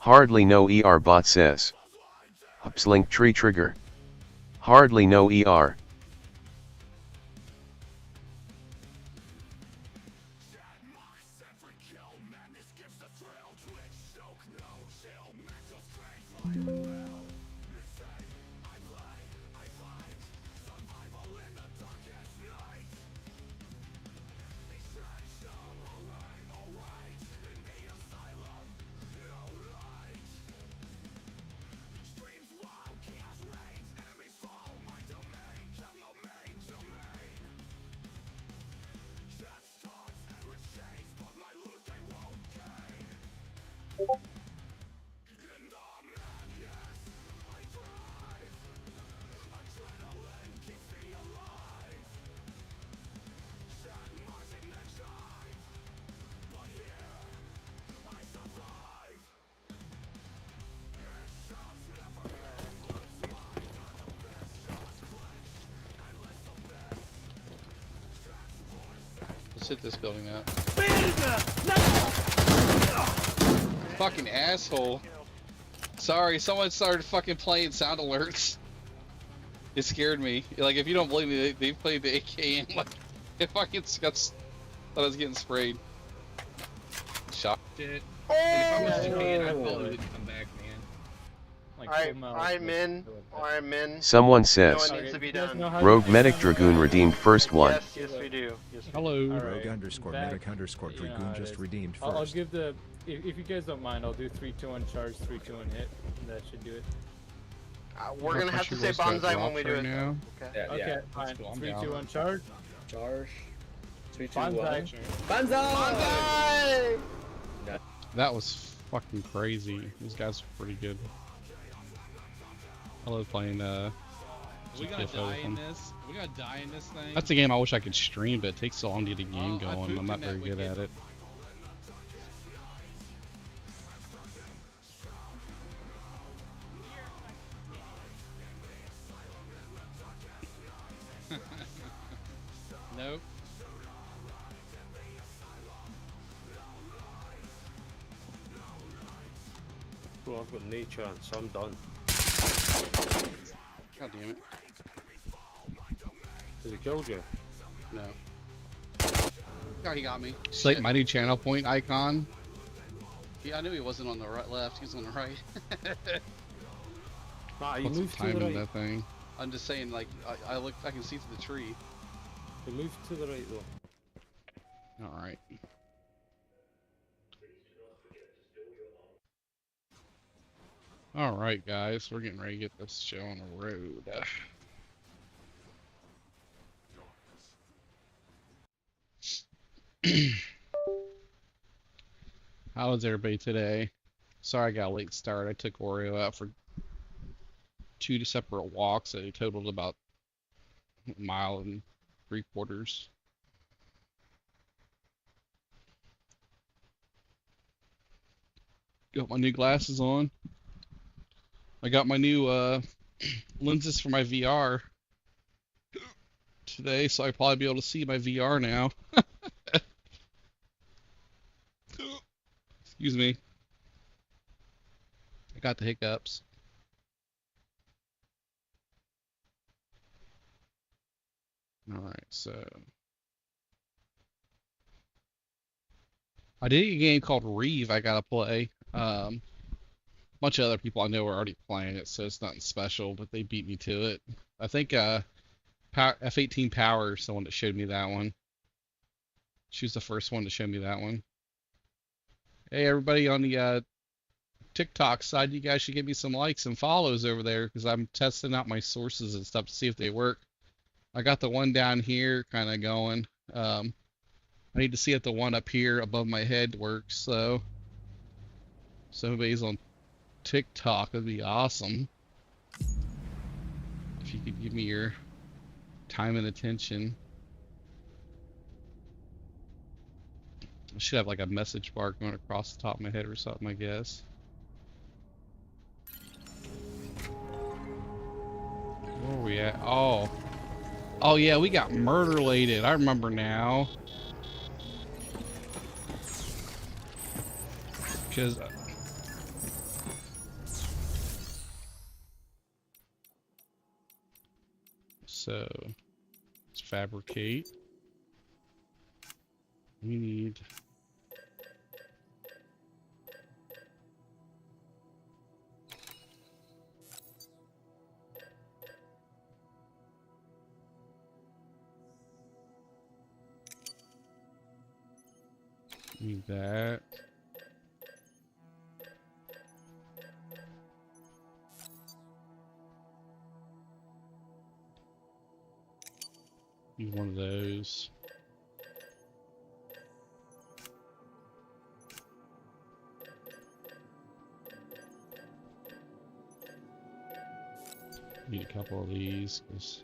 Hardly no ER bot says. Upslink tree trigger. Hardly no ER. Let's hit this building out. Fucking asshole. Sorry, someone started fucking playing sound alerts. It scared me. Like, if you don't believe me, they played the AKM. Like, it fucking thought I was getting sprayed. Shot. Shit. Oh! And if I was Japan, I probably wouldn't come back, man. Like, I'm in. Someone No, says. it needs to be done. Rogue Medic Dragoon redeemed first one. Yes, yes we do. Yes, we do. Hello. Rogue underscore medic underscore Dragoon just redeemed first. I'll give the, if you guys don't mind, I'll do 3-2-1 charge, 3-2-1 hit. That should do it. We're gonna have to say bonsai when we do it. Yeah, Okay, yeah. fine. Cool, 3-2-1 charge. Charge. 3, 2, Bonsai. 1. Bonsai! That was fucking crazy. These guys are pretty good. I love playing Are we gonna GTFO die with in them. this? Are we gonna die in this thing? That's a game I wish I could stream, but it takes so long to get a game Oh, I going. pooped I'm not in that very good wicket. at it. Nope. Well, I've got no chance, I'm done. God damn it. Has he killed you? No. God, he got me. It's like Shit. my new channel point icon. Yeah, I knew he wasn't on the right, left. He was on the right. Nah, he What's the moved to the time right. in that thing? I'm just saying, like, I look, I can see through the tree. He moved to the right though. Alright. Alright, guys. We're getting ready to get this show on the road. How is everybody today? Sorry I got a late start. I took Oreo out for 2 separate walks. It totaled about a mile and 3/4. Got my new glasses on. I got my new lenses for my VR today, so I'll probably be able to see my VR now. Excuse me. I got the hiccups. Alright, so I did a game called Reeve I gotta play. A bunch of other people I know are already playing it, so it's nothing special, but they beat me to it. I think F18 Power is the one that showed me that one. She was the first one to show me that one. Hey, everybody on the TikTok side, you guys should give me some likes and follows over there, because I'm testing out my sources and stuff to see if they work. I got the one down here kind of going. I need to see if the one up here above my head works, so if somebody's on TikTok, it'd be awesome if you could give me your time and attention. I should have like a message bar going across the top of my head or something, I guess. Where are we at? Oh. Oh yeah, we got murder-lated. I remember now. Because So let's fabricate. We need that. Need one of those. Need a couple of these, 'cause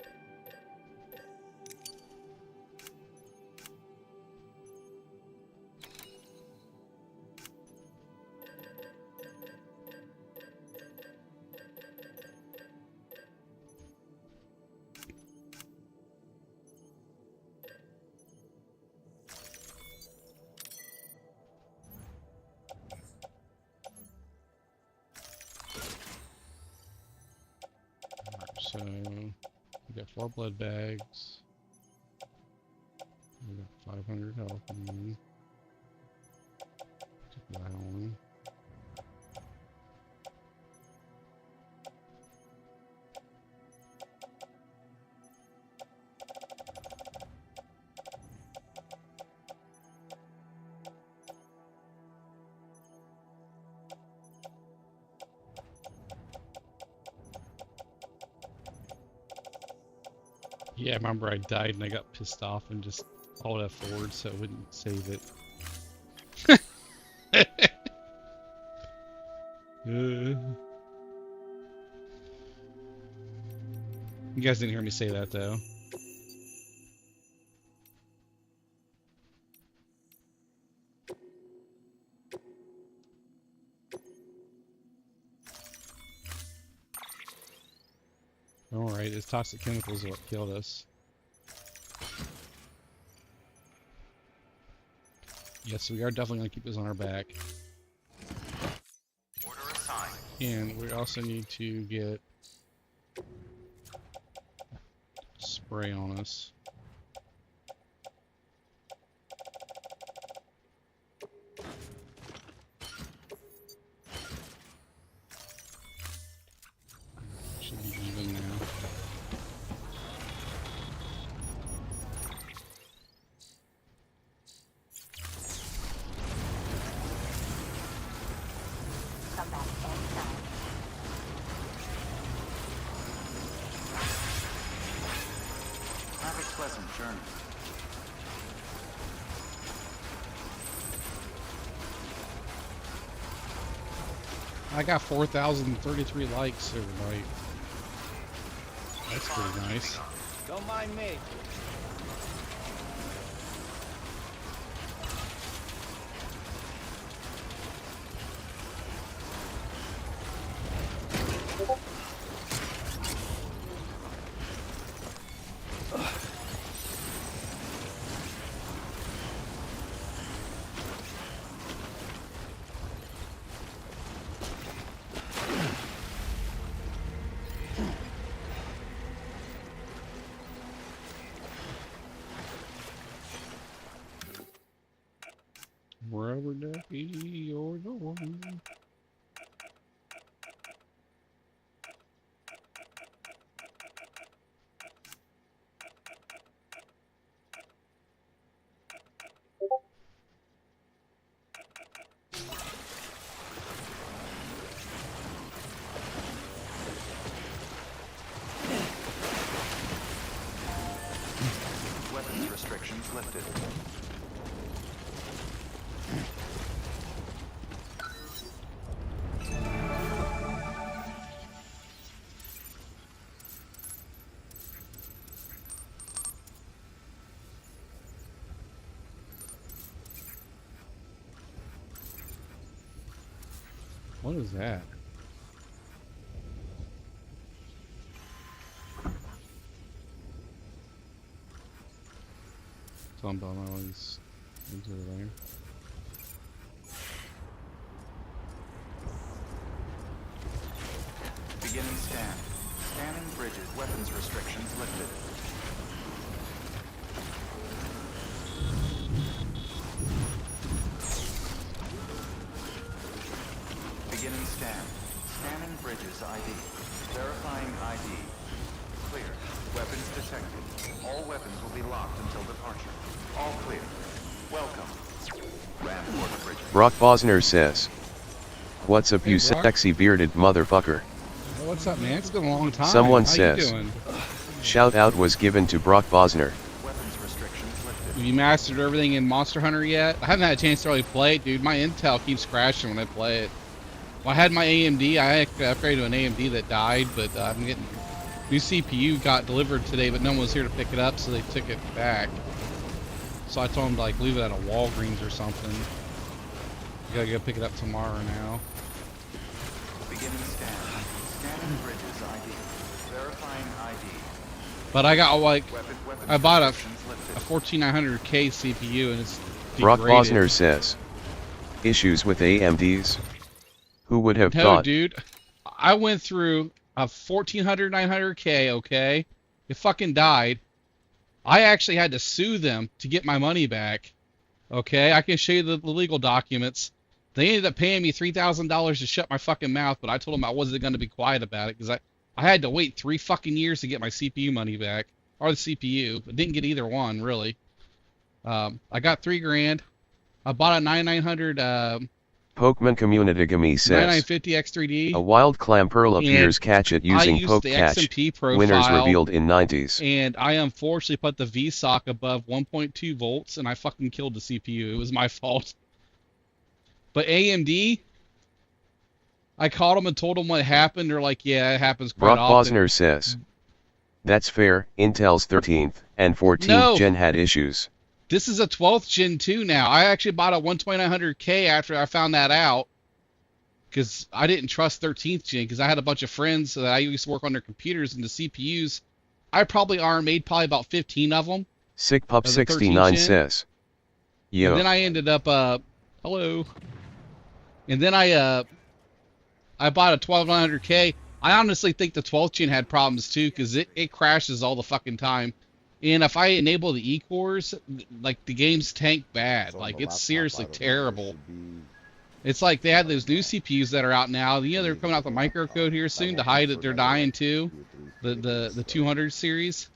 so we got 4 blood bags. We got 500 health in them. Take that on. Yeah, I remember I died and I got pissed off and just alt F forward so it wouldn't save it. You guys didn't hear me say that though. Alright, it's toxic chemicals what killed us. Yes, we are definitely going to keep this on our back. Order assigned. And we also need to get spray on us. Should be even now. Have a pleasant journey. I got 4,033 likes overnight. That's pretty nice. Don't mind me. Rubber ducky, you're the one. Weapons restrictions lifted. What is that? Something about all these things over there. Beginning scan. Scanning bridges. Weapons restrictions lifted. stand. Scanning bridges ID. Verifying ID. Clear. Weapons detected. All weapons will be locked until departure. All clear. Welcome. Ram for the bridges. Brock Bosner says, "What's up, Hey, you Brock. sexy bearded motherfucker?" Oh, what's up, man? It's been a long time. Someone How says, you doing? Shout out was given to Brock Bosner. Weapons restrictions lifted. Have you mastered everything in Monster Hunter yet? I haven't had a chance to really play it, dude. My Intel keeps crashing when I play it. Well, I had my AMD. I upgraded to an AMD that died, but I'm getting new CPU got delivered today, but no one was here to pick it up, so they took it back. So I told them to like leave it at a Walgreens or something. You gotta go pick it up tomorrow now. Beginning scan. Scanning bridges ID. Verifying ID. But I got like Weapons I bought a restrictions lifted. 14900K CPU and it's Brock degraded. Bosner says, "Issues with AMDs? Who would have No, thought?" dude. I went through a 1400 900K, okay? It fucking died. I actually had to sue them to get my money back. Okay? I can show you the legal documents. They ended up paying me $3,000 to shut my fucking mouth, but I told them I wasn't going to be quiet about it because I had to wait 3 fucking years to get my CPU money back. Or the CPU. I didn't get either one, really. I got $3,000. I bought a 9900 Pokemon Community Gami says, 9950 X3D. "A wild clam pearl appears. Catch it I using used poke the catch. XMP profile, Winners revealed in 90s." and I unfortunately put the VSOC above 1.2 volts, and I fucking killed the CPU. It was my fault. But AMD, I called them and told them what happened. They're like, yeah, it happens quite Brock often. Bosner says, "That's fair. Intel's 13th and 14th No. gen had issues." This is a 12th Gen 2 now. I actually bought a 12900K after I found that out. Because I didn't trust 13th Gen, because I had a bunch of friends that I used to work on their computers and the CPUs. I probably made probably about 15 of them. Sick Pup Of the 69 13th gen? says, "Yo, And then I ended up, hello. And then I bought a 12900K. I honestly think the 12th Gen had problems too, because it crashes all the fucking time. And if I enable the E-cores, like the game's tank bad. Like it's seriously terrible. It's like they have those new CPUs that are out now. You know they're coming out the microcode here soon to hide that they're dying too. The 200 series.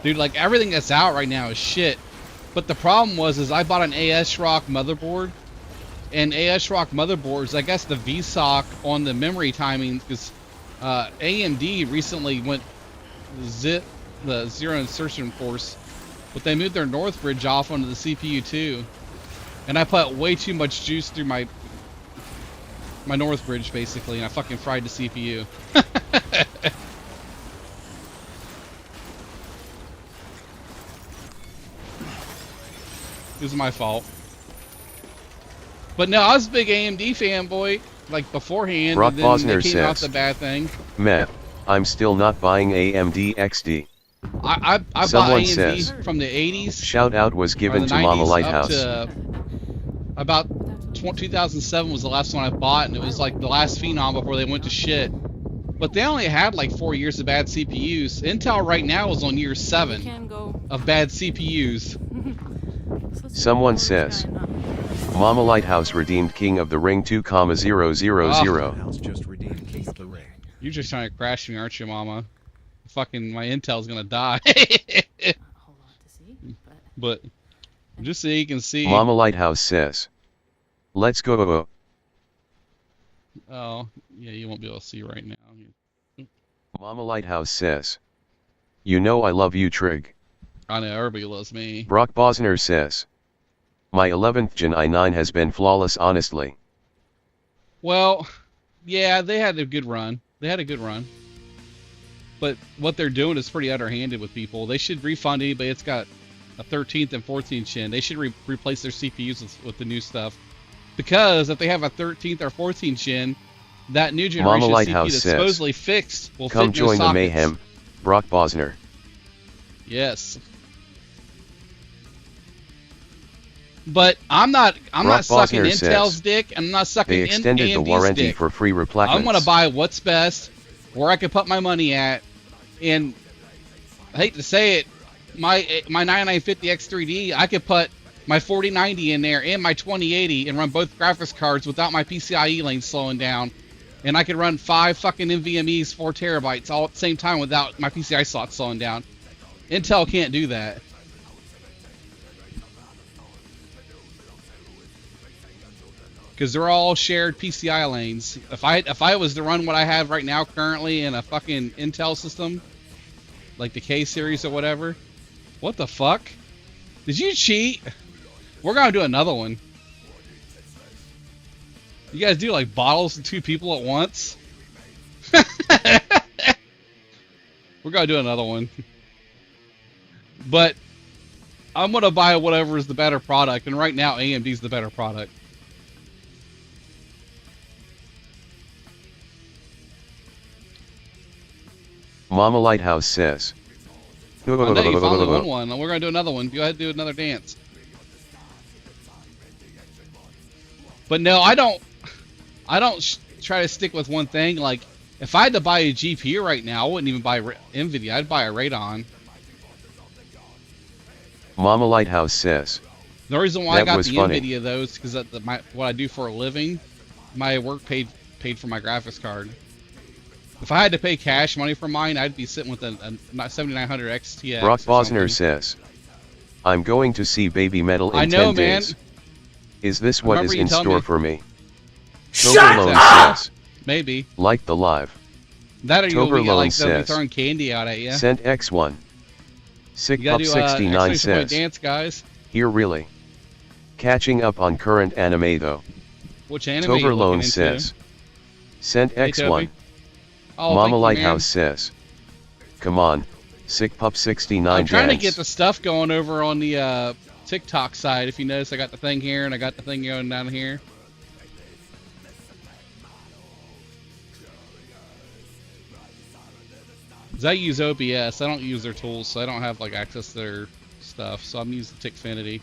Dude, like everything that's out right now is shit. But the problem is I bought an ASRock motherboard. And ASRock motherboards, I guess the VSOC on the memory timing, because AMD recently went the zero insertion force, but they moved their Northbridge off onto the CPU too. And I put way too much juice through my Northbridge basically, and I fucking fried the CPU. It was my fault. But no, I was a big AMD fanboy, like beforehand, Brock and then they Bosner came out says, the bad thing. meh, I'm still not buying AMD XD." I bought Someone AMD says, from the 80s. "Shout out was or given the to Mama 90s Lighthouse." Up to about 2007 was the last one I bought, and it was like the last phenom before they went to shit. But they only had like 4 years of bad CPUs. Intel right now is on year 7 of bad CPUs. Someone says, "Mama Lighthouse redeemed King of the Ring 2,000." House just redeemed King of the Ring. You're just trying to crash me, aren't you, Mama? Fucking my Intel's gonna die. But just so you can see. Mama Lighthouse says, "Let's go." Oh, yeah, you won't be able to see right now. Mama Lighthouse says, "You know I love you, Trig." I know, everybody loves me. Brock Bosner says, "My 11th Gen i9 has been flawless honestly." Well, yeah, they had a good run. But what they're doing is pretty underhanded with people. They should refund anybody that's got a 13th and 14th gen. They should replace their CPUs with the new stuff. Because if they have a 13th or 14th gen, that new generation Mama CPU Lighthouse that's says, supposedly fixed will "Come fit no join the sockets." mayhem, Brock Bosner." Yes. But I'm not Brock sucking Bosner Intel's says, dick. I'm not sucking "They extended the AMD's warranty dick. for free replacements." I'm gonna buy what's best, where I can put my money at, and I hate to say it, my 9950 X3D, I could put my 4090 in there and my 2080 and run both graphics cards without my PCIe lane slowing down. And I could run 5 fucking NVMe's 4 terabytes all at the same time without my PCI slot slowing down. Intel can't do that. Because they're all shared PCI lanes. If I was to run what I have right now currently in a fucking Intel system, like the K series or whatever, what the fuck? Did you cheat? We're gonna do another one. You guys do like bottles to 2 people at once? We're gonna do another one. But I'm gonna buy whatever is the better product, and right now AMD's the better product. Mama Lighthouse says. I know you finally won one, and we're gonna do another one. Go ahead and do another dance. But no, I don't try to stick with one thing. Like, if I had to buy a GPU right now, I wouldn't even buy NVIDIA. I'd buy a Radeon. Mama Lighthouse says. The reason why I got the funny. NVIDIA though is because what I do for a living, my work paid for my graphics card. If I had to pay cash money for mine, I'd be sitting with a 7900 XTX. Brock Bosner says. I'm going to see Baby Metal in I know, 10 days. man. Is this what is Remember you in telling store me. for me? Shut Toberlone up! says. Maybe. Like the live. That or you'll be Toberlone like they'll be says. throwing candy out at you. Sent X1. Sick You gotta Pup do 69 exclamation point says. dance, guys. Here really. Catching up on current anime though. Which anime you Toberlone looking into? says. Sent Hey, X1. Toby. Oh, Mama thank you, Lighthouse man. says. Come on. Sick Pup 69 I'm trying dance. to get the stuff going over on the TikTok side. If you notice, I got the thing here and I got the thing going down here. Cause I use OBS. I don't use their tools, so I don't have like access to their stuff. So I'm using Tickfinity.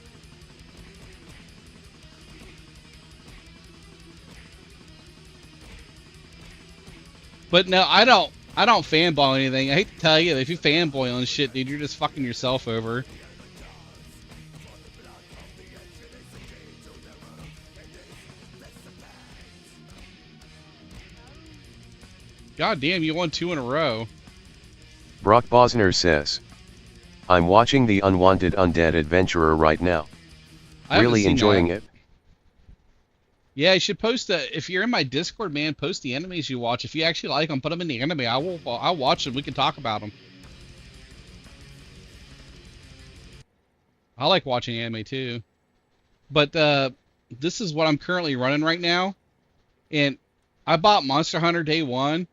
But no, I don't fanboy anything. I hate to tell you, if you fanboy on shit, dude, you're just fucking yourself over. God damn, you won 2 in a row. Brock Bosner says. I'm watching The Unwanted Undead Adventurer right now. I haven't Really seen enjoying that. it. Yeah, you should post if you're in my Discord, man, post the animes you watch. If you actually like them, put them in the anime. I'll watch them. We can talk about them. I like watching anime too. But this is what I'm currently running right now. And I bought Monster Hunter day 1.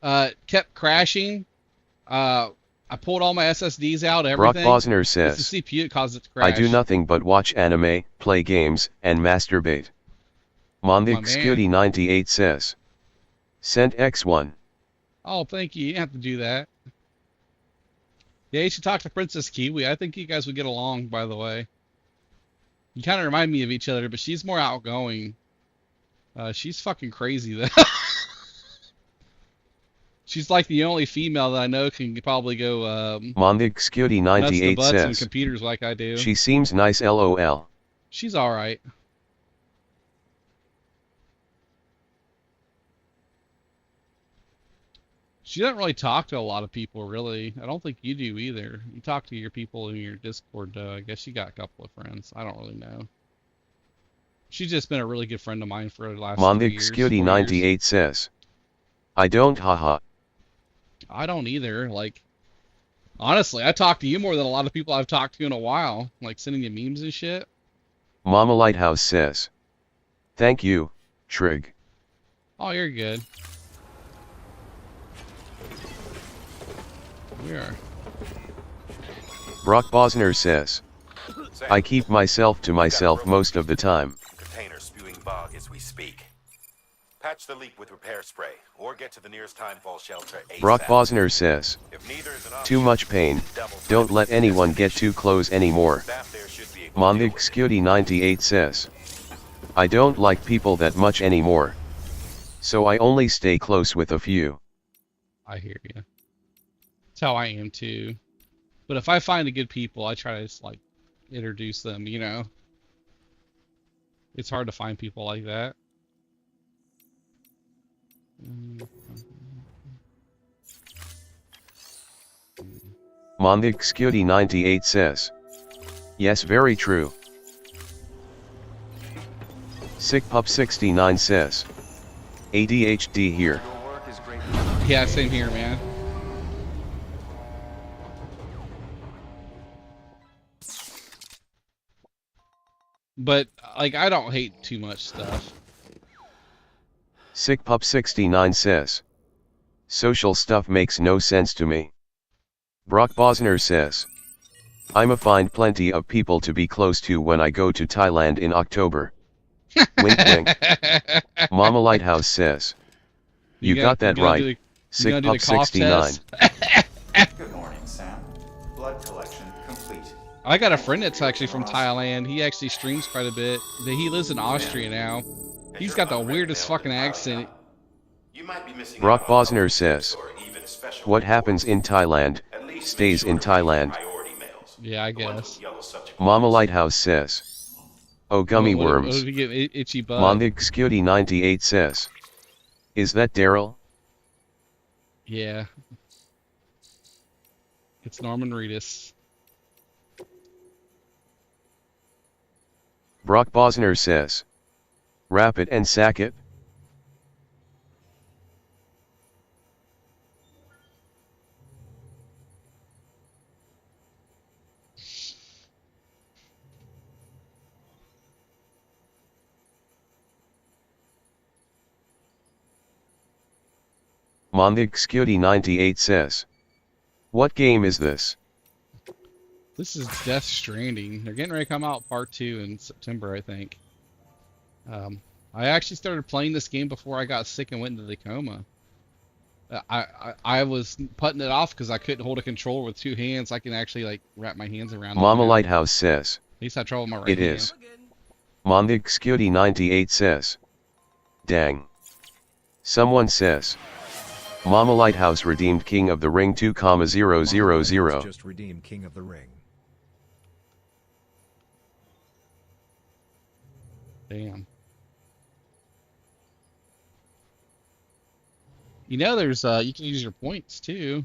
Kept crashing. I pulled all my SSDs out, everything. Brock Bosner says. It's the CPU that caused it to crash. I do nothing but watch anime, play games, and masturbate. Mondic Scooty 98 says. Sent X1. Oh, thank you. You didn't have to do that. Yeah, you should talk to Princess Kiwi. I think you guys would get along, by the way. You kind of remind me of each other, but she's more outgoing. She's fucking crazy, though. She's like the only female that I know can probably go Mondic Scooty 98 nuts to butts in says. computers like I do. She seems nice lol. She's alright. She doesn't really talk to a lot of people, really. I don't think you do either. You talk to your people in your Discord, though. I guess you got a couple of friends. I don't really know. She's just been a really good friend of mine for the last 3 Mondic years. Scooty 4 98 years. says. I don't haha. I don't either. Like, honestly, I talk to you more than a lot of people I've talked to in a while. Like, sending you memes and shit. Mama Lighthouse says. Thank you, Trig. Oh, you're good. We are. Brock Bosner says. I keep myself to myself most of the time. Container spewing bog as we speak. Patch the leak with repair spray, or get to the nearest timefall shelter ASAP. Brock Bosner says. If neither is an option, Too much pain. Don't let anyone get too close anymore. staff there should be able to deal Mondic with it. Scooty 98 says. I don't like people that much anymore. So I only stay close with a few. I hear you. That's how I am too. But if I find the good people, I try to just like introduce them, you know. It's hard to find people like that. Monthixcutie98 says. Yes, very true. SickPup69 says. ADHD here. Your work is great. Yeah, same here, man. But, like, I don't hate too much stuff. SickPup69 says. Social stuff makes no sense to me. Brock Bosner says. I'ma find plenty of people to be close to when I go to Thailand in October. Wink wink. Mama Lighthouse says. You got that right. SickPup69. Good morning, Sam. Blood collection complete. I got a friend that's actually from Thailand. He actually streams quite a bit. He lives in Austria now. He's got the weirdest fucking accent. You might be missing Brock out on Bosner says. or even special What happens in Thailand, At least make stays sure in to read Thailand. priority mails. Yeah, I The ones guess. with yellow subject Mama lines. Lighthouse says. Oh, gummy What worms. if you get itchy butt? Monthixcutie98 says. Is that Daryl? Yeah. It's Norman Reedus. Brock Bosner says. Wrap it and sack it. Monthixcutie98 says. What game is this? This is Death Stranding. They're getting ready to come out part 2 in September, I think. I actually started playing this game before I got sick and went into the coma. I was putting it off because I couldn't hold a controller with 2 hands. I can actually like wrap my hands around it Mama now. Lighthouse says. At least I had trouble with my right It hand. is. Monthixcutie98 says. Dang. Someone says. Mama Lighthouse redeemed King of the Ring 2,000. Just redeemed King of the Ring. Damn. You know, there's you can use your points too.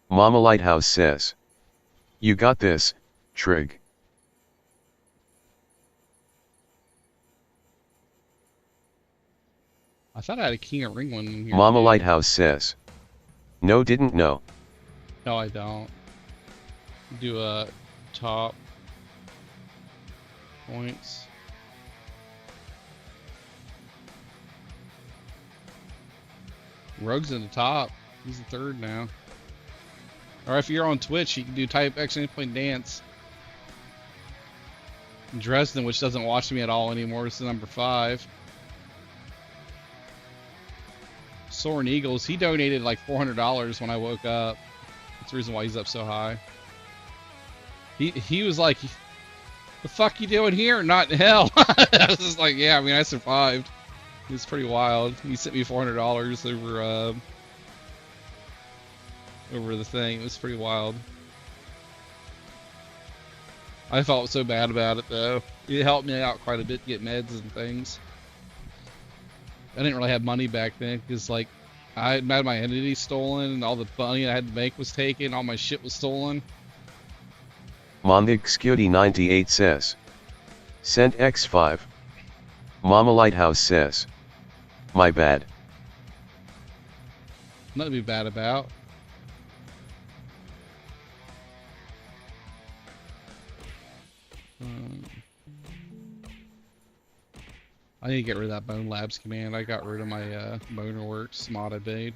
Mama Lighthouse says. You got this, Trig. I thought I had a King of Ring one in here. Mama too. Lighthouse says. No, didn't know. No, I don't. Do a top points. Rogue's in the top. He's the 3rd now. Or if you're on Twitch, you can do type exclamation point dance. Dresden, which doesn't watch me at all anymore, is the number 5. Soaring Eagles, he donated like $400 when I woke up. That's the reason why he's up so high. He was like, the fuck you doing here? Not in hell. I was just like, yeah, I mean, I survived. It was pretty wild. He sent me $400 over the thing. It was pretty wild. I felt so bad about it though. It helped me out quite a bit to get meds and things. I didn't really have money back then because like I had had my identity stolen and all the money I had to make was taken. All my shit was stolen. Monthixcutie98 says. Sent X5. Mama Lighthouse says. My bad. Nothing to be bad about. I need to get rid of that Bone Labs command. I got rid of my Boner Works mod I made.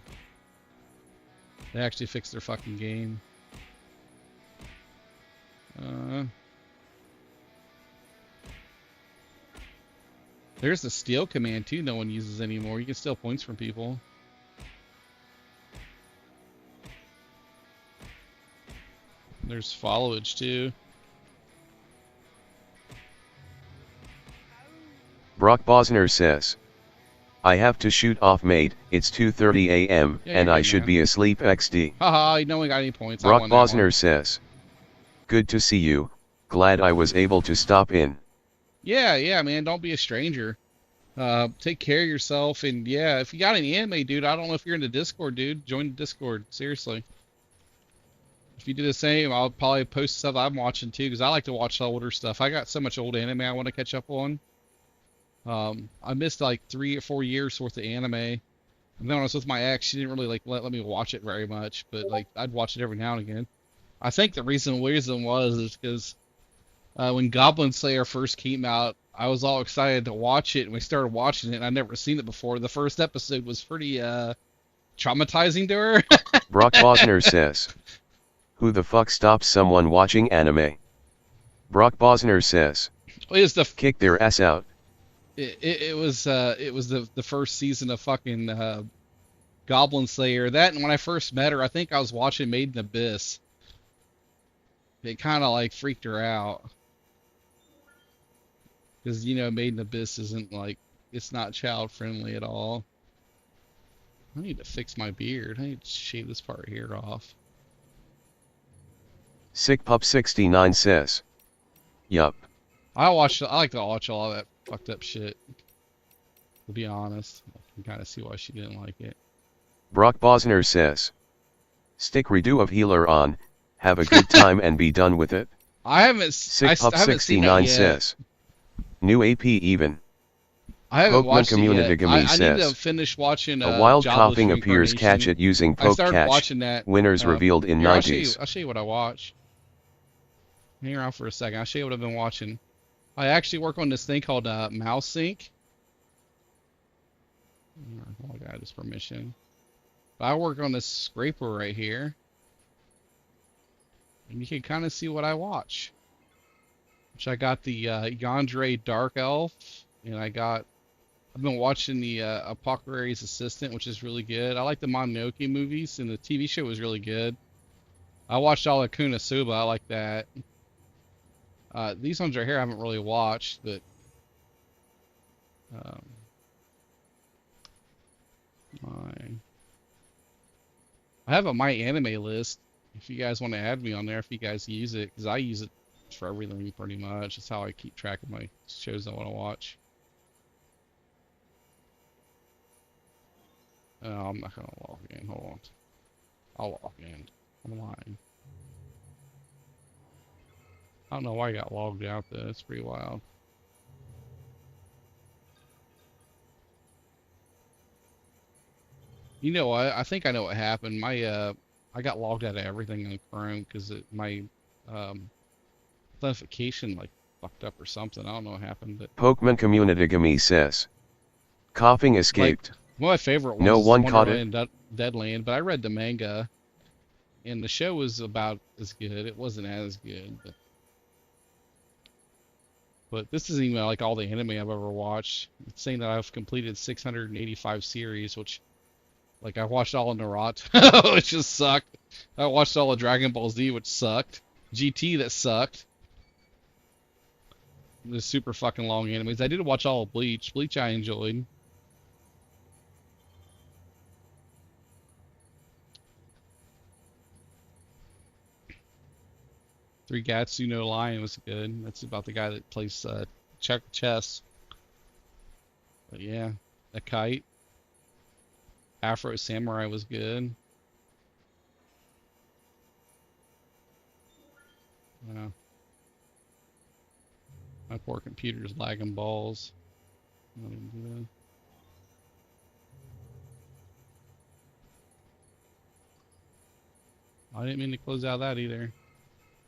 They actually fixed their fucking game. There's the steal command too. No one uses anymore. You can steal points from people. There's followage too. Brock Bosner says. I have to shoot off, mate. It's 2:30 a.m. Yeah, and you're I good, should man. be asleep. XD. Haha, no one got any points. I Brock won that one. Bosner says, "Good to see you. Glad I was able to stop in." Yeah, man. Don't be a stranger. Take care of yourself, and yeah, if you got any anime, dude, I don't know if you're in the Discord, dude. Join the Discord, seriously. If you do the same, I'll probably post stuff I'm watching too, because I like to watch older stuff. I got so much old anime I want to catch up on. I missed like 3 or 4 years worth of anime. And then when I was with my ex, she didn't really like let me watch it very much, but like I'd watch it every now and again. I think the reason was is because when Goblin Slayer first came out, I was all excited to watch it, and we started watching it, and I'd never seen it before. The first episode was pretty traumatizing to her. Brock Bosner says, "Who the fuck stops someone watching anime?" Brock Bosner says, It's the "Kick their ass out." it was the first season of fucking Goblin Slayer. That, and when I first met her, I think I was watching Made in Abyss. It kind of like freaked her out. Because, you know, Made in Abyss isn't like, it's not child friendly at all. I need to fix my beard. I need to shave this part here off. SickPup69 says, "Yup." I like to watch all that fucked up shit. To be honest, I can kind of see why she didn't like it. Brock Bosner says, "Stick redo of Healer on, have a good time and be done with it." I haven't seen that SickPup69 yet. says, "New AP even." I haven't Pokemon watched it Community yet. Gummy I need to says, finish watching "A wild Jobless coughing appears. Catch Reincarnation. it using I Poke started Catch. watching that. Winners revealed in Here, 90s." I'll show you what I watch. Hang around for a second. I'll show you what I've been watching. I actually work on this thing called Mouse Sync. Oh, I got his permission. But I work on this scraper right here. And you can kind of see what I watch. Which I got the Yandere Dark Elf. And I've been watching the Apocalypse's Assistant, which is really good. I like the Mononoke movies, and the TV show was really good. I watched all of Konosuba. I like that. These ones right here I haven't really watched, but I have a My Anime list. If you guys want to add me on there, if you guys use it, because I use it for everything pretty much. That's how I keep track of my shows I want to watch. Oh, I'm not gonna log in. Hold on. I'll log in. I'm lying. I don't know why I got logged out though. That's pretty wild. You know what? I think I know what happened. I got logged out of everything on Chrome because my authentication like fucked up or something. I don't know what happened, but Pokemon Community Gummy says, "Coughing escaped." one of my favorite ones No is one caught it. Wonderland Deadland, but I read the manga, and the show was about as good. It wasn't as good, but this isn't even like all the anime I've ever watched. It's saying that I've completed 685 series, which, like, I watched all of Naruto, which just sucked. I watched all of Dragon Ball Z, which sucked. GT, that sucked. The super fucking long animes. I did watch all of Bleach. Bleach I enjoyed. Three Gatsu no Lion was good. That's about the guy that plays chess. But yeah, a kite. Afro Samurai was good. My poor computer's lagging balls. I didn't do that. I didn't mean to close out that either.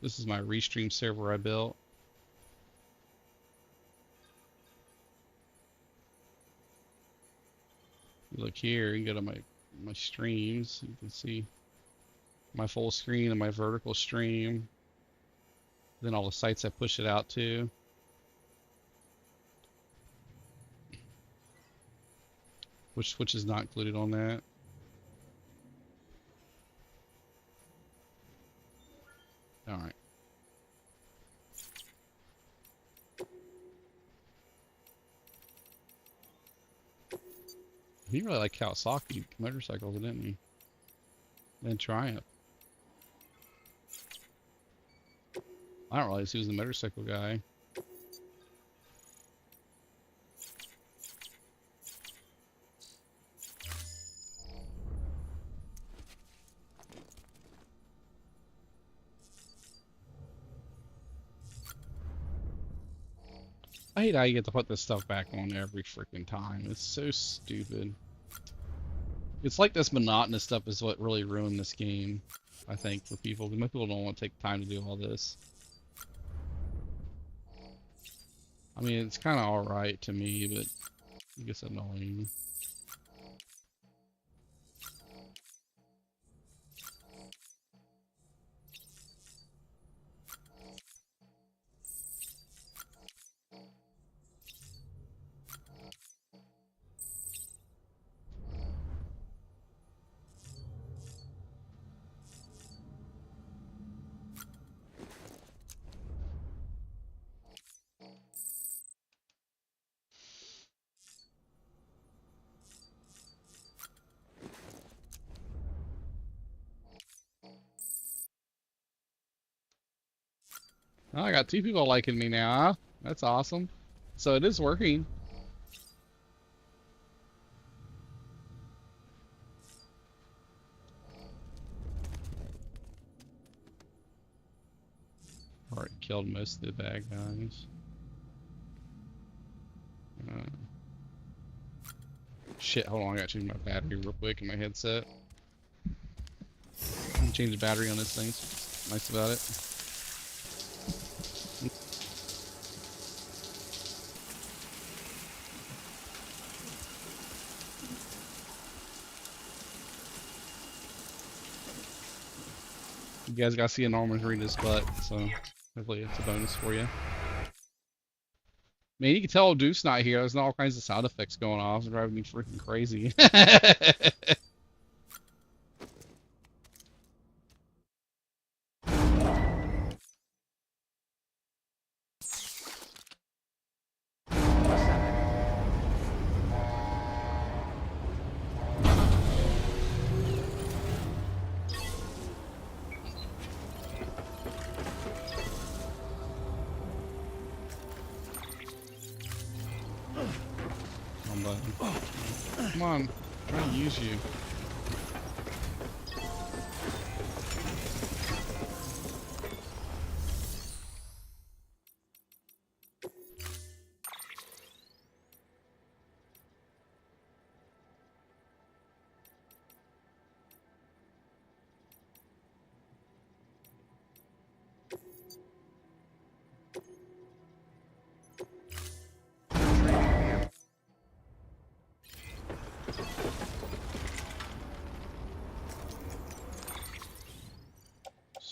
This is my Restream server I built. Look here, you go to my streams. You can see my full screen and my vertical stream. Then all the sites I push it out to. Which is not included on that. All right. He really liked Kawasaki motorcycles, didn't he? And Triumph. I don't realize he was the motorcycle guy. I hate how you get to put this stuff back on every freaking time. It's so stupid. It's like this monotonous stuff is what really ruined this game, I think, for people. Most people don't want to take time to do all this. I mean, it's kind of alright to me, but it gets annoying. Oh, I got 2 people liking me now, huh? That's awesome. So it is working. Already killed most of the bad guys. Shit, hold on, I gotta change my battery real quick in my headset. Change the battery on this thing. It's nice about it. You guys gotta see a Norman's Reedus butt, so hopefully it's a bonus for you. Man, you can tell Deuce not here. There's all kinds of sound effects going off. It's driving me freaking crazy. Come on, I'm trying to use you.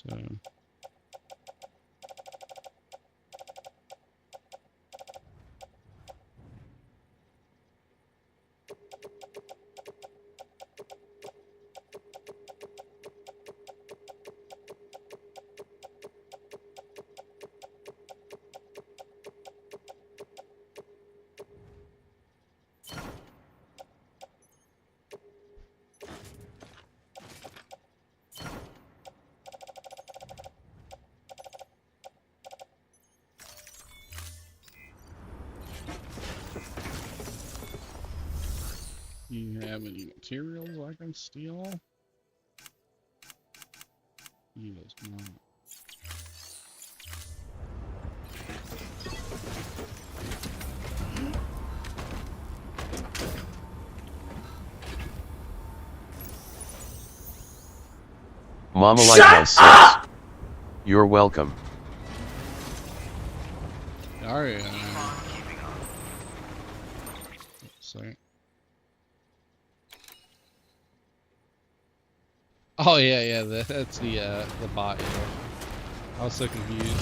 So you have any materials I can steal? He does not. Mama Lighthouse says, "You're welcome." Alright. Sorry. Oh yeah, that's the bot. Yeah. I was so confused.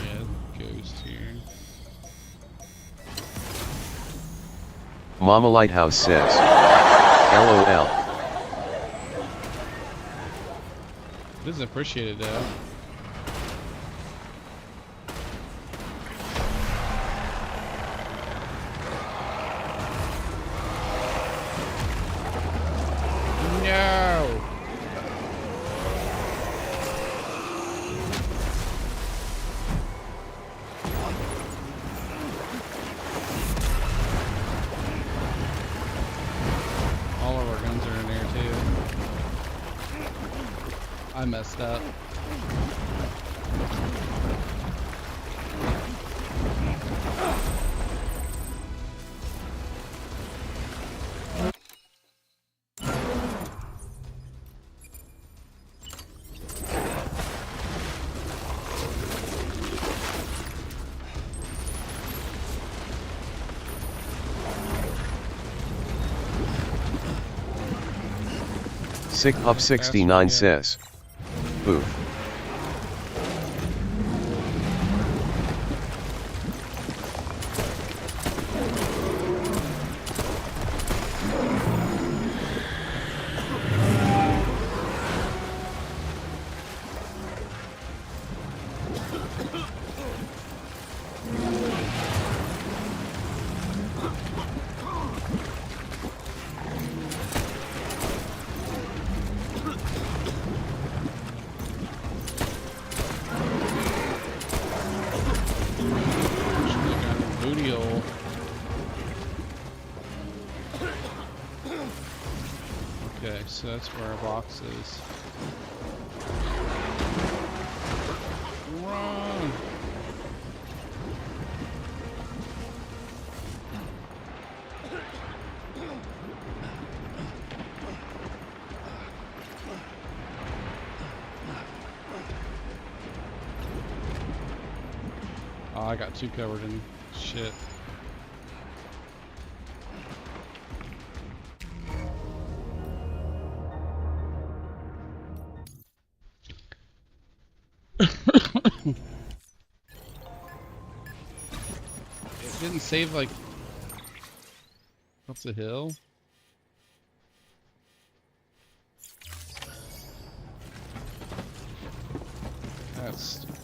Yeah, ghost here. Mama Lighthouse says, "LOL." Doesn't appreciate it though. No! All of our guns are in there too. I messed up. Sick Pup 69 says. Boof. Okay, so that's where our box is. Run! Oh, I got two covered in shit. It didn't save like up the hill. That's stupid.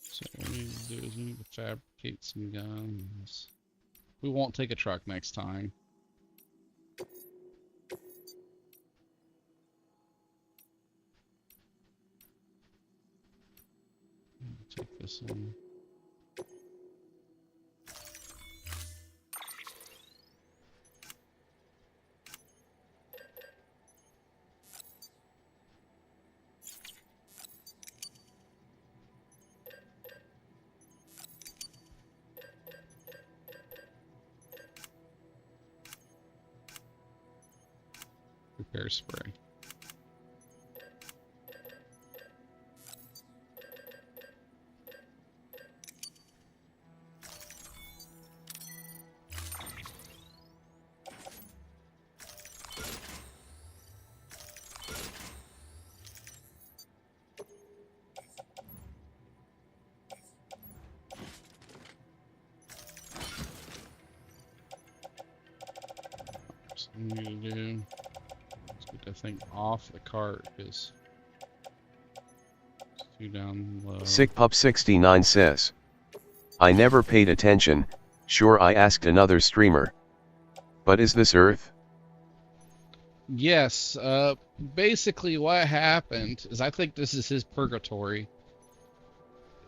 So what we need to do is we need to fabricate some guns. We won't take a truck next time. Take this one. Repair spray. I'm gonna do, let's get that thing off the cart because it's too down low. Sick Pup 69 says. I never paid attention, sure I asked another streamer. But is this Earth? Yes, basically what happened is I think this is his purgatory.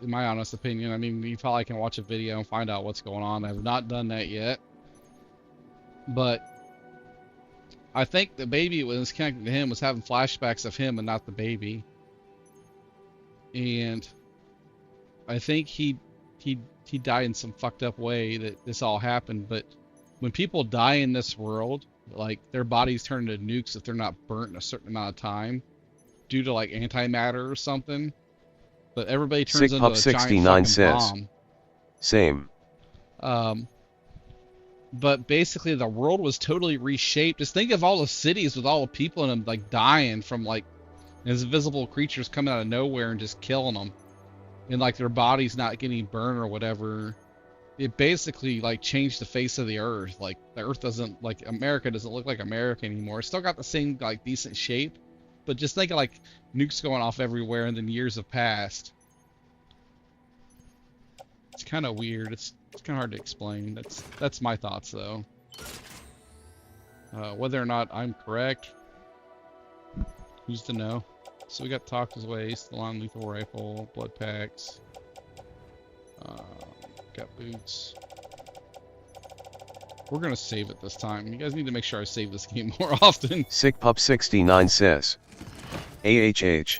In my honest opinion, I mean, you probably can watch a video and find out what's going on. I have not done that yet. But I think the baby was connected to him was having flashbacks of him and not the baby. And I think he died in some fucked up way that this all happened. But when people die in this world, like their bodies turn into nukes if they're not burnt in a certain amount of time due to like antimatter or something. But everybody turns Sick into Pup a 69 giant fucking says. bomb. Same. But basically the world was totally reshaped. Just think of all the cities with all the people in them like dying from like invisible creatures coming out of nowhere and just killing them. And like their bodies not getting burned or whatever. It basically like changed the face of the earth. Like the earth doesn't, like America doesn't look like America anymore. It's still got the same like decent shape. But just think of like nukes going off everywhere and then years have passed. It's kind of weird. It's kind of hard to explain. That's my thoughts though. Whether or not I'm correct, who's to know? So we got Talk His Waste, the non-lethal rifle, blood packs. Got boots. We're gonna save it this time. You guys need to make sure I save this game more often. SickPup69 says, AHH.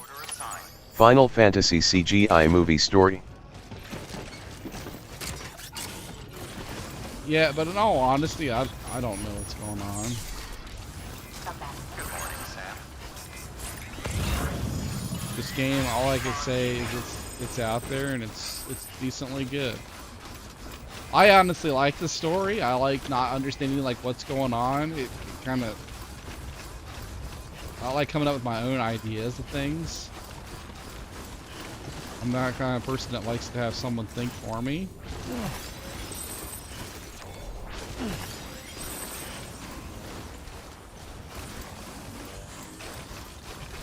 Final Fantasy CGI movie story. Yeah, but in all honesty, I don't know what's going on. This game, all I can say is it's out there and it's decently good. I honestly like the story. I like not understanding like what's going on. It kind of, I like coming up with my own ideas of things. I'm not the kind of person that likes to have someone think for me.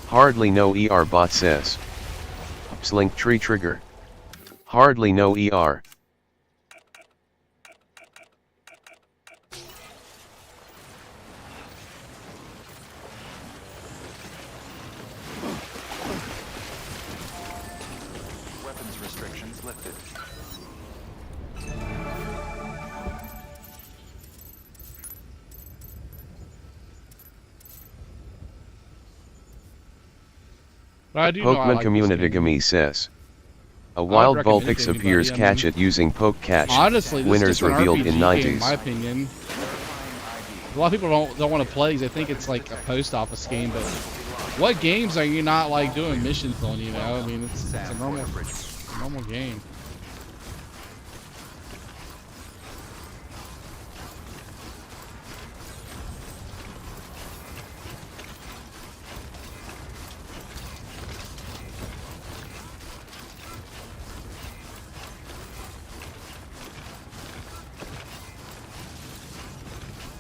Hardly no ER bot says. Slink tree trigger. Hardly no ER. Weapons restrictions lifted. But I do know I Pokemon like Community this game. Game says. A would wild recommend it Vulpix to anybody, appears I catch mean- it using poke catch. Honestly, this Winners is just an revealed RPG in game, 90s. in my opinion. A lot of people don't want to play these. They think it's like a post office game, but what games are you not like doing missions on? You know, I mean, it's a normal game.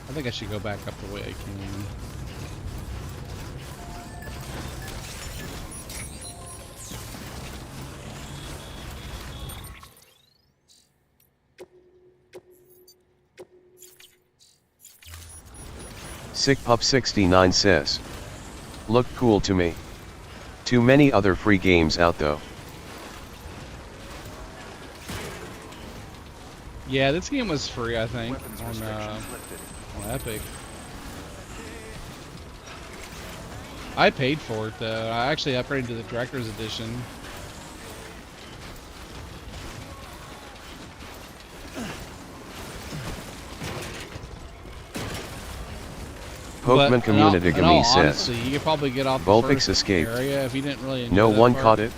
I think I should go back up the way I came. SickPup69 says. Look cool to me. Too many other free games out though. Yeah, this game was free, I think, Weapons on restrictions lifted. Epic. I paid for it though. I actually upgraded to the Director's Edition. Pokemon Community in Game all says. honesty, you could probably get off the Vulpix first escaped. area if you didn't really enjoy No that one part. caught it.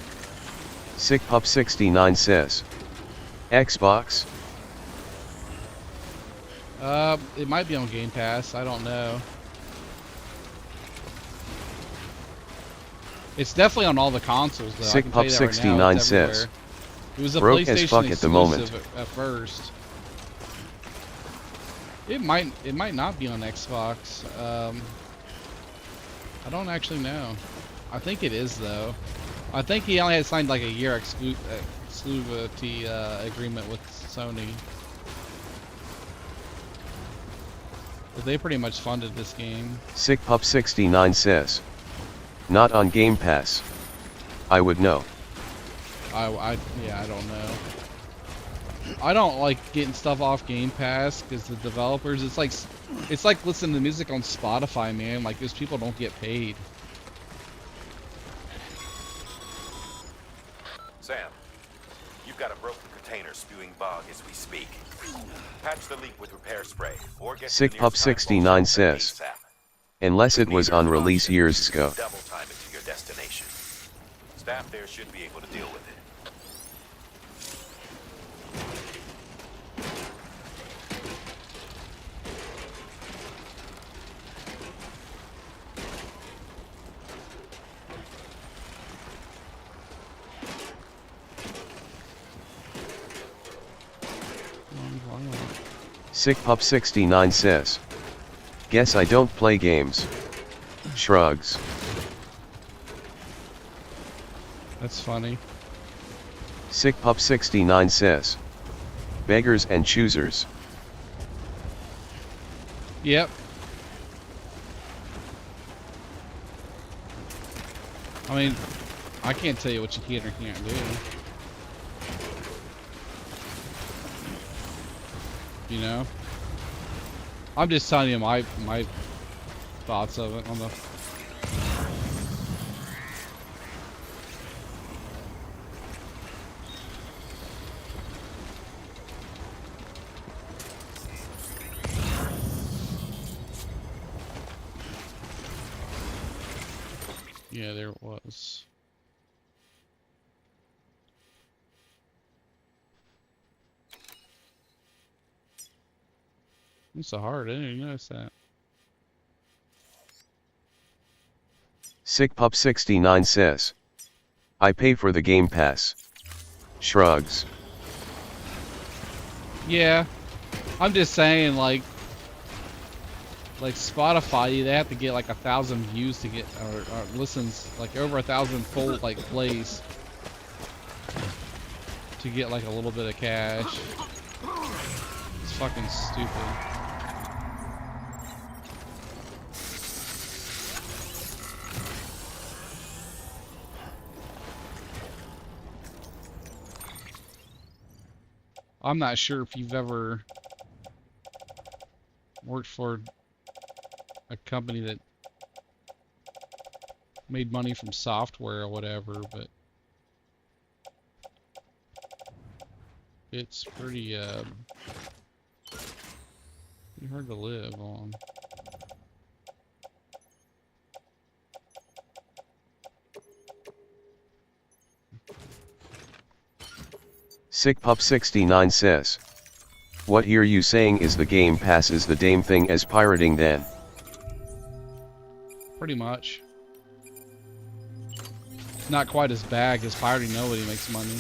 SickPup69 says. Xbox. It might be on Game Pass. I don't know. It's definitely on all the consoles though. I can tell you that right now. SickPup69 It's says. everywhere. It was a Broke PlayStation as fuck at the moment. exclusive at first. It might not be on Xbox. I don't actually know. I think it is though. I think he only had signed like a year exclusivity agreement with Sony. But they pretty much funded this game. SickPup69 says. Not on Game Pass. I would know. Yeah, I don't know. I don't like getting stuff off Game Pass because the developers, it's like listening to music on Spotify, man. Like those people don't get paid. Sam, you've got a broken container spewing bog as we speak. Patch the leak with repair spray, or get to the nearest time SickPup69 vault says. ASAP. Unless it was on release years ago. Double time it to your destination. Staff there should be able to deal with it. SickPup69 says. Guess I don't play games. Shrugs. That's funny. SickPup69 says. Beggars and choosers. Yep. I mean, I can't tell you what you can or can't do. You know? I'm just telling you my thoughts of it on the... Yeah, there it was. It's so hard, I didn't even notice that. SickPup69 says, I pay for the Game Pass. Shrugs. Yeah, I'm just saying, like Spotify, they have to get like 1,000 views to get, or listens, like over 1,000 full like plays to get like a little bit of cash. It's fucking stupid. I'm not sure if you've ever worked for a company that made money from software or whatever, but it's pretty hard to live on. SickPup69 says, what hear you saying is the Game Pass is the same thing as pirating then? Pretty much. Not quite as bad because pirating nobody makes money.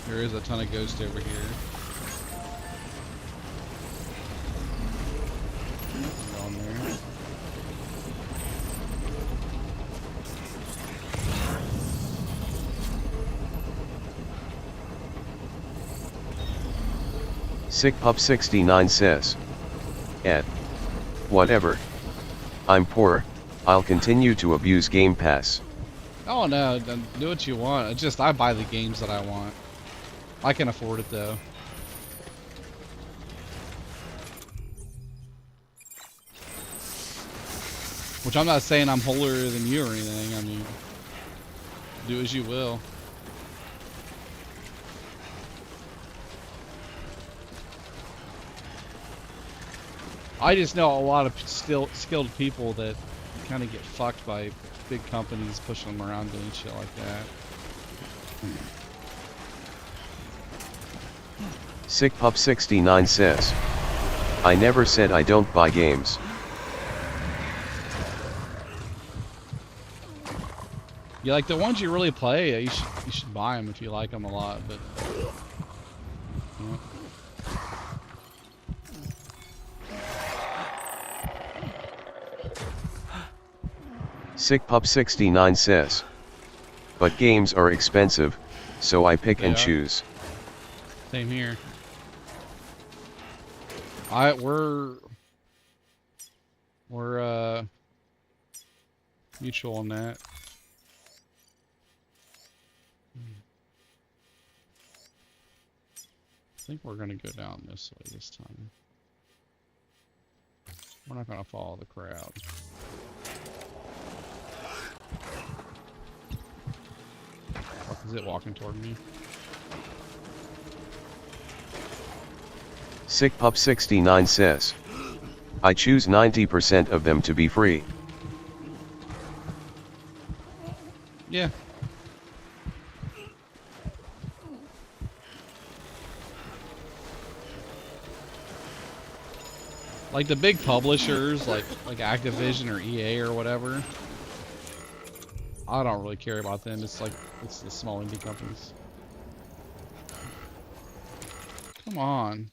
There is a ton of ghosts over here. Down there. SickPup69 says, Ed. Whatever. I'm poor, I'll continue to abuse Game Pass. Oh no, do what you want. It's just I buy the games that I want. I can afford it though. Which I'm not saying I'm holier than you or anything. I mean, do as you will. I just know a lot of skilled people that kind of get fucked by big companies pushing them around doing shit like that. SickPup69 says, I never said I don't buy games. Yeah, like the ones you really play, you should buy them if you like them a lot, but yeah. SickPup69 says, but games are expensive, so I pick and choose. Same here. We're mutual on that. I think we're gonna go down this way this time. We're not gonna follow the crowd. What is it walking toward me? SickPup69 says, I choose 90% of them to be free. Yeah. Like the big publishers, like Activision or EA or whatever. I don't really care about them. It's the small indie companies. Come on.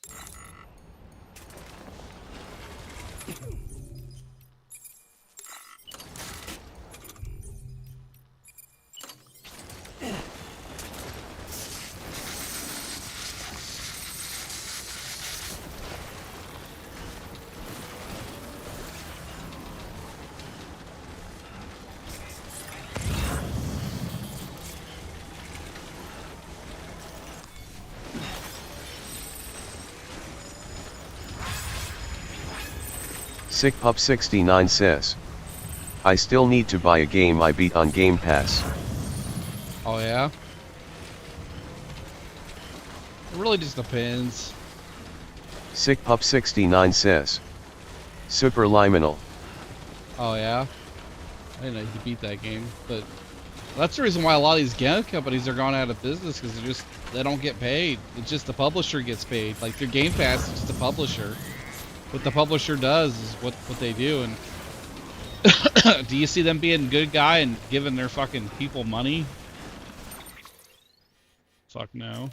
SickPup69 says, I still need to buy a game I beat on Game Pass. Oh yeah? It really just depends. SickPup69 says, Superliminal. Oh yeah? I didn't know you could beat that game, but that's the reason why a lot of these game companies are going out of business, because they don't get paid. It's just the publisher gets paid. Like their Game Pass is just the publisher. What the publisher does is what they do, and do you see them being a good guy and giving their fucking people money? Fuck no.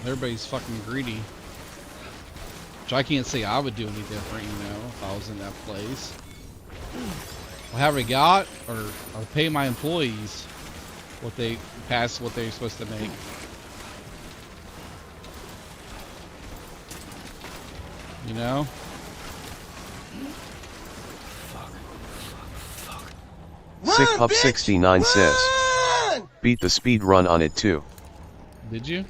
Everybody's fucking greedy. Which I can't say I would do any different, you know, if I was in that place. Well, have I got, or pay my employees what they're supposed to make. You know? SickPup69 says, beat the speed run on it too. Did you?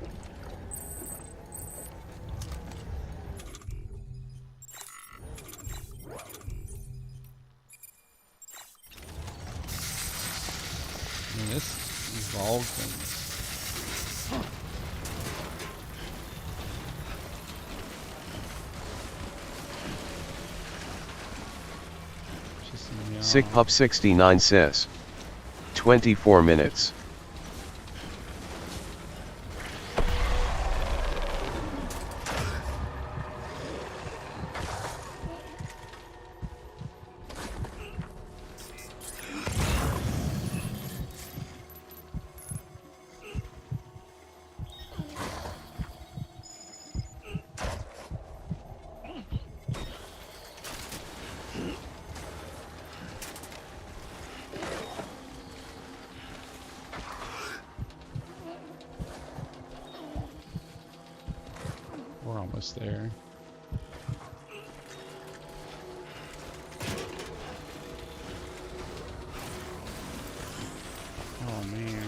I mean, this evolved things. SickPup69 says, 24 minutes. We're almost there. Oh man.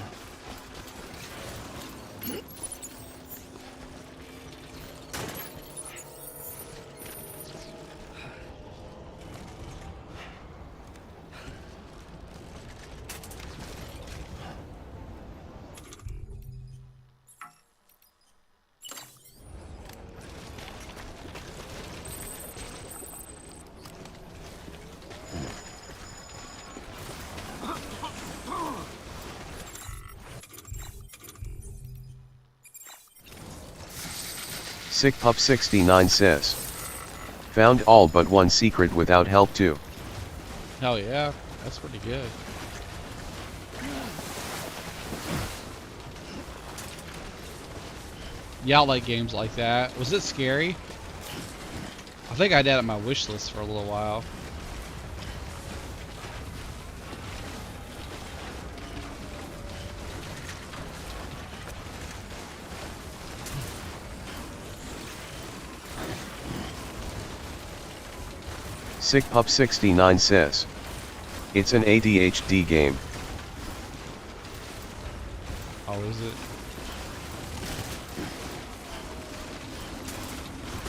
SickPup69 says, found all but one secret without help too. Hell yeah, that's pretty good. Yeah, I like games like that. Was it scary? I think I had that on my wish list for a little while. SickPup69 says, it's an ADHD game. Oh, is it?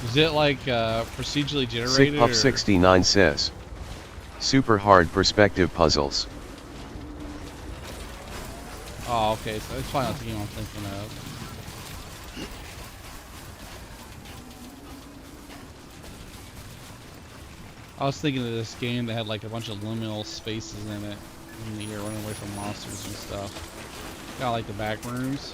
Is it like procedurally generated? SickPup69 says, super hard perspective puzzles. Oh, okay, so it's probably not the game I'm thinking of. I was thinking of this game that had like a bunch of liminal spaces in it, and you're running away from monsters and stuff. Got like the back rooms.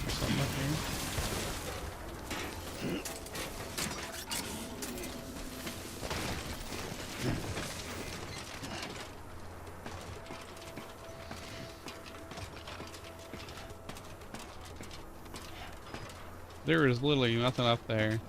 There's something up here. There is literally nothing up there.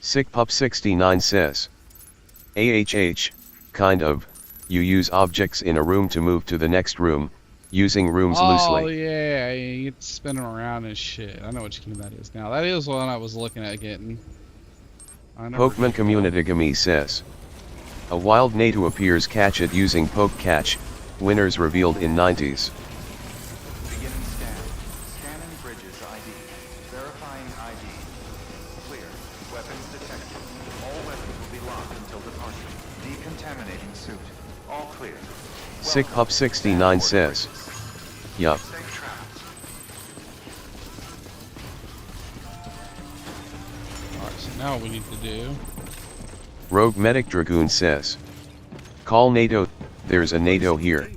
SickPup69 says. AHH, kind of, you use objects in a room to move to the next room, using rooms Oh loosely. yeah, you get spinning around and shit. I know which game that is now. That is one I was looking at getting. Pokemon Community says. A wild NATO appears, catch it using poke catch, winners revealed in 90s. Beginning scan. Scanning bridges ID. Verifying ID. Clear. Weapons detected. All weapons will be locked until departure. Decontaminating suit. All clear. SickPup69 says. Yup. Safe travels. Alright, so now what we need to do. Rogue Medic Dragoon says. Call NATO, there's a NATO here.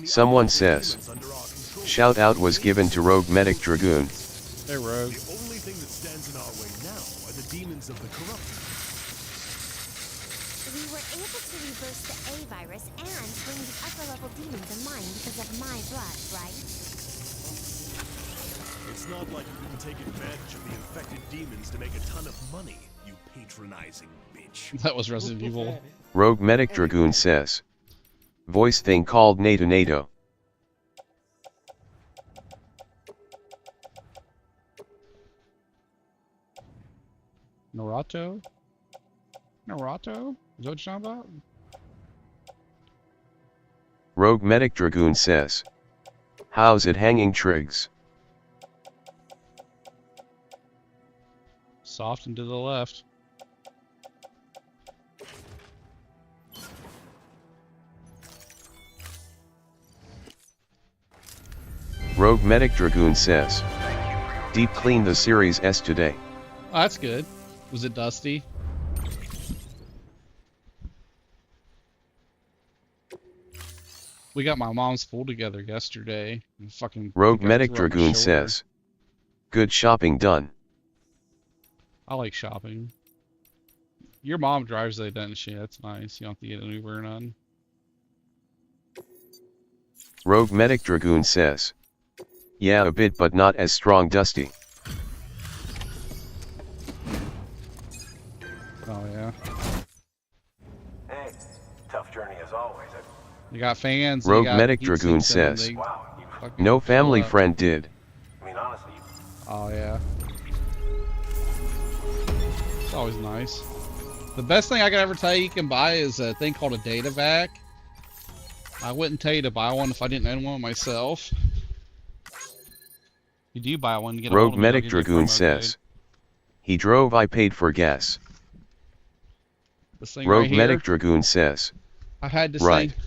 Someone says. Shout out was given to Rogue Medic Dragoon. Hey Rogue. The only thing that stands in our way now are the demons of the corrupted. We were able to reverse the A virus and bring the upper level demons in line because of my blood, right? It's not like you didn't take advantage of the infected demons to make a ton of money, you patronizing bitch. That was Resident Evil. Rogue Medic Dragoon says. Voice thing called NATO. Naruto? Naruto? Is that what you're talking about? Rogue Medic Dragoon says. How's it hanging, Triggs? Soft and to the left. Rogue Medic Dragoon says. Deep cleaned the Series S today. Oh, that's good. Was it dusty? We got my mom's pool together yesterday. And fucking Rogue got Medic through on my Dragoon shoulder. says. Good shopping done. I like shopping. Your mom drives there, doesn't she? That's nice. You don't have to get an Uber or none. Rogue Medic Dragoon says. Yeah, a bit, but not as strong, Dusty. Oh yeah. Hey, tough journey as always. You got fans. Rogue you got Medic heat Dragoon sinks in them, says. they fucking No fill family up. friend did. I mean, honestly, Oh yeah. It's always nice. The best thing I can ever tell you can buy is a thing called a data vac. I wouldn't tell you to buy one if I didn't own one myself. You do buy one, get a Rogue hold of me, I'll Medic give you a Dragoon promo says. code. He drove, I paid for gas. This thing Rogue right here, Medic Dragoon says. I've had this Right. thing.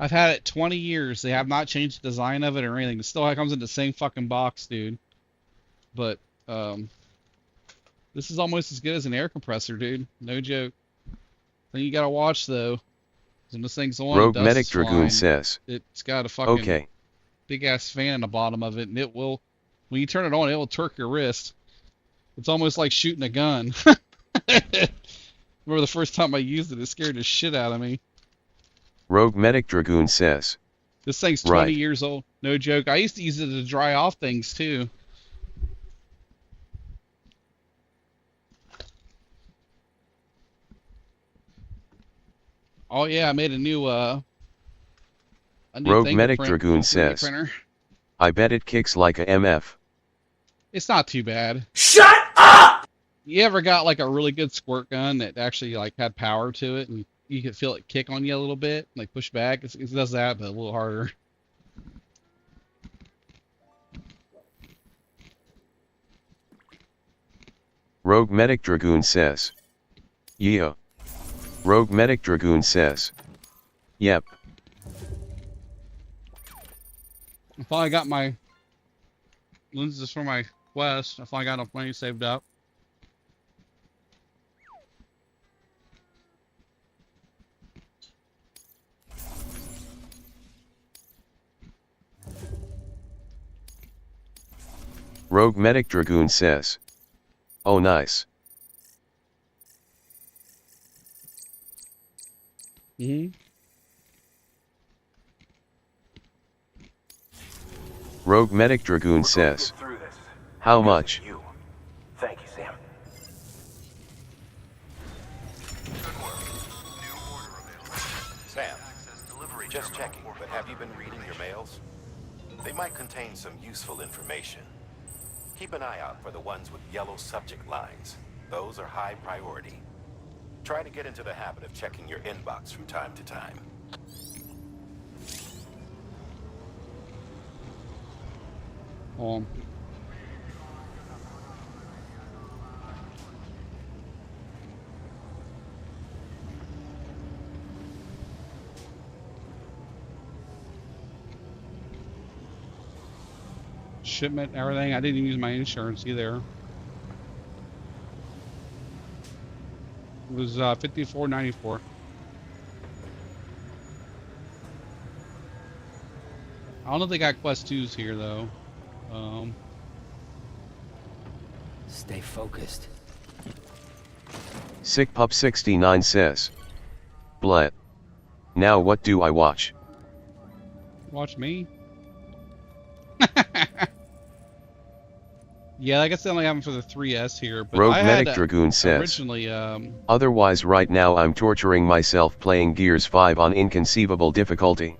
I've had it 20 years. They have not changed the design of it or anything. It still comes in the same fucking box, dude. But this is almost as good as an air compressor, dude. No joke. Thing you gotta watch though, is when this thing's on, Rogue dust Medic is Dragoon flying. says. It's got a fucking Okay. big ass fan in the bottom of it, and it will, when you turn it on, it will torque your wrist. It's almost like shooting a gun. Remember the first time I used it, it scared the shit out of me. Rogue Medic Dragoon says. This thing's 20 Right. years old. No joke. I used to use it to dry off things too. Oh yeah, I made a new Rogue Medic fingerprint Dragoon 3D says, printer. I bet it kicks like a MF. It's not too bad. Shut up! You ever got like a really good squirt gun that actually like had power to it, and you could feel it kick on you a little bit, like push back? It does that, but a little harder. Rogue Medic Dragoon says, yeah. Rogue Medic Dragoon says, yep. I finally got my lenses for my Quest. I finally got enough money saved up. Rogue Medic Dragoon says, oh nice. Rogue Medic Dragoon says, how much? Thank you, Sam. Sam, just checking, but have you been reading your mails? They might contain some useful information. Keep an eye out for the ones with yellow subject lines. Those are high priority. Try to get into the habit of checking your inbox from time to time. Shipment, everything. I didn't use my insurance either. It was $54.94. I don't know if they got Quest 2s here though. Stay focused. SickPup69 says, Blet. Now what do I watch? Watch me. Yeah, I guess they only have them for the 3S here. But Rogue I Medic had, Dragoon says, originally, otherwise right now I'm torturing myself playing Gears 5 on inconceivable difficulty.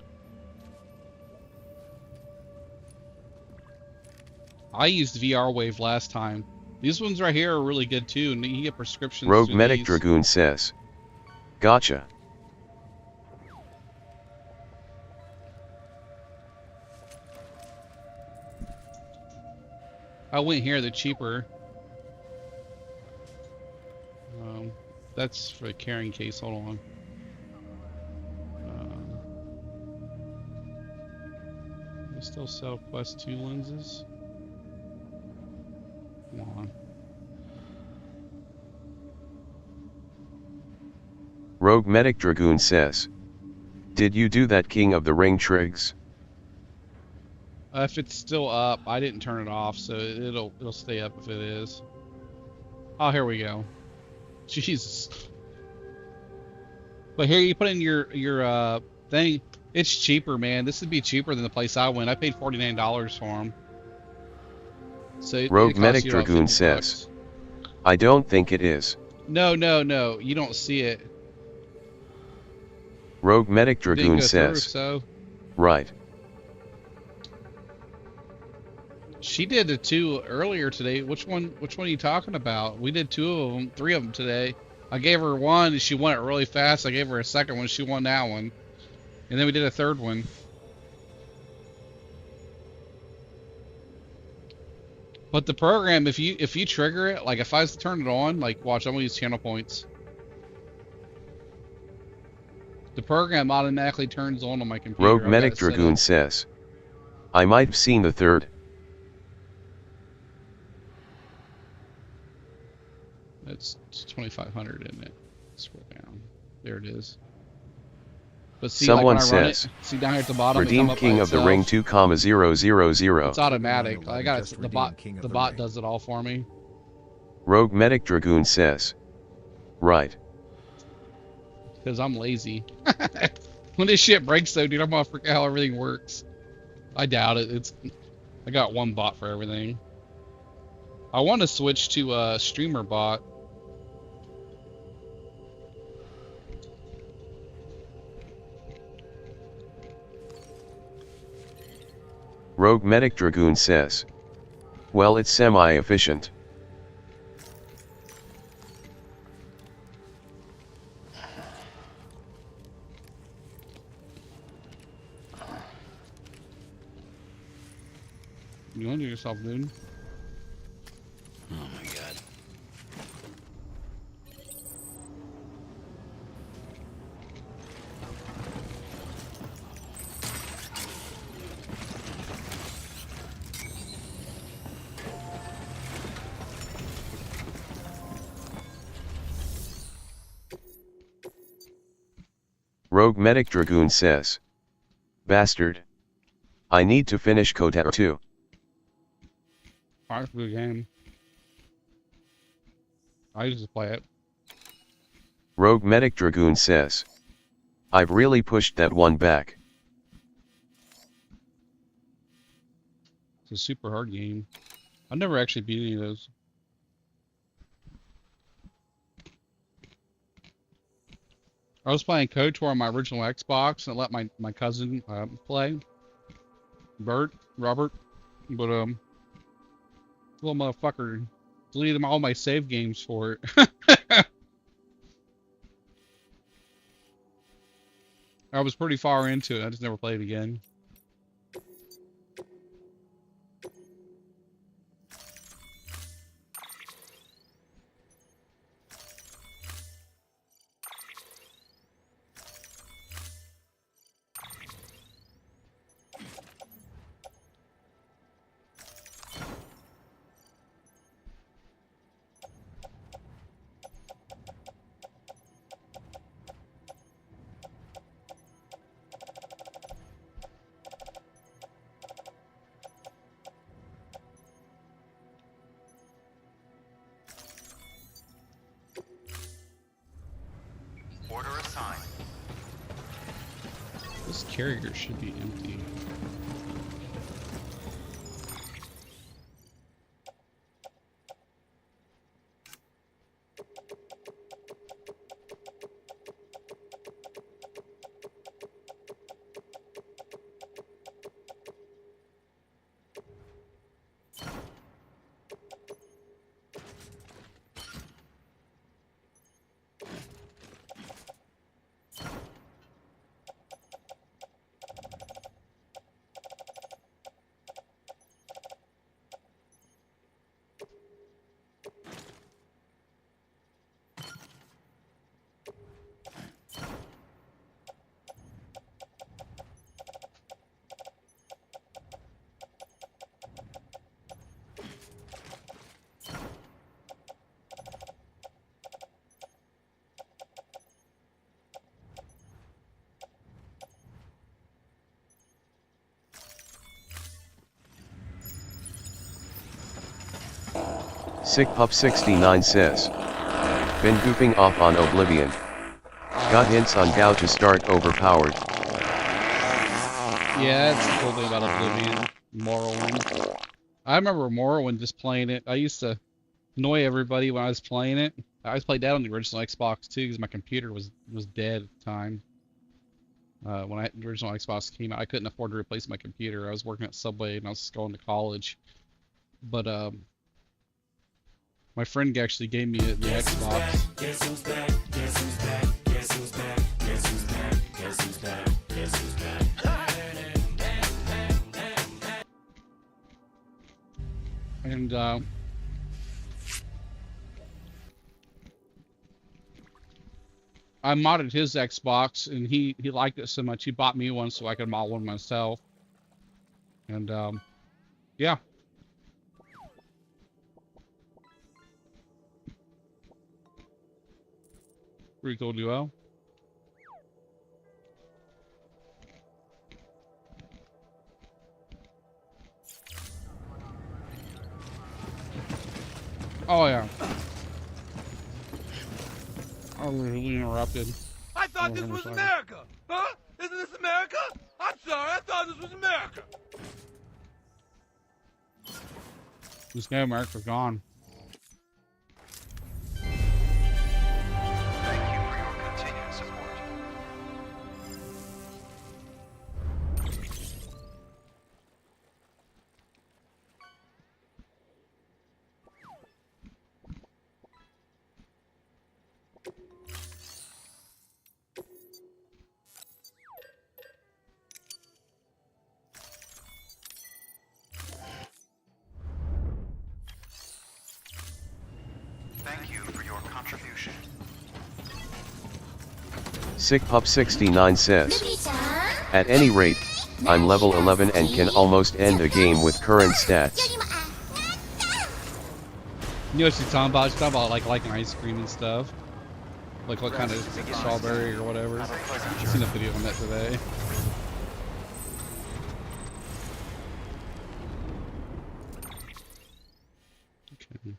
I used VR Wave last time. These ones right here are really good too, and you can get prescriptions. Rogue through Medic these. Dragoon says, gotcha. I went here, they're cheaper. That's for a carrying case. Hold on. They still sell Quest 2 lenses. Come on. Rogue Medic Dragoon says, did you do that King of the Ring trigs? If it's still up, I didn't turn it off, so it'll stay up if it is. Oh, here we go. Jesus. But here you put in your thing. It's cheaper, man. This would be cheaper than the place I went. I paid $49 for them. So Rogue Medic Dragoon says, I don't think it is. No, you don't see it. Rogue Medic Dragoon Didn't go says, through, so. Right. She did it too earlier today. Which one are you talking about? We did 2 of them, 3 of them today. I gave her one and she won it really fast. I gave her a second one, she won that one. And then we did a third one. But the program, if you trigger it, like if I was to turn it on, like watch, I'm gonna use channel points. The program automatically turns on my computer. Rogue Medic Dragoon says, I might have seen the third. It's 2,500, isn't it? Scroll down. There it is. But see, someone like when I says, run it, see down here at the bottom, redeem King of the Ring 2,000. It's automatic. I got it. The bot does it all for me. Rogue Medic Dragoon says, right. Because I'm lazy. When this shit breaks though, dude, I'm gonna forget how everything works. I doubt it. I got one bot for everything. I want to switch to streamer bot. Rogue Medic Dragoon says. Well, it's semi-efficient. You undo yourself, dude. Oh my god. Rogue Medic Dragoon says. Bastard. I need to finish Kotar 2. Alright, good game. I used to play it. Rogue Medic Dragoon says. I've really pushed that one back. It's a super hard game. I've never actually beat any of those. I was playing KOTOR on my original Xbox and I let my cousin play. Robert. But little motherfucker deleted all my save games for it. I was pretty far into it. I just never played it again. Order assigned. This carrier should be empty. SickPup69 says. Been goofing off on Oblivion. Got hints on Gao to start overpowered. Yeah, that's the cool thing about Oblivion. Morrowind. I remember Morrowind just playing it. I used to annoy everybody when I was playing it. I always played that on the original Xbox too, because my computer was dead at the time. When the original Xbox came out, I couldn't afford to replace my computer. I was working at Subway and I was going to college. But my friend actually gave me the Xbox. Guess who's back? Guess who's back? Guess who's back? Guess who's back? Guess who's back? Guess who's back? And I modded his Xbox, and he liked it so much he bought me one so I could mod one myself. And yeah. Pretty cool duo. Oh yeah. I was really interrupted. I thought this was America! Huh? Isn't this America? I'm sorry, I thought this was America! There's no America gone. Thank you for your continued support. contribution. SickPup69 says, at any rate, I'm level 11 and can almost end a game with current stats. You know what she's talking about? She's talking about like liking ice cream and stuff. Like what kind of strawberry or whatever. I've seen a video on that today. Okay.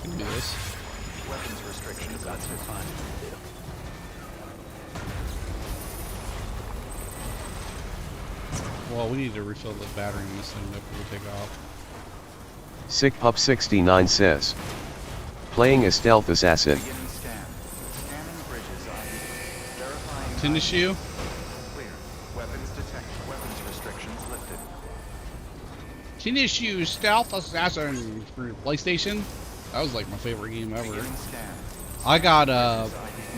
Can do this. Weapons restrictions. That's fine. Well, we need to refill the battery in this thing before we take off. SickPup69 says, playing a stealth assassin. Beginning scan. Scanning bridges ID. Verifying Finish you? Clear. Weapons detected. Weapons restrictions lifted. Finish you, Stealth Assassin for PlayStation. That was like my favorite game ever. Beginning scan. I got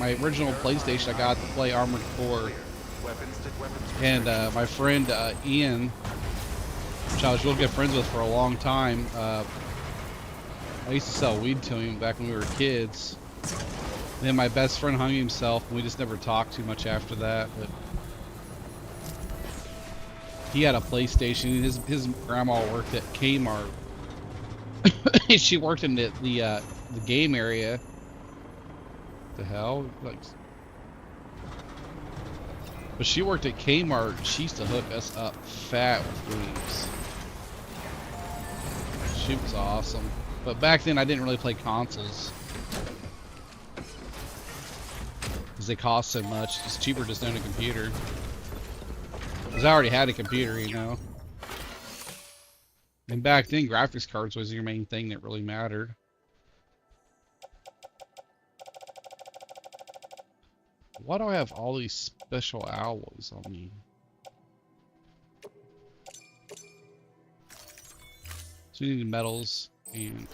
my original PlayStation. I got to play Armored Core, Weapons and my friend Ian, which I was real good friends with for a long time. I used to sell weed to him back when we were kids. Then my best friend hung himself, and we just never talked too much after that. But he had a PlayStation. His grandma worked at Kmart. She worked in the game area. The hell, like. But she worked at Kmart. She used to hook us up fat with weeds. She was awesome. But back then I didn't really play consoles, because they cost so much. It's cheaper just to own a computer. Because I already had a computer, you know. And back then graphics cards was your main thing that really mattered. Why do I have all these special alloys on me? So we need metals and...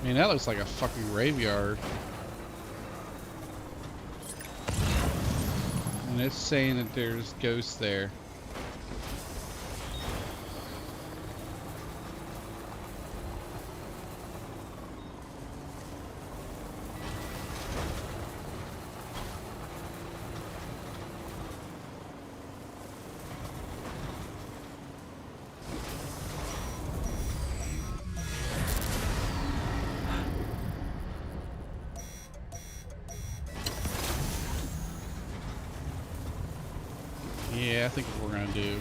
Man, that looks like a fucking graveyard. And it's saying that there's ghosts there. Yeah, I think what we're gonna do.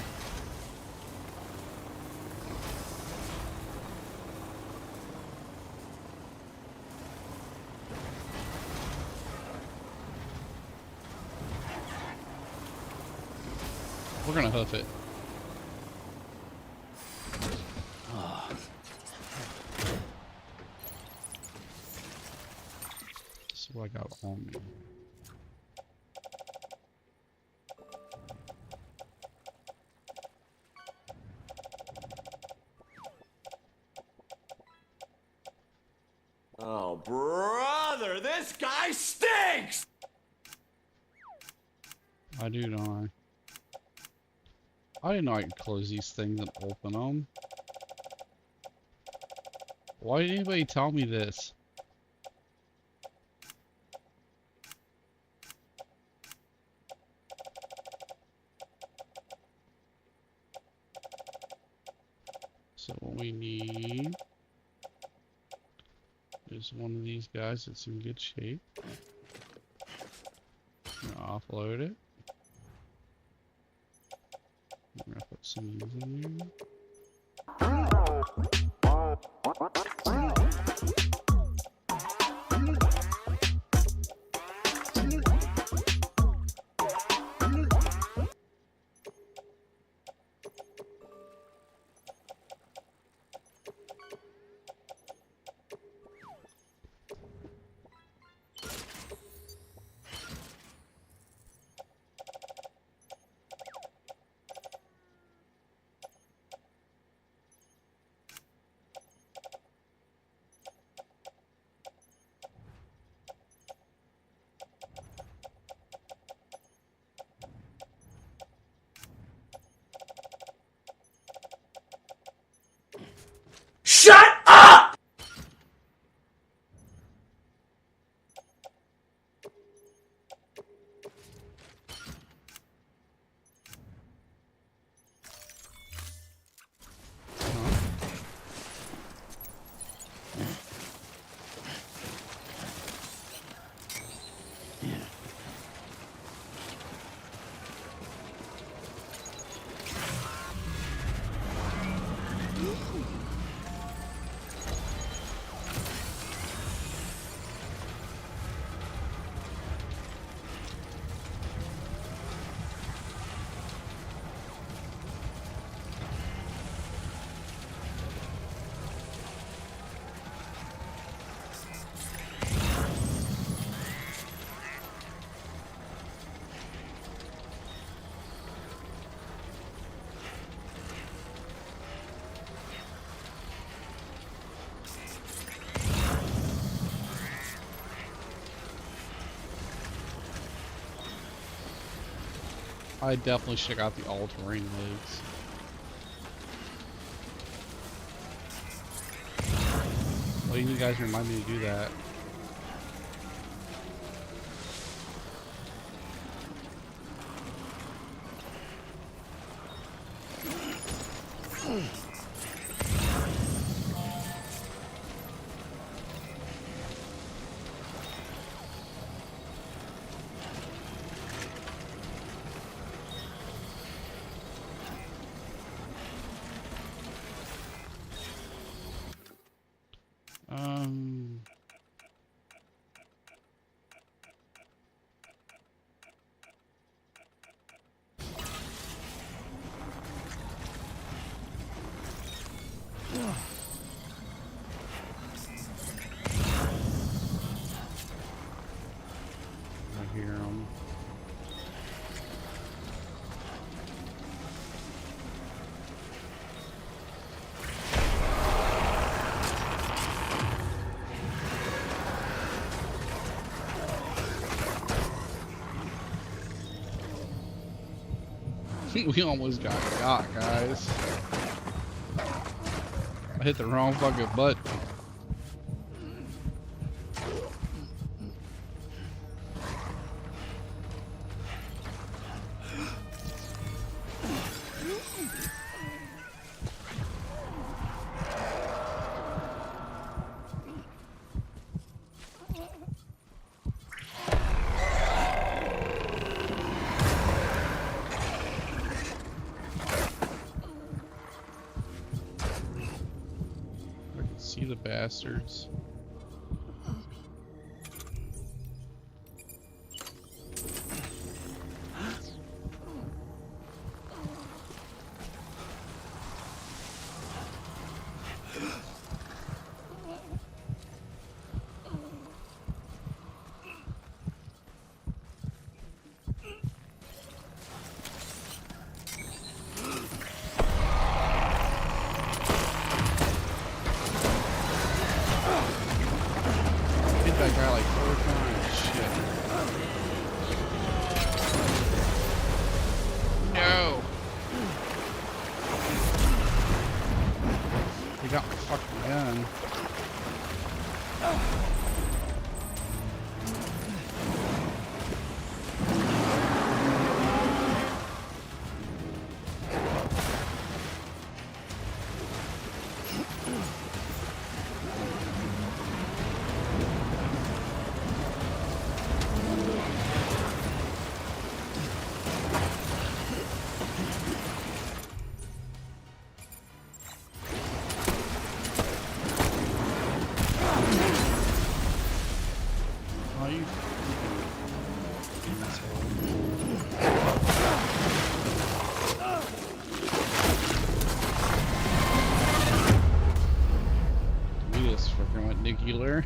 We're gonna hoof it. That's what I got on me. Oh, brother, this guy stinks! I do, don't I? I didn't know I could close these things and open them. Why did anybody tell me this? So what we need is one of these guys that's in good shape. I'm gonna offload it. I'm gonna put some of these in there. I definitely should have got the all-terrain legs. Well, you guys remind me to do that. I hear them. We almost got, guys. I hit the wrong fucking button. See the bastards. That guy like 4 times. Shit. No. They got my fucking gun. Nuclear.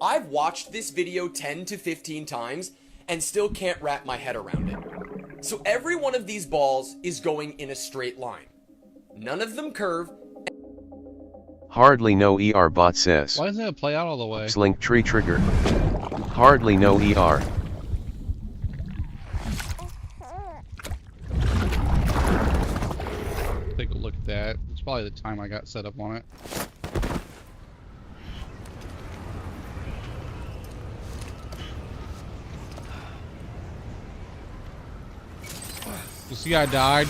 I've watched this video 10 to 15 times and still can't wrap my head around it. So every one of these balls is going in a straight line. None of them curve. Hardly no ER bot says. Why doesn't it play out all the way? Slink tree trigger. Hardly no ER. Take a look at that. It's probably the time I got set up on it. You see I died?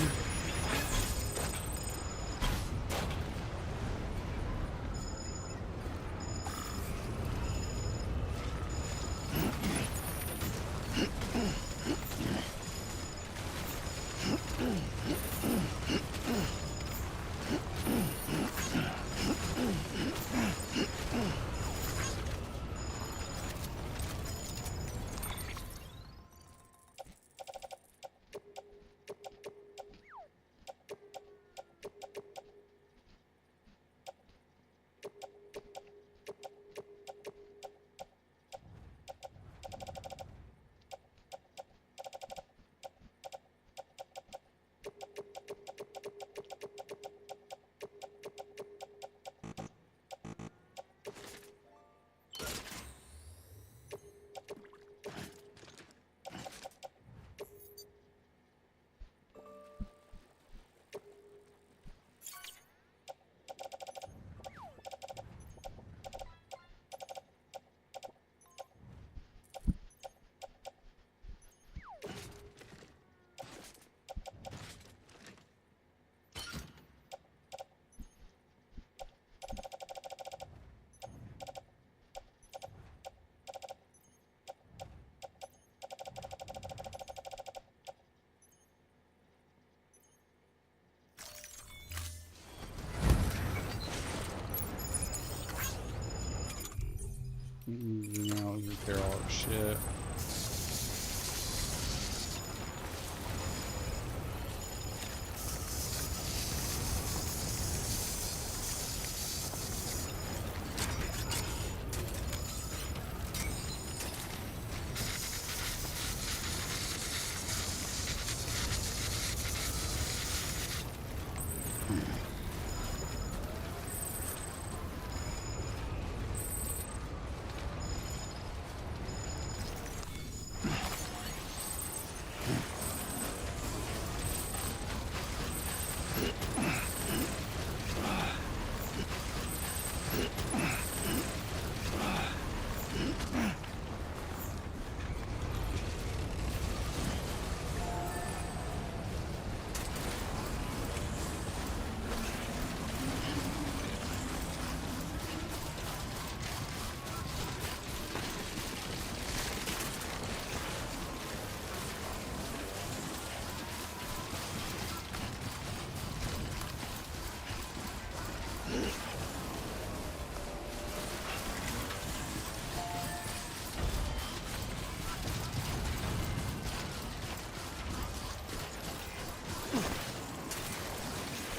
Now you repair all our shit.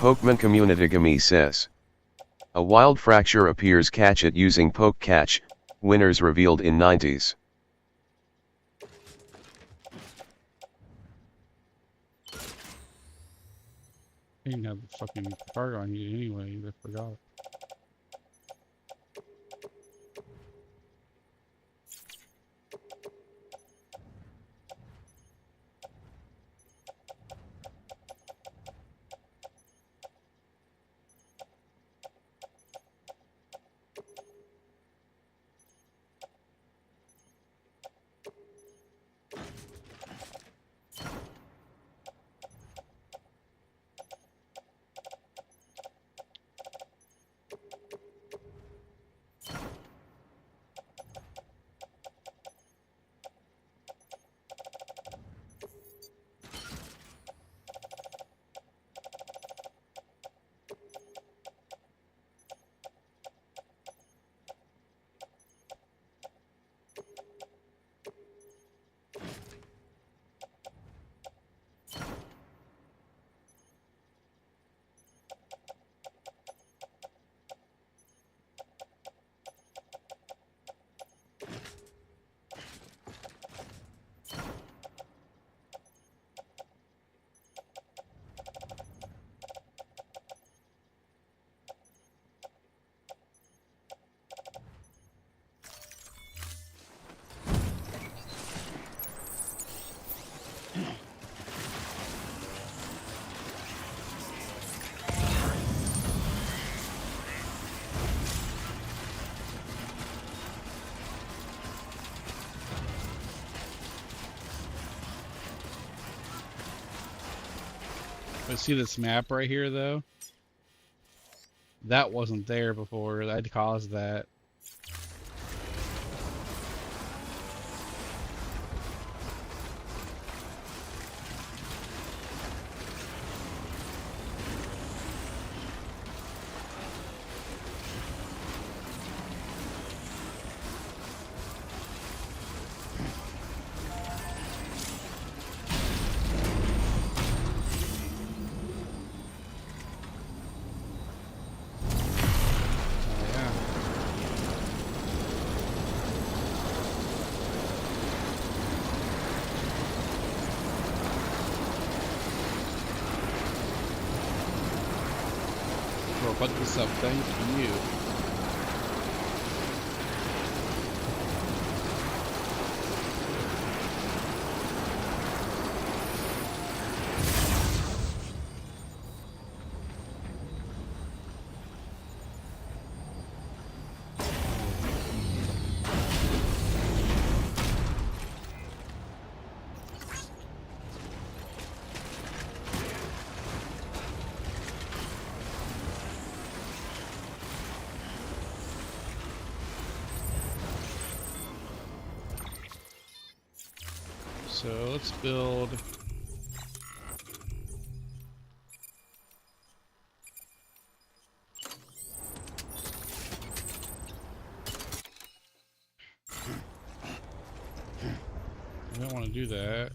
Pokemon Community says. A wild fracture appears, catch it using poke catch, winners revealed in 90s. I didn't have a fucking card on you anyway, I forgot. But see this map right here, though? That wasn't there before. That caused that. Put this up, thank you. So let's build. I don't want to do that.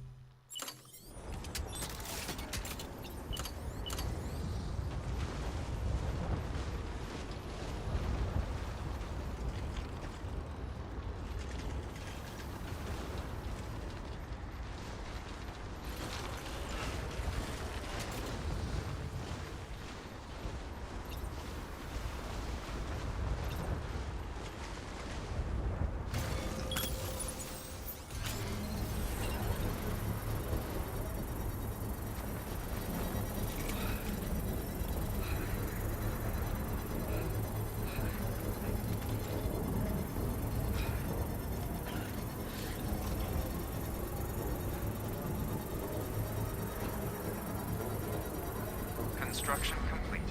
Construction complete.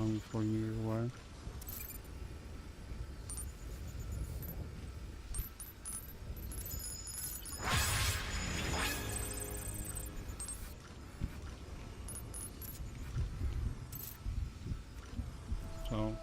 Only 4 meters away. So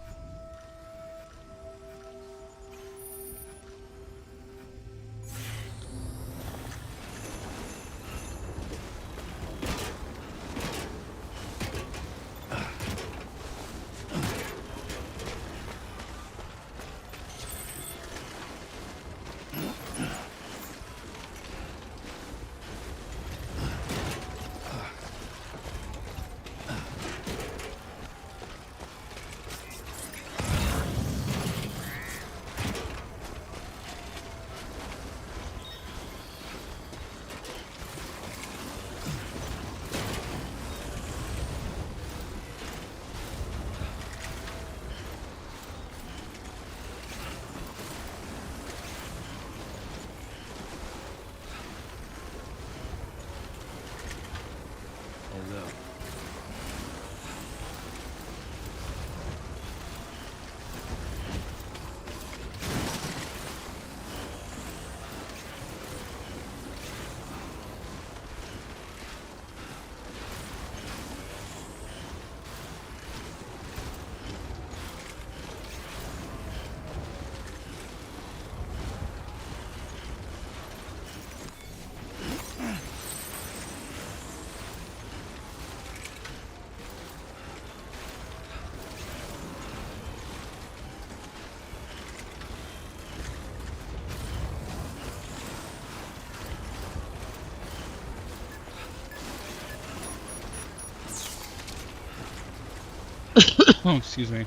oh, excuse me.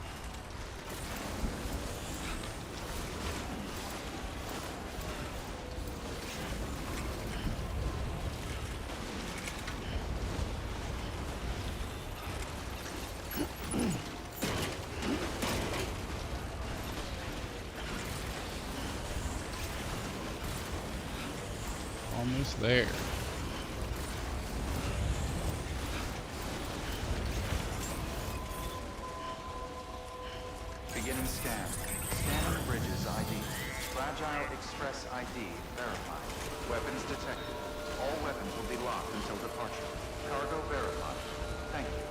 Almost there. Beginning scan. Scanning bridges ID. Fragile Express ID verified. Weapons detected. All weapons will be locked until departure. Cargo verified. Thank you.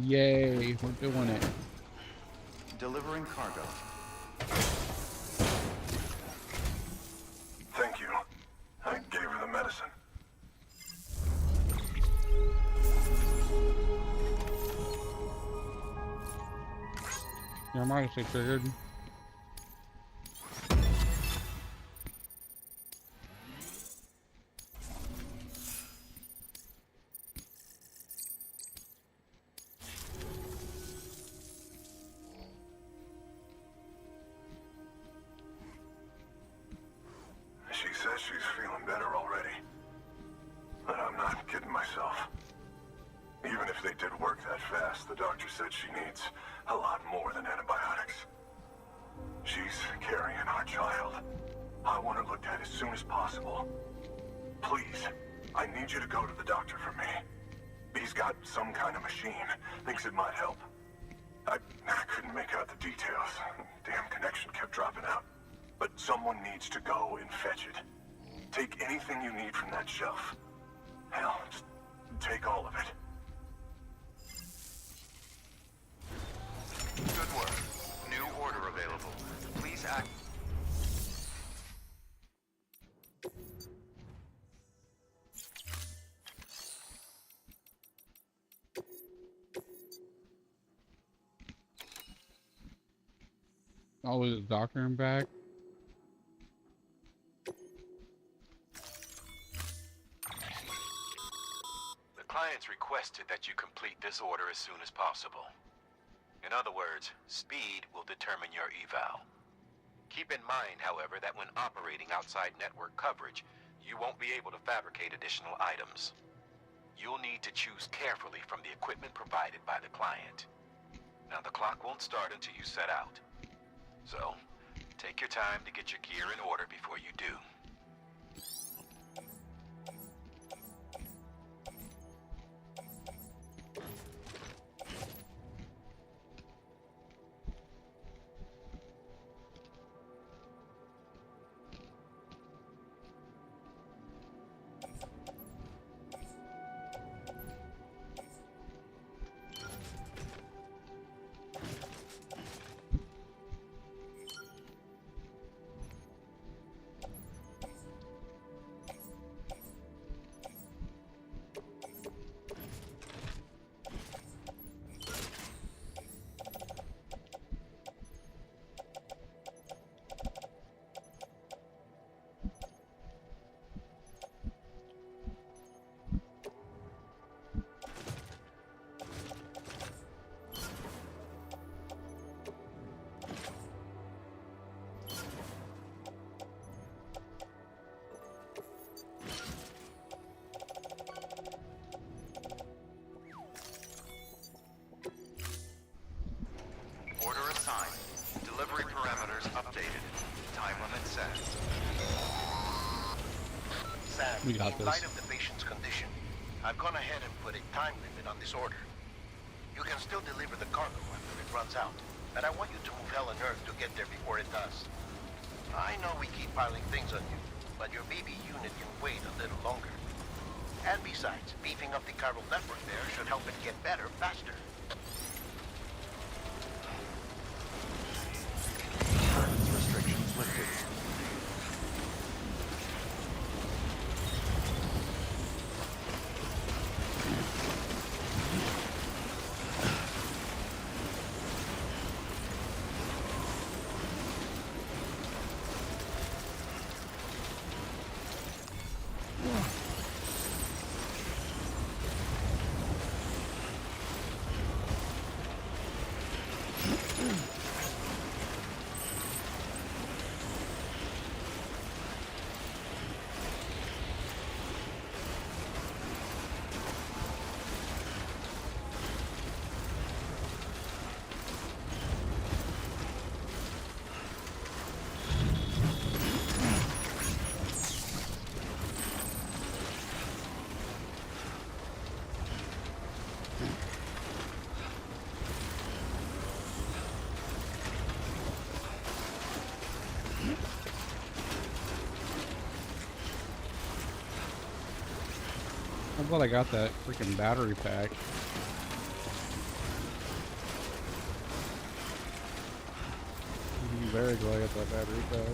Yay, we're doing it. Delivering cargo. Thank you. I gave her the medicine. Yeah, I might have stay triggered. She says she's feeling better already. But I'm not kidding myself. Even if they did work that fast, the doctor said she needs a lot more than antibiotics. She's carrying our child. I want her looked at as soon as possible. Please, I need you to go to the doctor for me. He's got some kind of machine. Thinks it might help. I couldn't make out the details. Damn connection kept dropping out. But someone needs to go and fetch it. Take anything you need from that shelf. Hell, just take all of it. Good work. New order available. Please act. Oh, was the doctor in back? The clients requested that you complete this order as soon as possible. In other words, speed will determine your eval. Keep in mind, however, that when operating outside network coverage, you won't be able to fabricate additional items. You'll need to choose carefully from the equipment provided by the client. Now, the clock won't start until you set out. So, take your time to get your gear in order before you do. Order assigned. Delivery parameters updated. Time limit set. Sam, We got in this. light of the patient's condition, I've gone ahead and put a time limit on this order. You can still deliver the cargo after it runs out, but I want you to move hell and earth to get there before it does. I know we keep piling things on you, but your BB unit can wait a little longer. And besides, beefing up the chiral network there should help it get better faster. Restrictions lifted. I'm glad I got that freaking battery pack. I'm very glad I got that battery pack.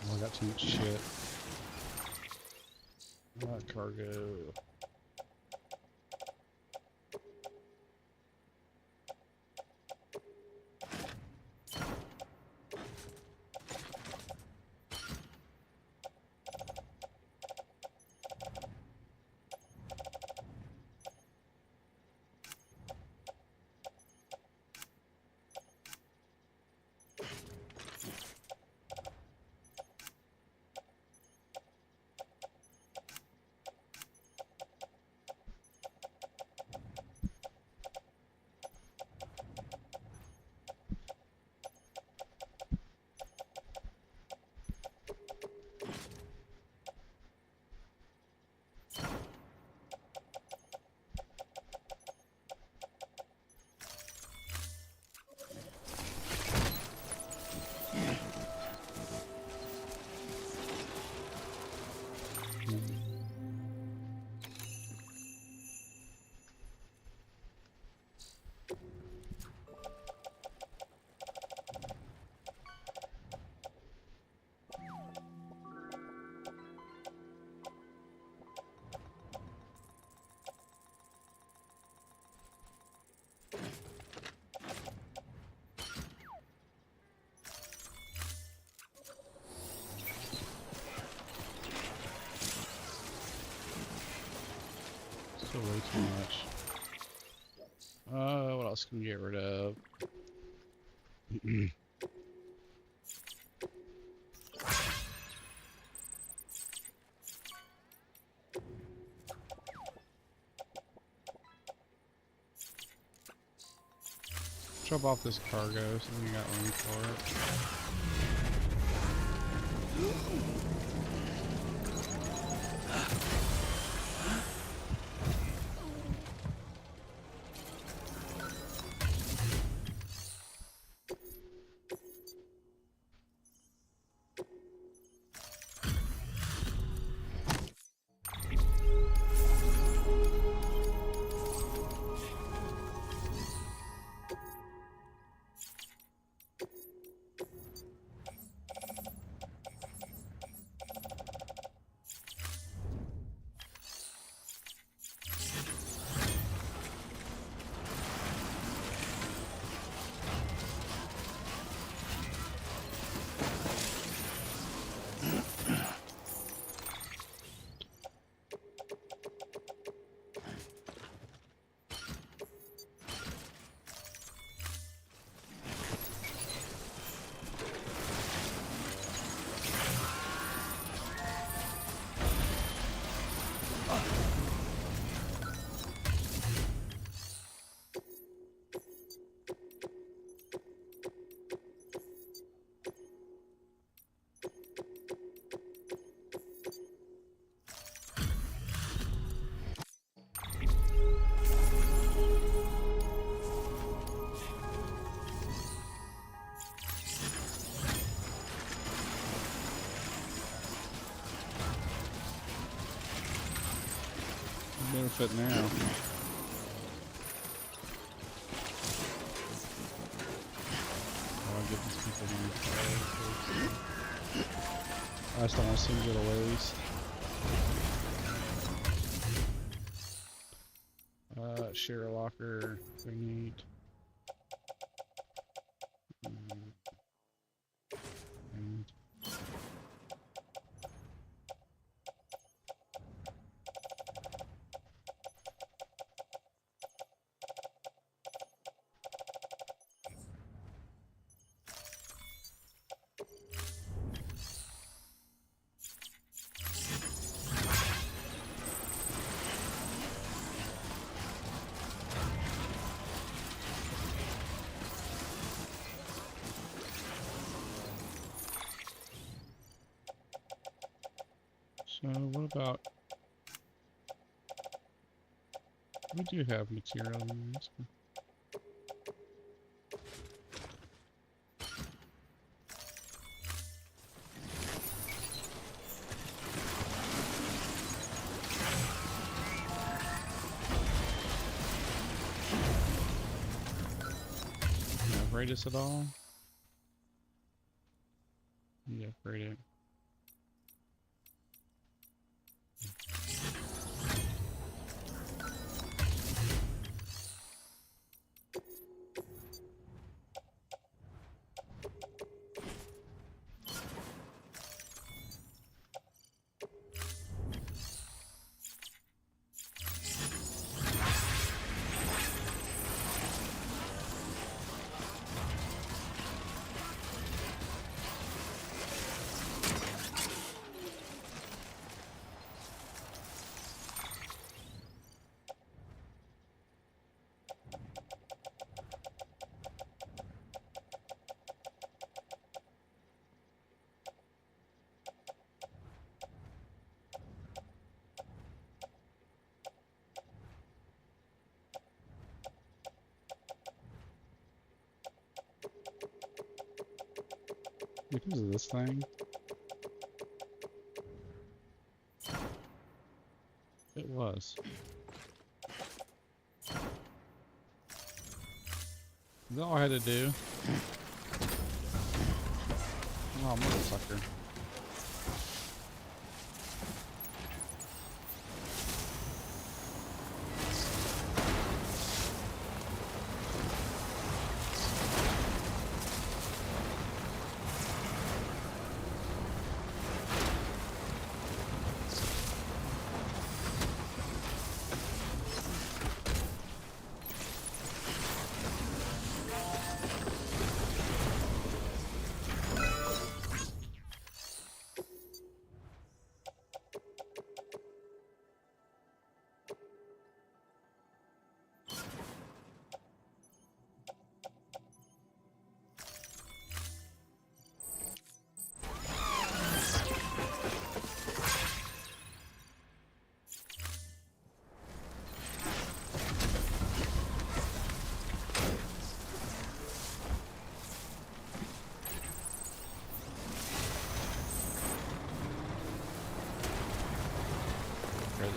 Oh, I got too much shit. Cargo. Still way too much. What else can we get rid of? Drop off this cargo so we got room for it. Benefit now. I'll give these people money. I just don't want to see them go to waste. Share a locker. We need. So what about, we do have material in this one. Can I upgrade this at all? Yeah, upgrade it. Because of this thing. It was. Is that all I had to do? Oh, motherfucker.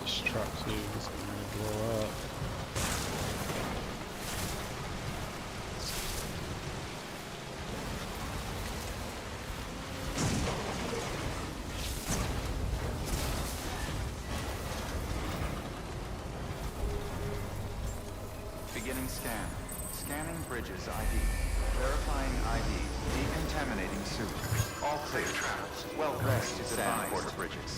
this truck too. It's gonna blow up. Beginning scan. Scanning bridges ID. Verifying ID. Decontaminating sewer. All clear. Welcome to Sandport Bridges.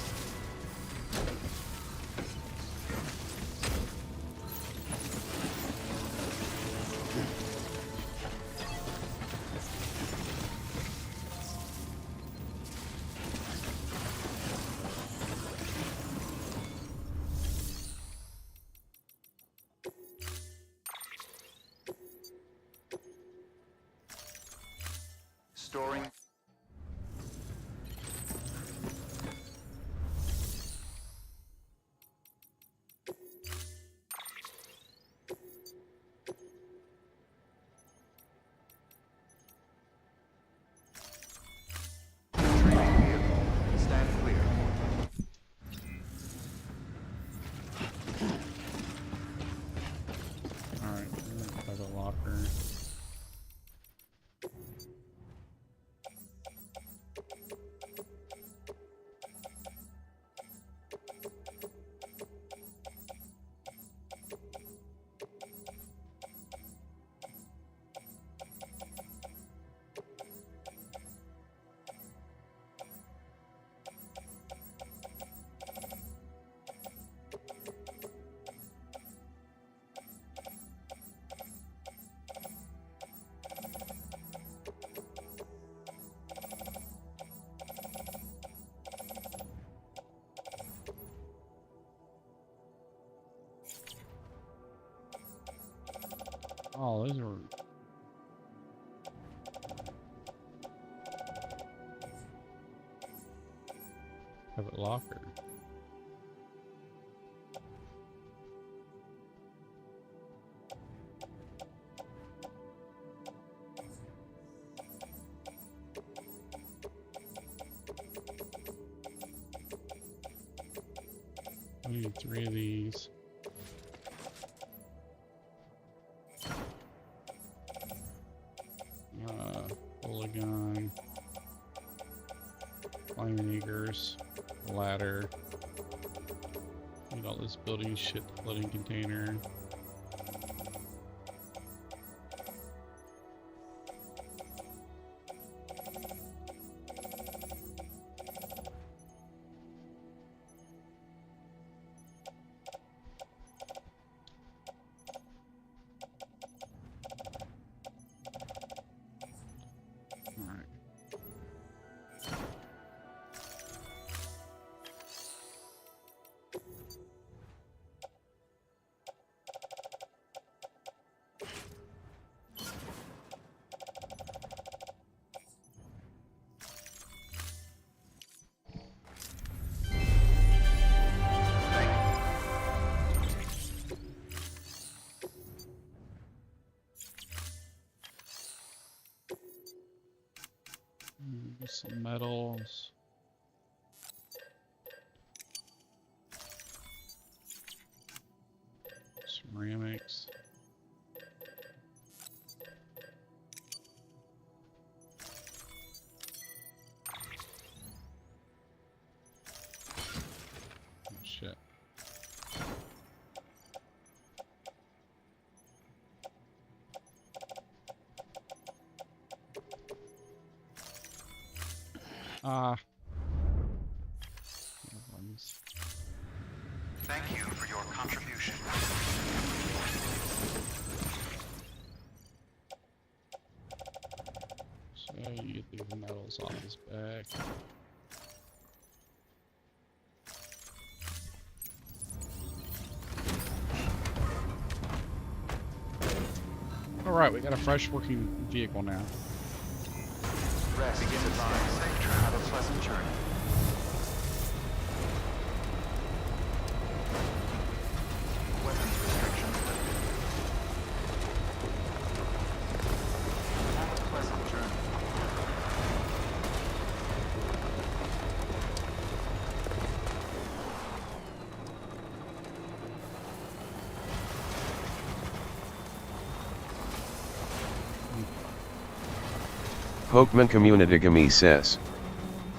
Storing. Retrieving vehicle. Stand clear. Alright, I'm gonna plug a locker. Oh, those are private locker. I need 3 of these. Bullet gun, flaming eagers, ladder. Need all this building shit, floating container. Some metals. Ceramics. Oh, shit. Thank you for your contribution. So you get these metals off his back. Alright, we got a fresh working vehicle now. Rest begin advised. Have a pleasant journey. Weapons restrictions lifted. Have a pleasant journey. Pokemon Community Gami says.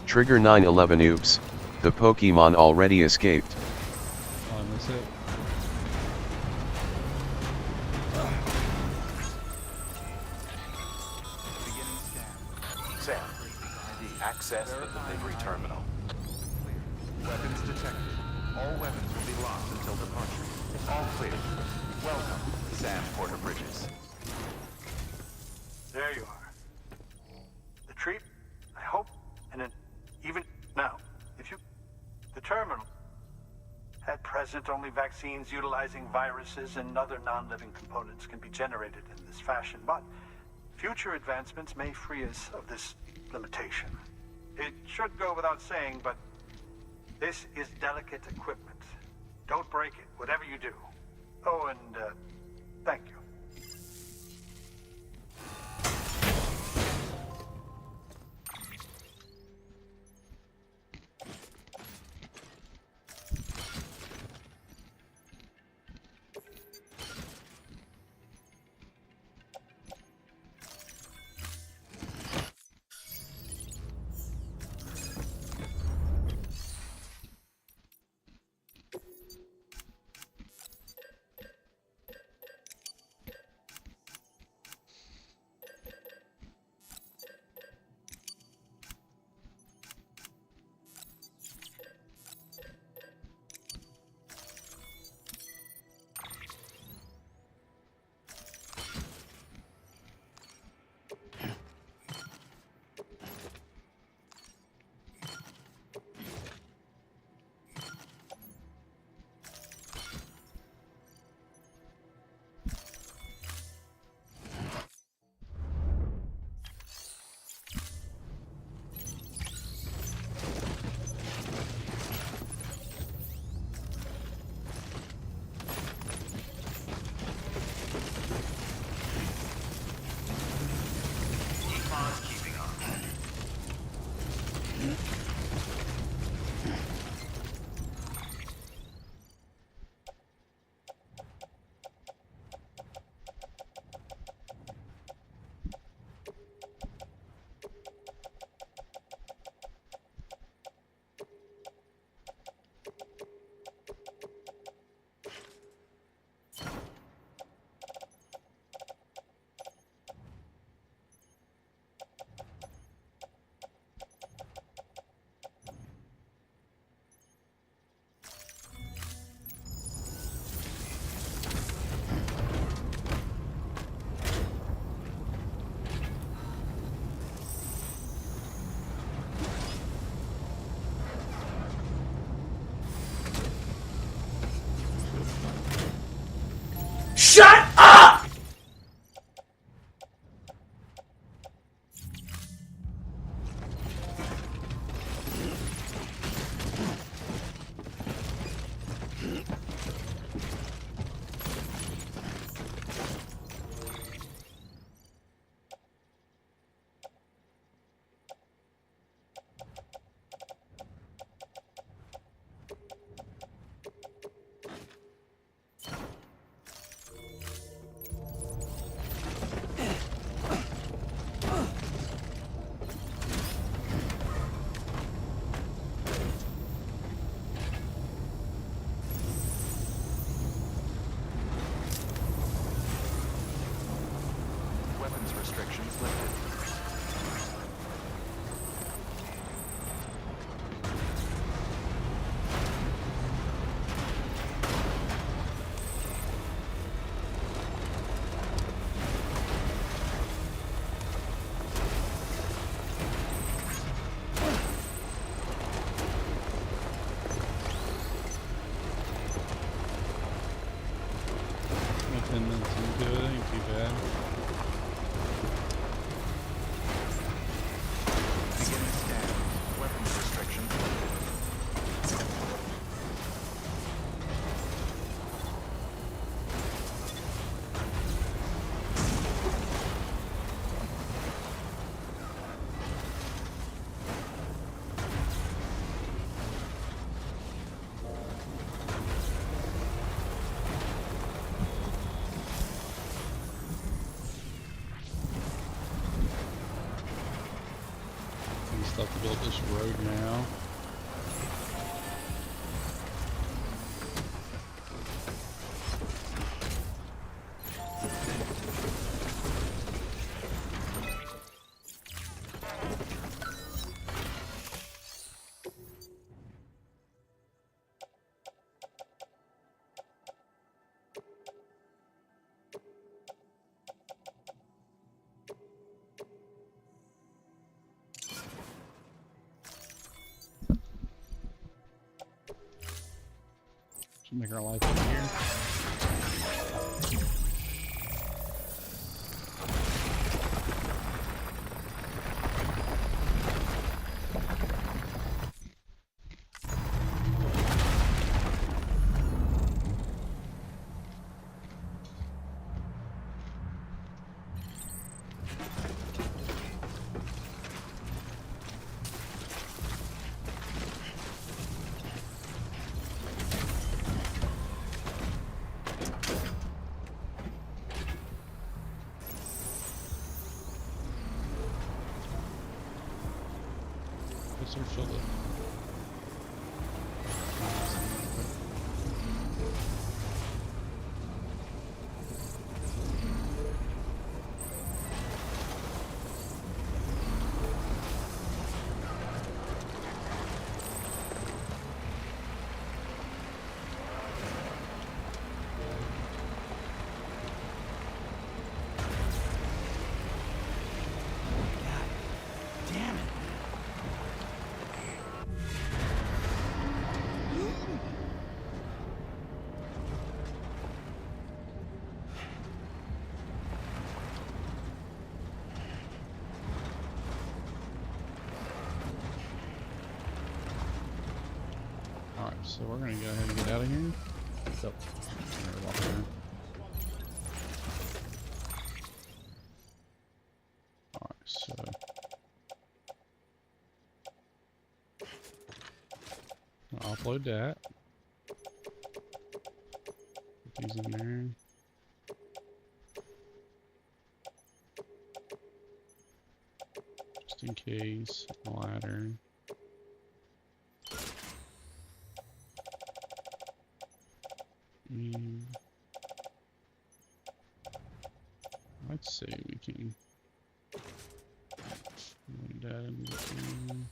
Trigger 911 oops, the Pokemon already escaped. Oh, I miss it. Sam, access the delivery terminal. Weapons detected. All weapons will be locked until departure. All clear. Welcome, Sam Porter Bridges. There you are. The treat, I hope, and then even now, if you... The terminal. At present, only vaccines utilizing viruses and other non-living components can be generated in this fashion, but future advancements may free us of this limitation. It should go without saying, but this is delicate equipment. Don't break it, whatever you do. Oh, and thank you. Shut up! build this road now. Should make our life easier. What's our shoulder? Damn it. Alright, so we're gonna go ahead and get out of here. So, Walk through. Alright, so I'll upload that. Put these in there. Just in case. A ladder. I'd say we can load that in between.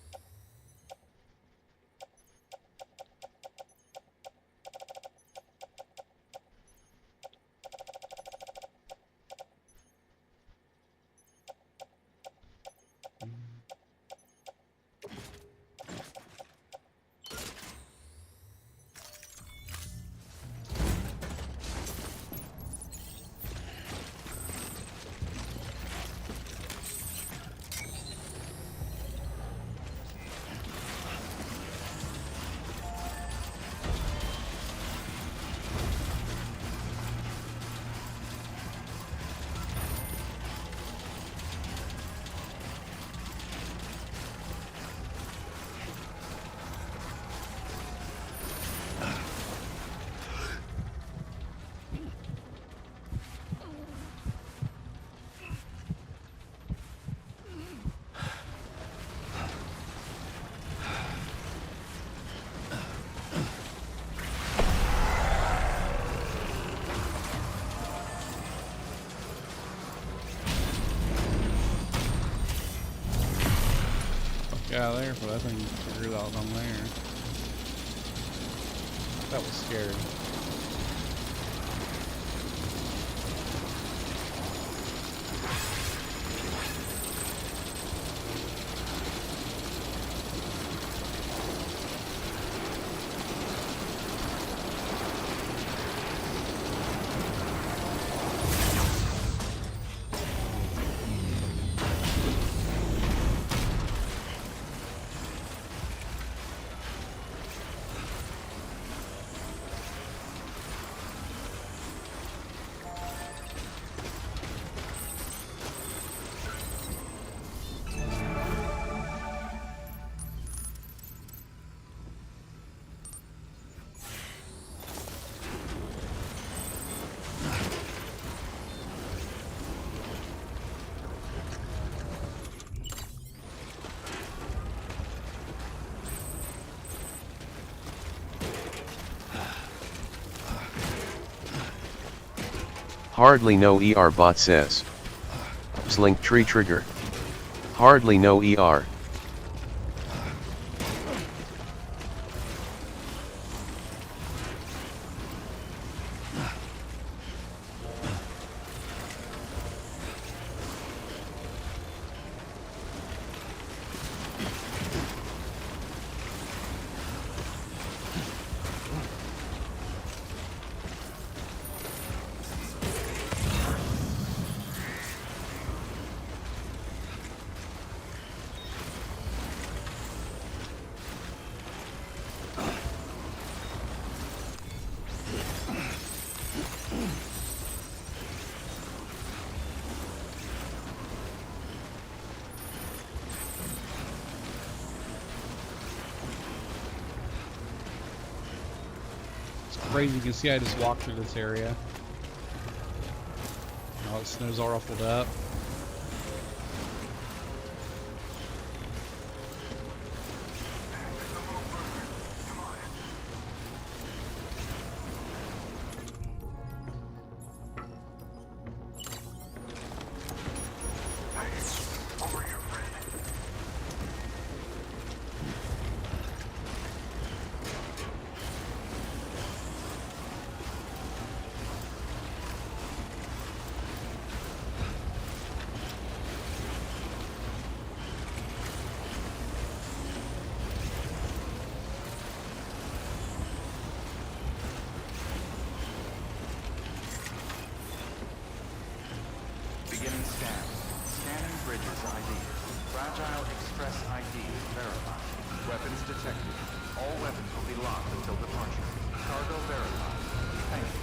Get out of there, but I think figure out I'm there. That was scary. Hardly no ER bot says. Slink tree trigger. Hardly no ER. Crazy, you can see I just walked through this area. All the snow's all ruffled up. Beginning scan. Scanning bridges ID. Fragile Express ID verified. Weapons detected. All weapons will be locked until departure. Cargo verified. Thank you.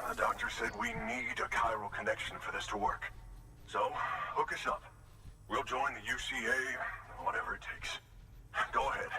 The doctor said we need a chiral connection for this to work. So, hook us up. We'll join the UCA, whatever it takes. Go ahead.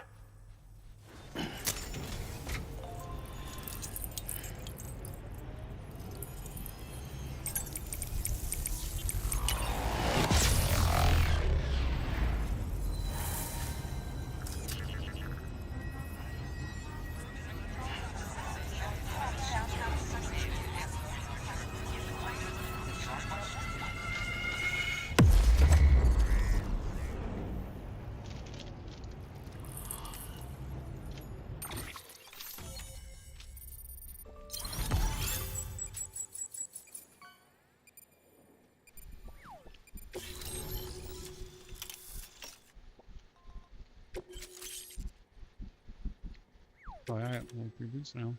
Oh, I got more free boots now.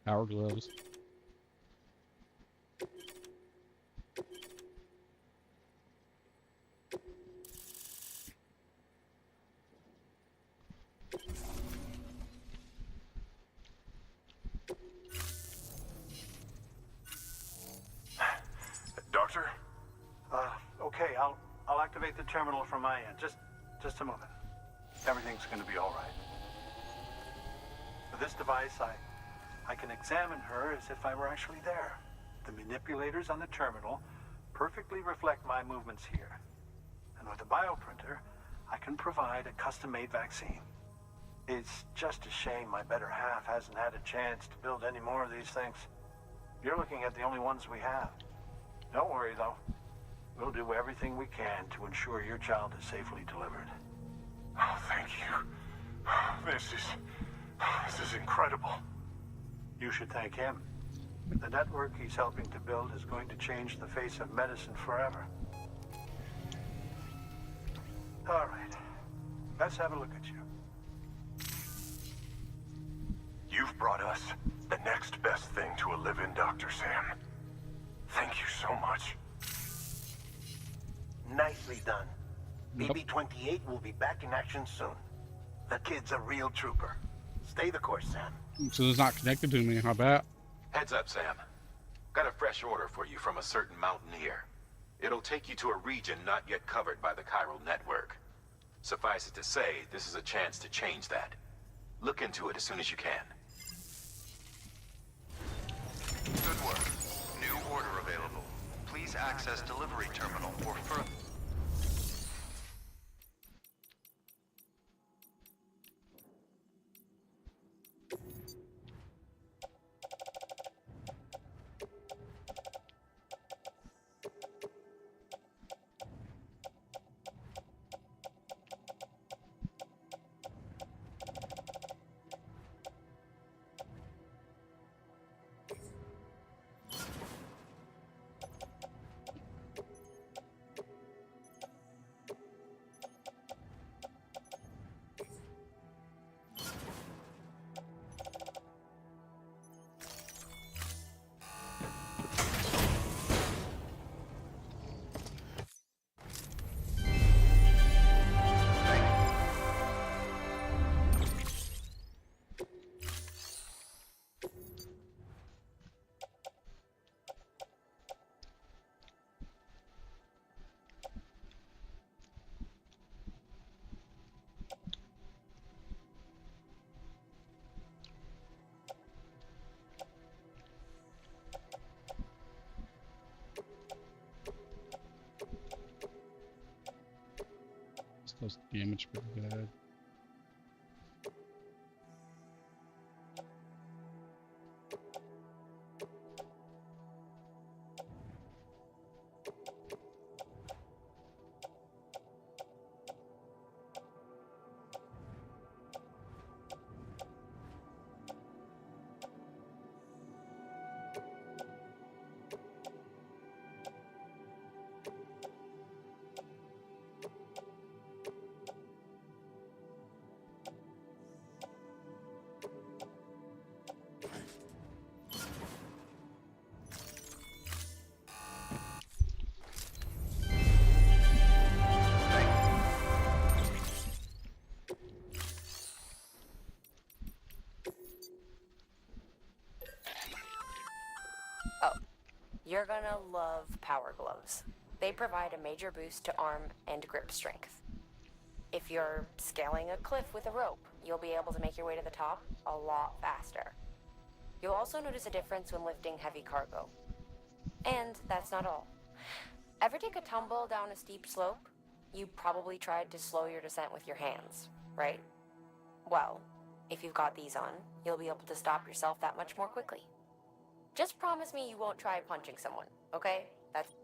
Power gloves. Doctor? Okay, I'll activate the terminal from my end. Just a moment. Everything's gonna be all right. With this device, I can examine her as if I were actually there. The manipulators on the terminal perfectly reflect my movements here. And with the bioprinter, I can provide a custom-made vaccine. It's just a shame my better half hasn't had a chance to build any more of these things. You're looking at the only ones we have. Don't worry, though. We'll do everything we can to ensure your child is safely delivered. Oh, thank you. This is incredible. You should thank him. The network he's helping to build is going to change the face of medicine forever. All right. Let's have a look at you. You've brought us the next best thing to a live-in Dr. Sam. Thank you so much. Nicely done. BB-28 will be back in action soon. The kid's a real trooper. Stay the course, Sam. So it's not connected to me. How bad? Heads up, Sam. Got a fresh order for you from a certain mountaineer. It'll take you to a region not yet covered by the chiral network. Suffice it to say, this is a chance to change that. Look into it as soon as you can. Good work. New order available. Please access delivery terminal for further... This does damage pretty bad. You're gonna love Power Gloves. They provide a major boost to arm and grip strength. If you're scaling a cliff with a rope, you'll be able to make your way to the top a lot faster. You'll also notice a difference when lifting heavy cargo. And that's not all. Ever take a tumble down a steep slope? You probably tried to slow your descent with your hands, right? Well, if you've got these on, you'll be able to stop yourself that much more quickly. Just promise me you won't try punching someone, okay? That's...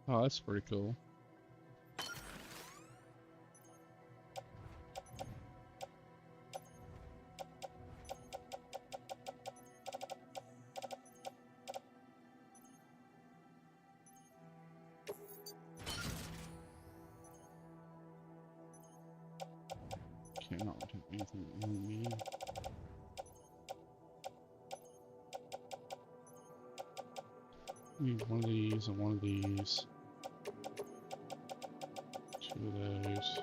Oh, that's pretty cool. not rotate anything on me. Need one of these and one of these. Two of those.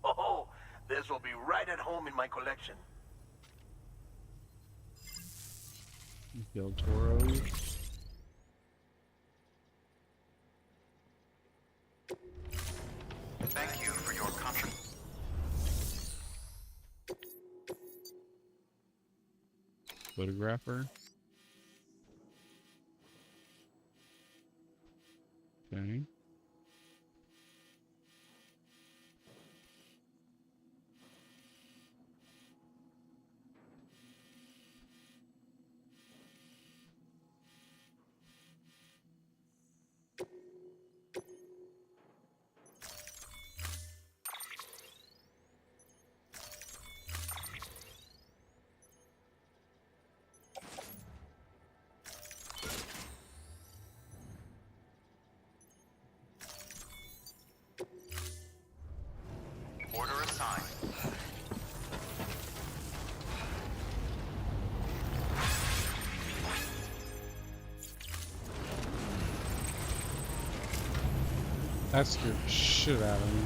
Oh, this will be right at home in my collection. Del Toro. Thank you for your contribution. Photographer. Okay. Order assigned. That scared the shit out of me.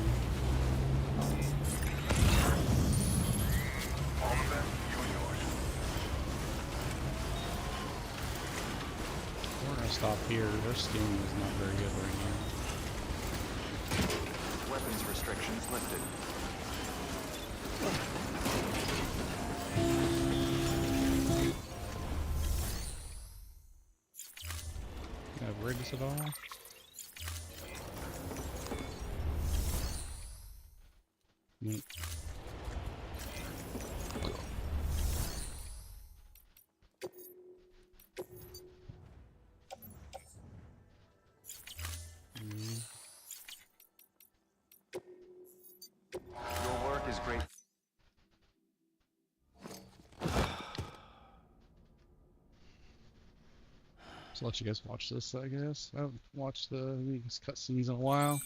All the best, you and yours. We're gonna stop here. Their skin is not very good right now. Weapons restrictions lifted. Can I upgrade this at all? Nope. Your work is great. So let you guys watch this, I guess. I haven't watched these cutscenes in a while.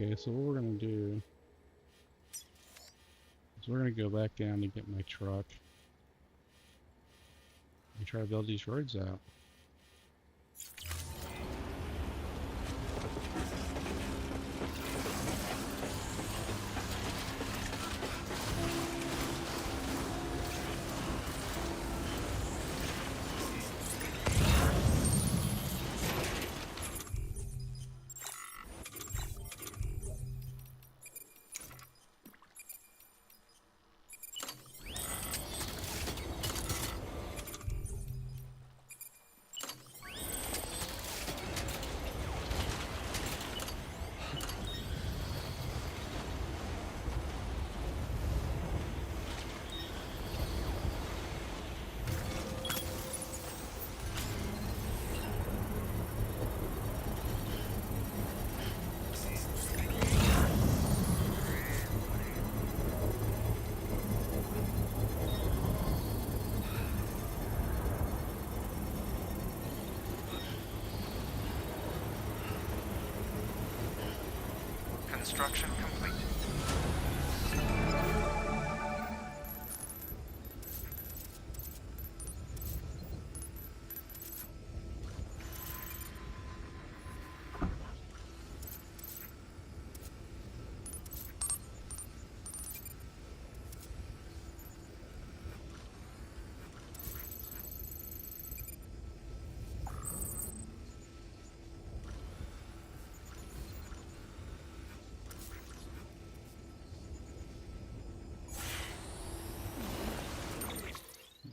Okay, so what we're gonna do is we're gonna go back down to get my truck and try to build these roads out. Construction complete.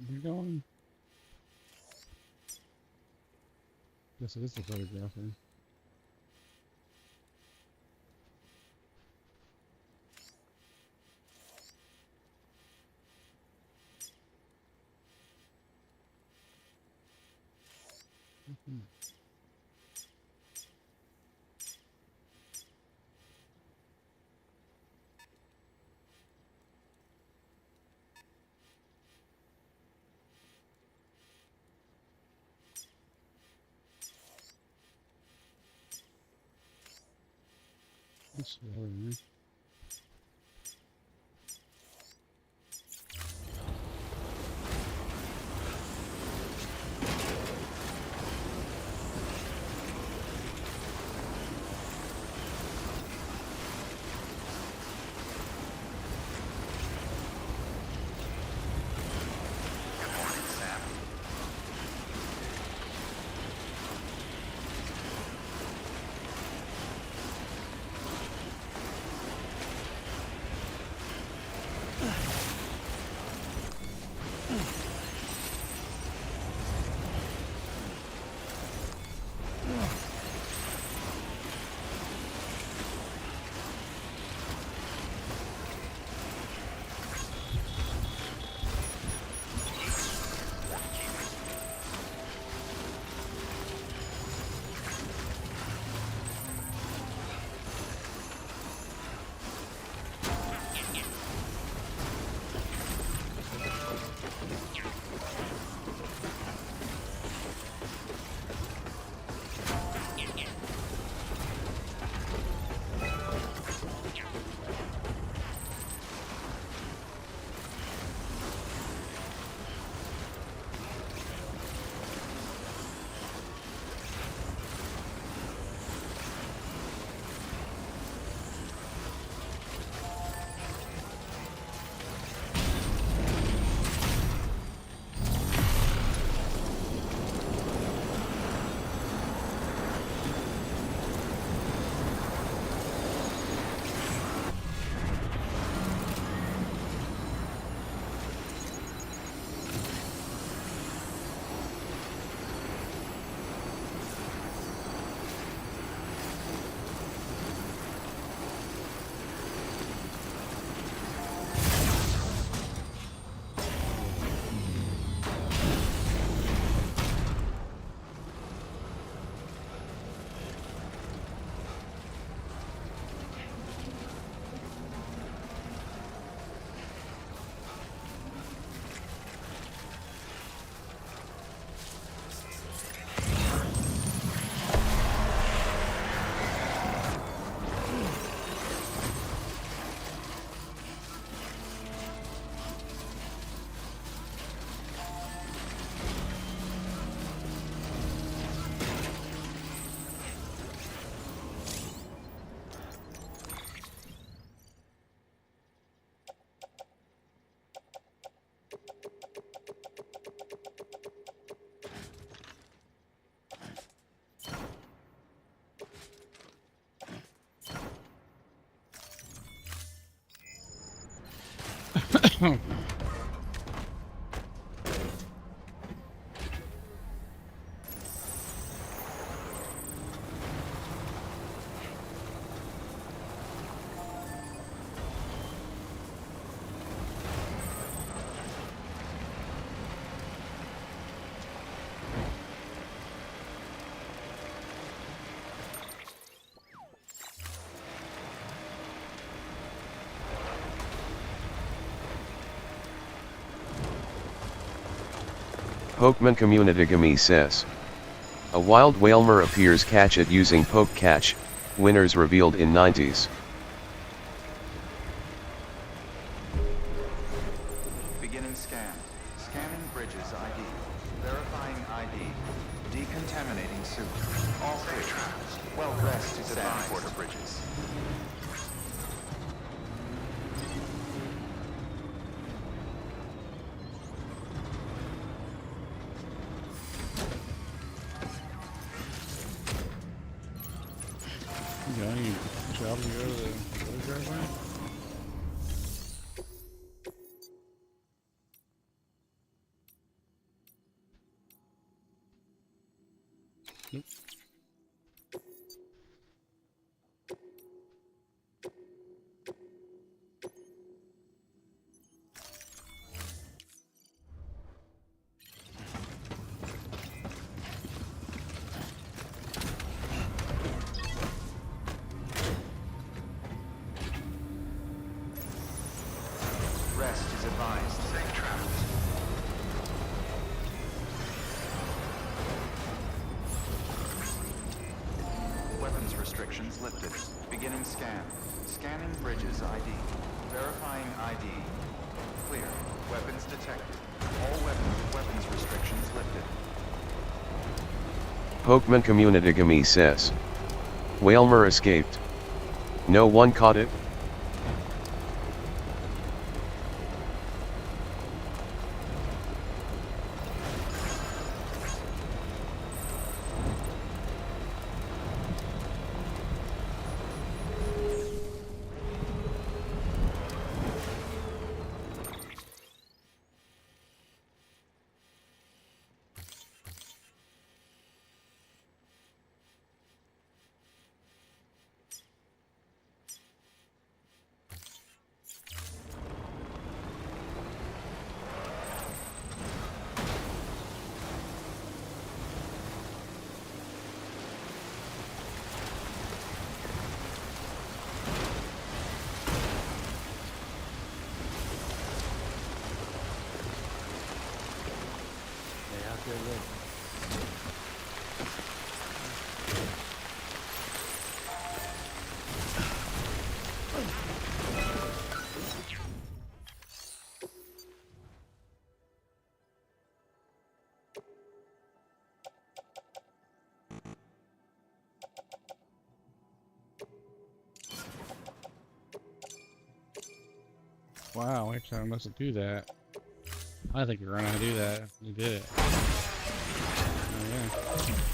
We're going. Guess it is the photographer. That's right. Pokemon Community says. A wild Whalmer appears, catch it using Poke Catch, winners revealed in 90s. Beginning scan. Scanning bridges ID. Verifying ID. Decontaminating suit. All clear. Well dressed to sand quarter bridges. Yeah, you travel to go to the other guy. Nope. Rest is advised. Safe travels. Weapons restrictions lifted. Beginning scan. Scanning bridges ID. Verifying ID. Clear. Weapons detected. All weapons restrictions lifted. Pokemon Community says. Whalmer escaped. No one caught it? Wow, actually I mustn't do that. I think we're gonna do that. We did it. Oh, yeah.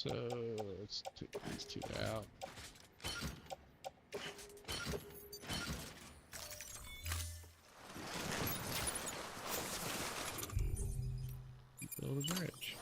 So let's take these two out. Build a bridge.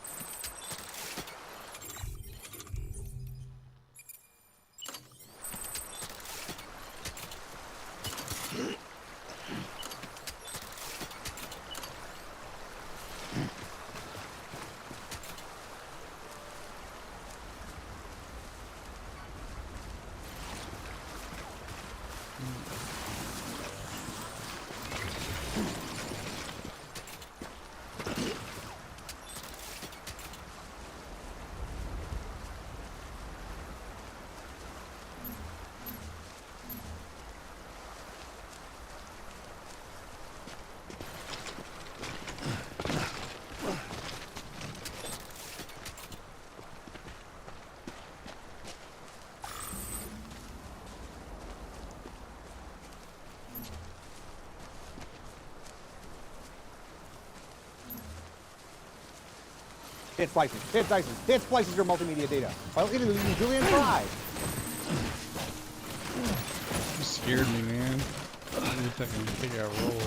Hit slices, hit slices, hit splices your multimedia data. While eating the Julian fry. You scared me, man. Let me fucking figure out roll.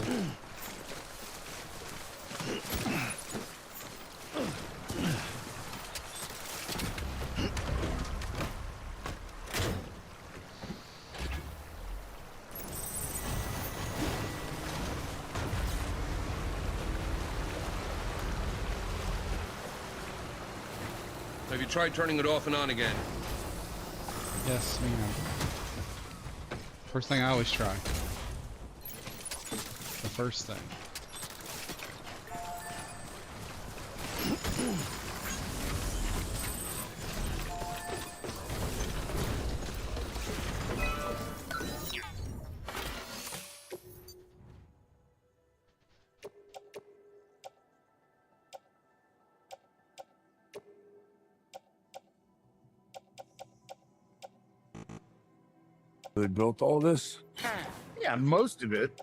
Have you tried turning it off and on again? Yes, ma'am. First thing I always try. The first thing. They built all this? Yeah, most of it.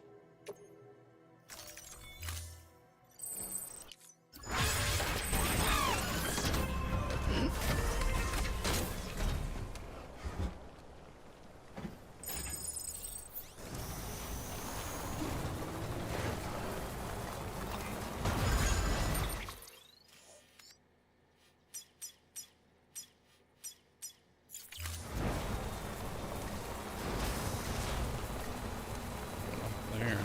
There.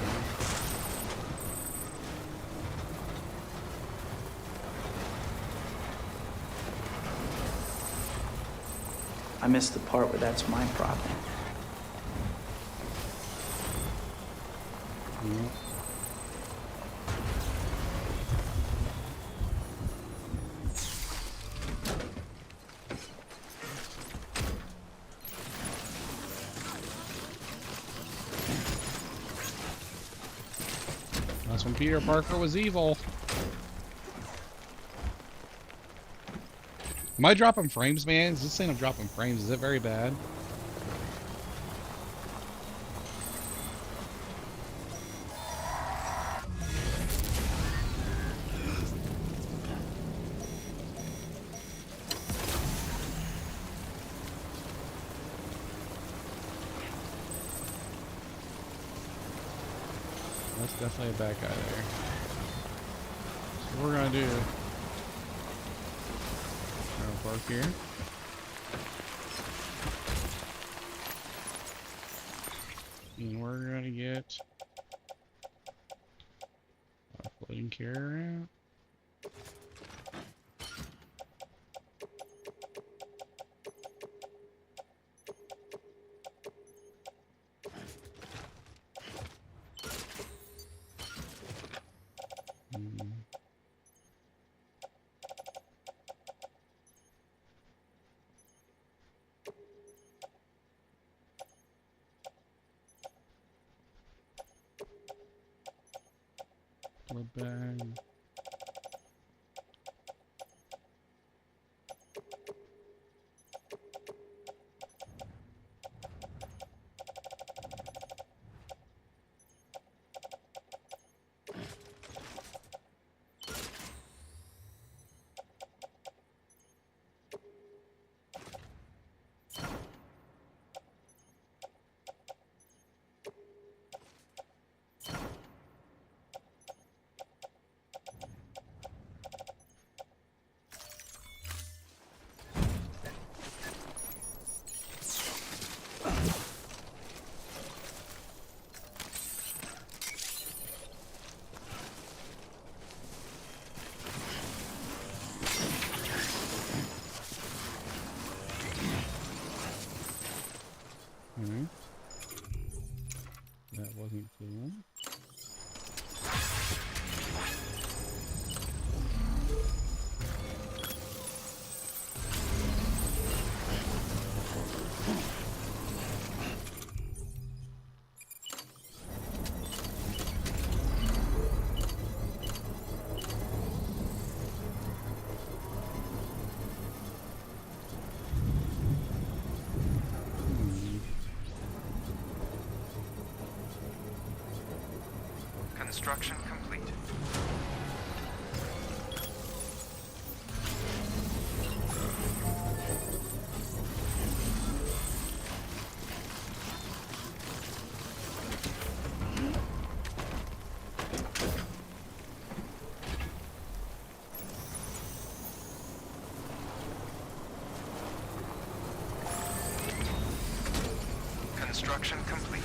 I missed the part where that's my problem. That's when Peter Parker was evil. Am I dropping frames, man? Is this saying I'm dropping frames? Is it very bad? That's definitely a bad guy there. So what we're gonna do. Park here. And we're gonna get our floating carrier out. Bag. Construction complete. Construction complete.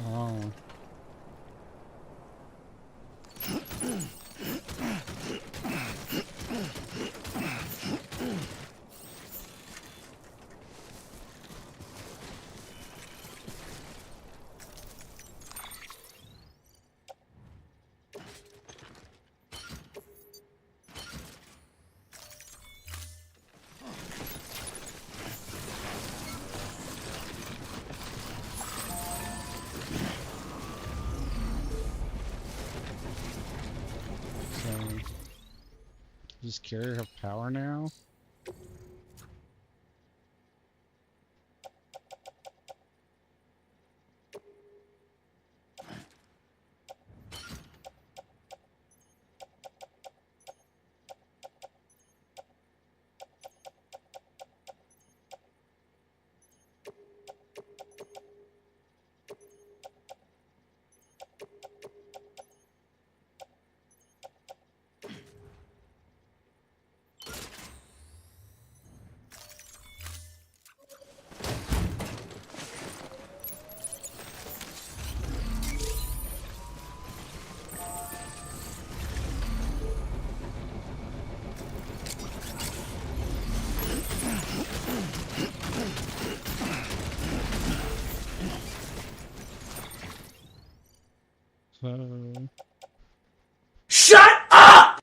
Oh. Does this carrier have power now? Shut up!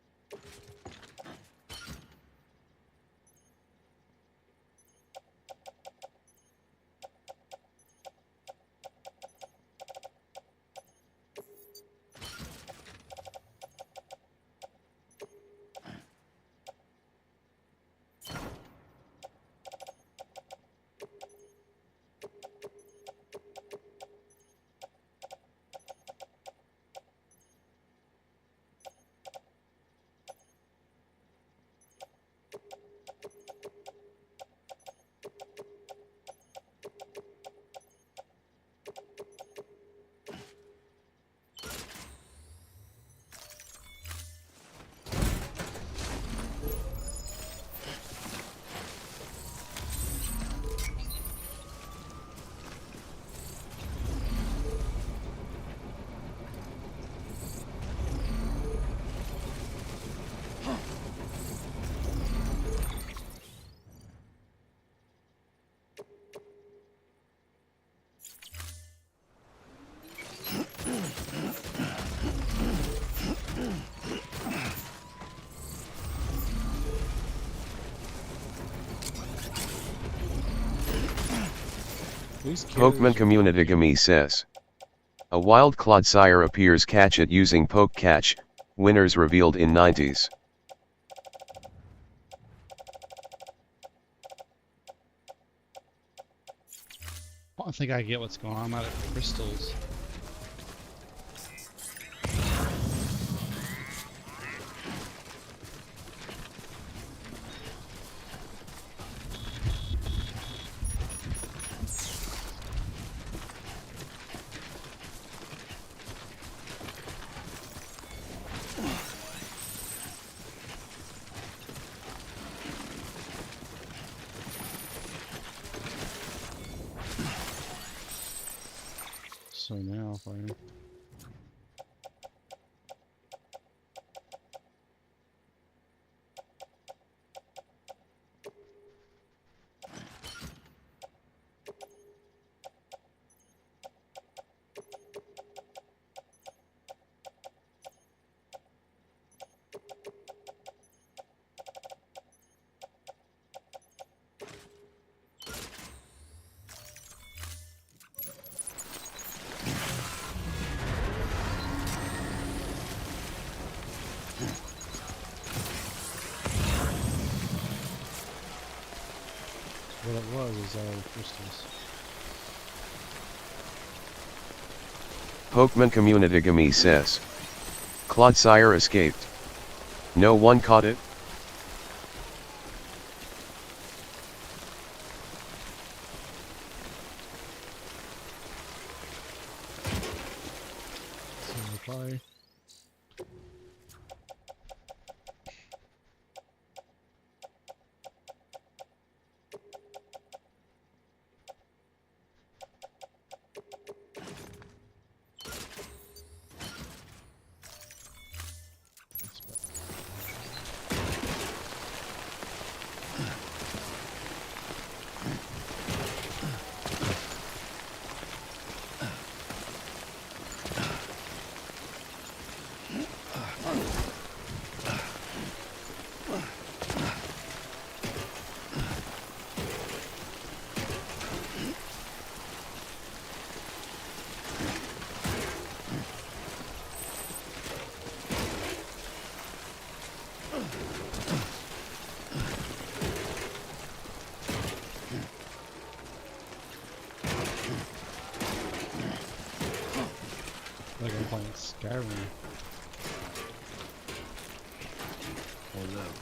Pokemon Community says. A wild Clodsire appears, catch it using Poke Catch, winners revealed in 90s. I don't think I get what's going on. I'm out of crystals. So now, fire. What it was is all crystals. Pokemon Community Gami says. Clodsire escaped. No one caught it? Reply. Like I'm playing Skyrim. Hold up.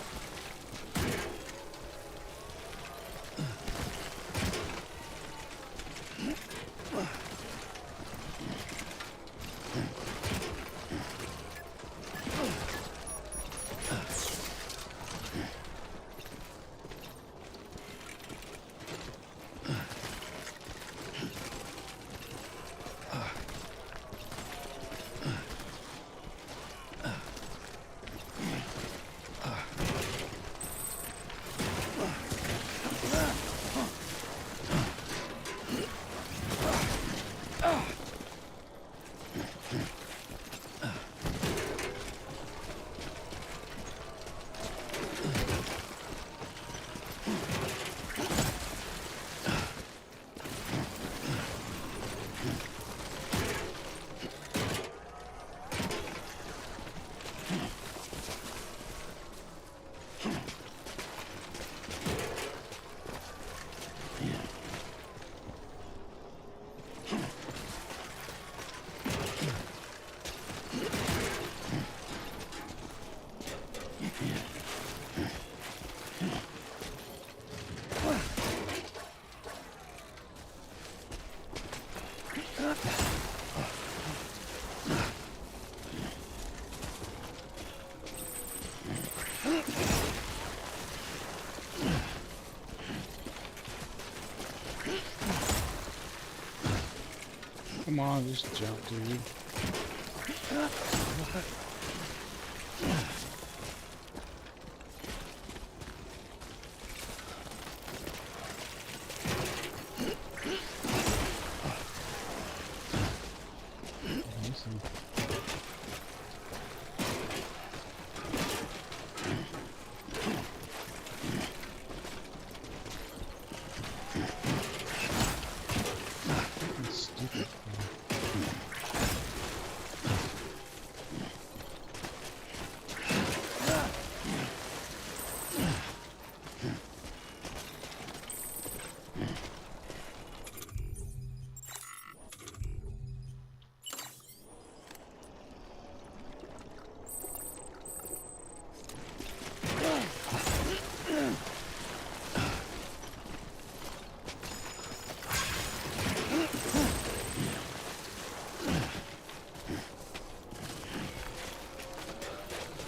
Come on, just jump, dude. Stupid.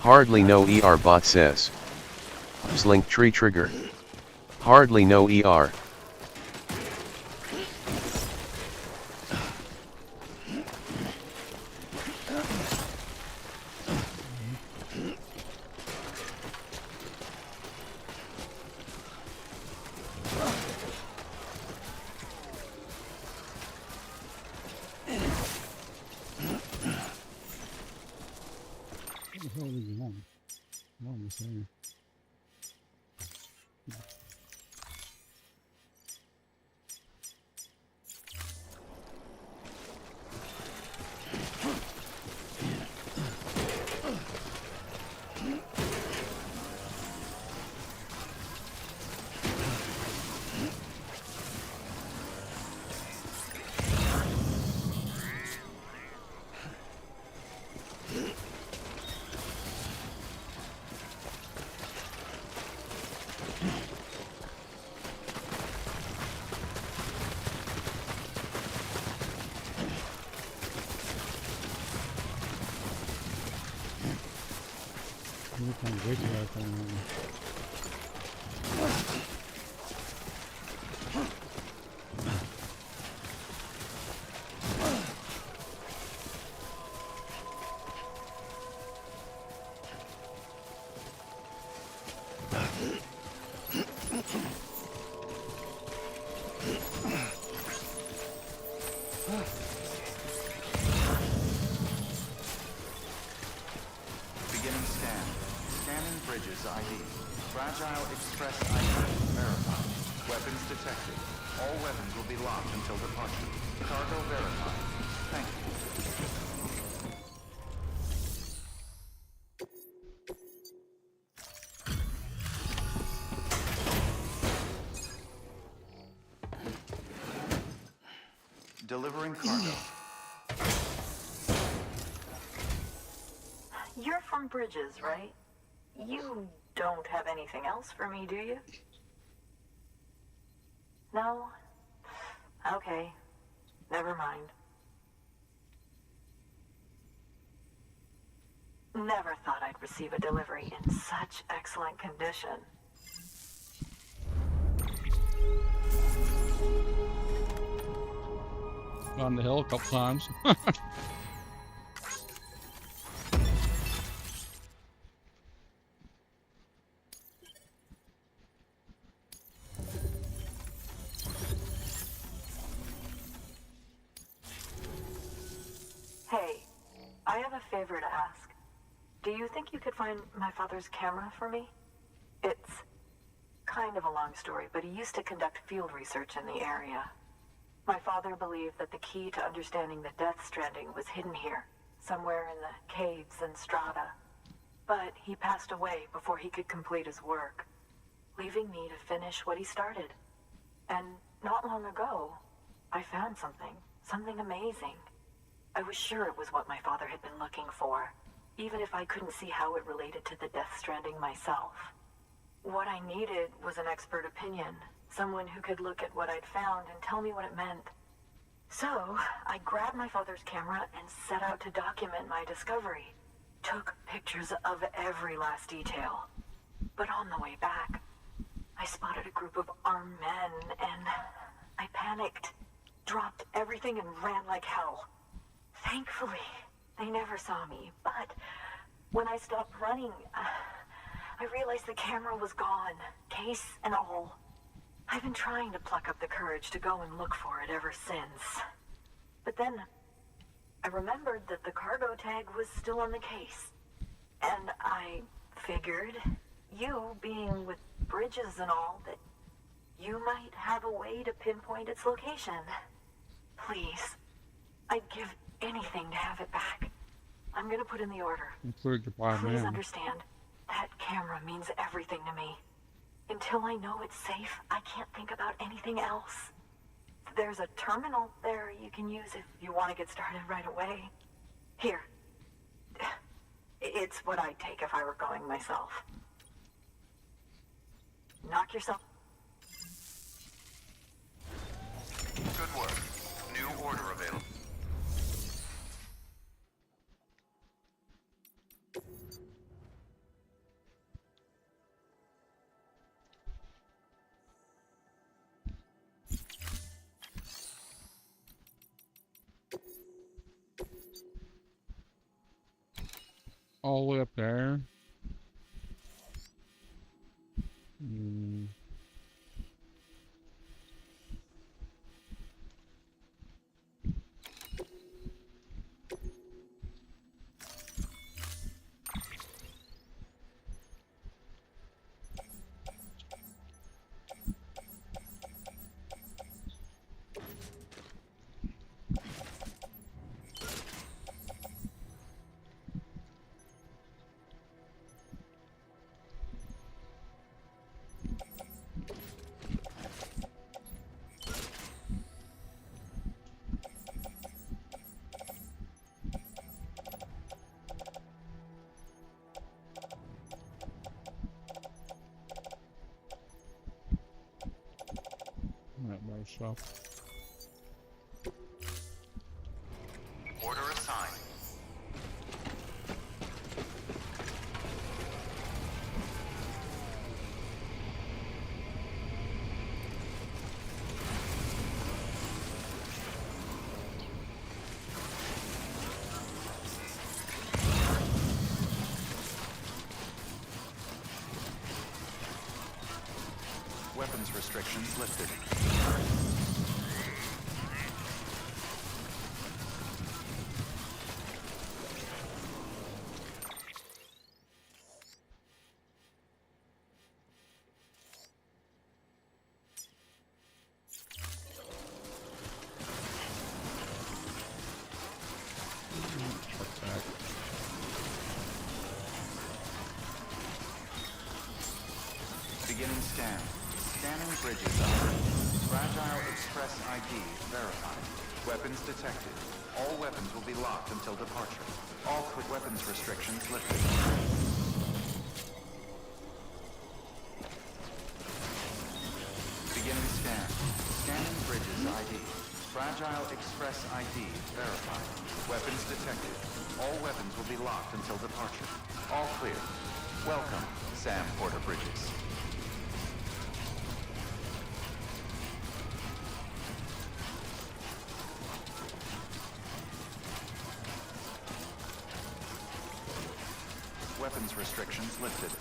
Hardly no ER bot says. Slink tree trigger. Hardly no ER. saying. Beginning scan. Scanning bridges ID. Fragile Express ID verified. Weapons detected. All weapons will be locked until departure. Cargo verified. Thank you. Delivering cargo. You're from Bridges, right? You don't have anything else for me, do you? No? Okay. Never mind. Never thought I'd receive a delivery in such excellent condition. On the hill a couple times. Hey, I have a favor to ask. Do you think you could find my father's camera for me? It's kind of a long story, but he used to conduct field research in the area. My father believed that the key to understanding the Death Stranding was hidden here, somewhere in the caves and strata. But he passed away before he could complete his work, leaving me to finish what he started. And not long ago, I found something amazing. I was sure it was what my father had been looking for, even if I couldn't see how it related to the Death Stranding myself. What I needed was an expert opinion, someone who could look at what I'd found and tell me what it meant. So, I grabbed my father's camera and set out to document my discovery. Took pictures of every last detail. But on the way back, I spotted a group of armed men and I panicked, dropped everything and ran like hell. Thankfully, they never saw me, but when I stopped running, I realized the camera was gone, case and all. I've been trying to pluck up the courage to go and look for it ever since. But then, I remembered that the cargo tag was still on the case. And I figured, you being with Bridges and all, that you might have a way to pinpoint its location. Please, I'd give anything to have it back. I'm gonna put in the order. Include the blind Please man. understand, that camera means everything to me. Until I know it's safe, I can't think about anything else. There's a terminal there you can use if you want to get started right away. Here. It's what I'd take if I were going myself. Knock yourself. Good work. New order available. All the way up there. Hmm. shop. Order assigned. Weapons restrictions lifted. Beginning scan. Scanning bridges ID. Fragile Express ID verified. Weapons detected. All weapons will be locked until departure. All quick weapons restrictions lifted. Beginning scan. Scanning bridges ID. Fragile Express ID verified. Weapons detected. All weapons will be locked until departure. All clear. Welcome, Sam Porter Bridges. Weapons restrictions lifted.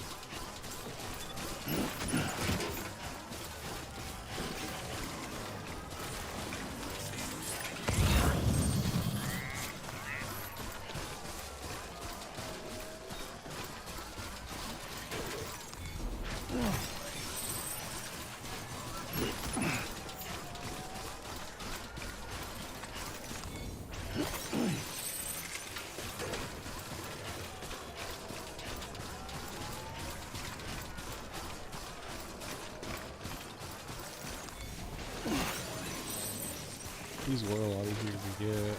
These were a lot easier to get.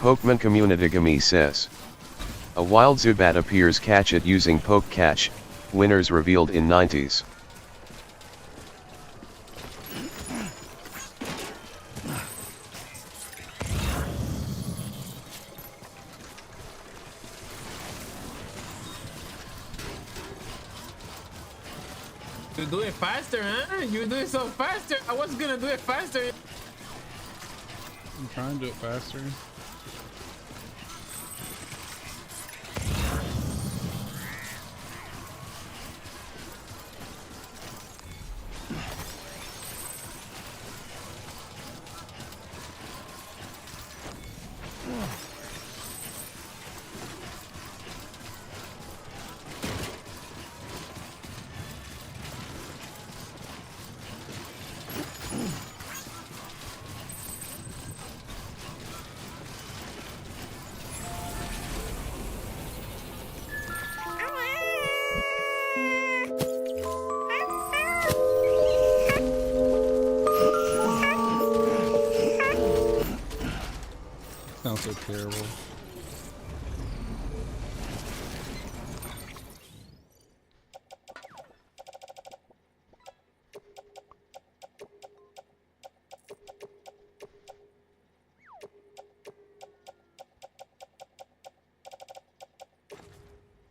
Pokemon Community Gami says. A wild Zubat appears, catch it using Poke Catch, winners revealed in 90s. To do it faster, huh? You do it so faster. I was gonna do it faster. I'm trying to do it faster. Sounds so terrible.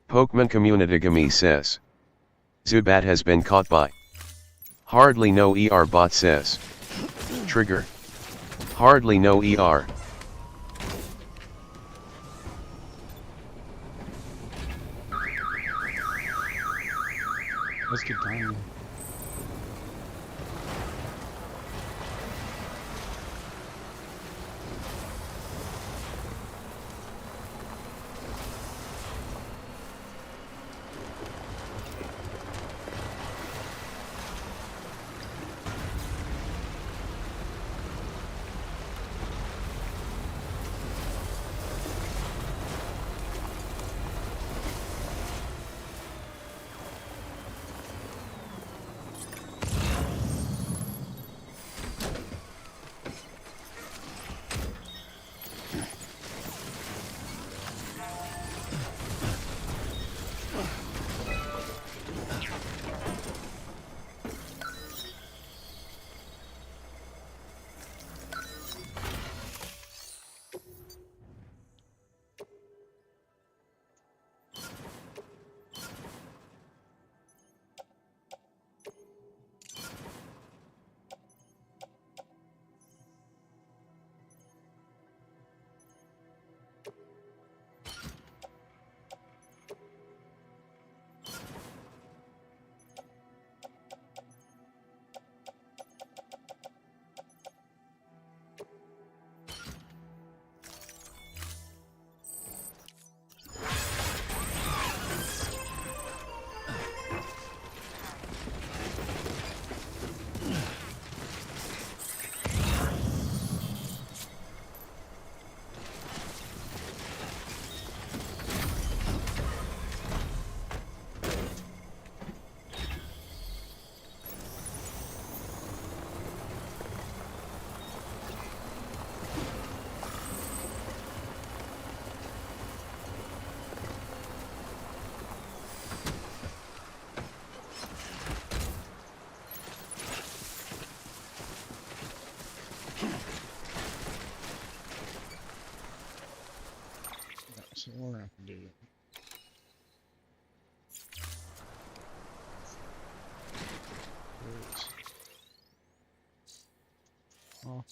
Pokemon Community Gami says. Zubat has been caught by. Hardly no ER bot says. Trigger. Hardly no ER. That's good timing. So we're gonna have to do it. Oh.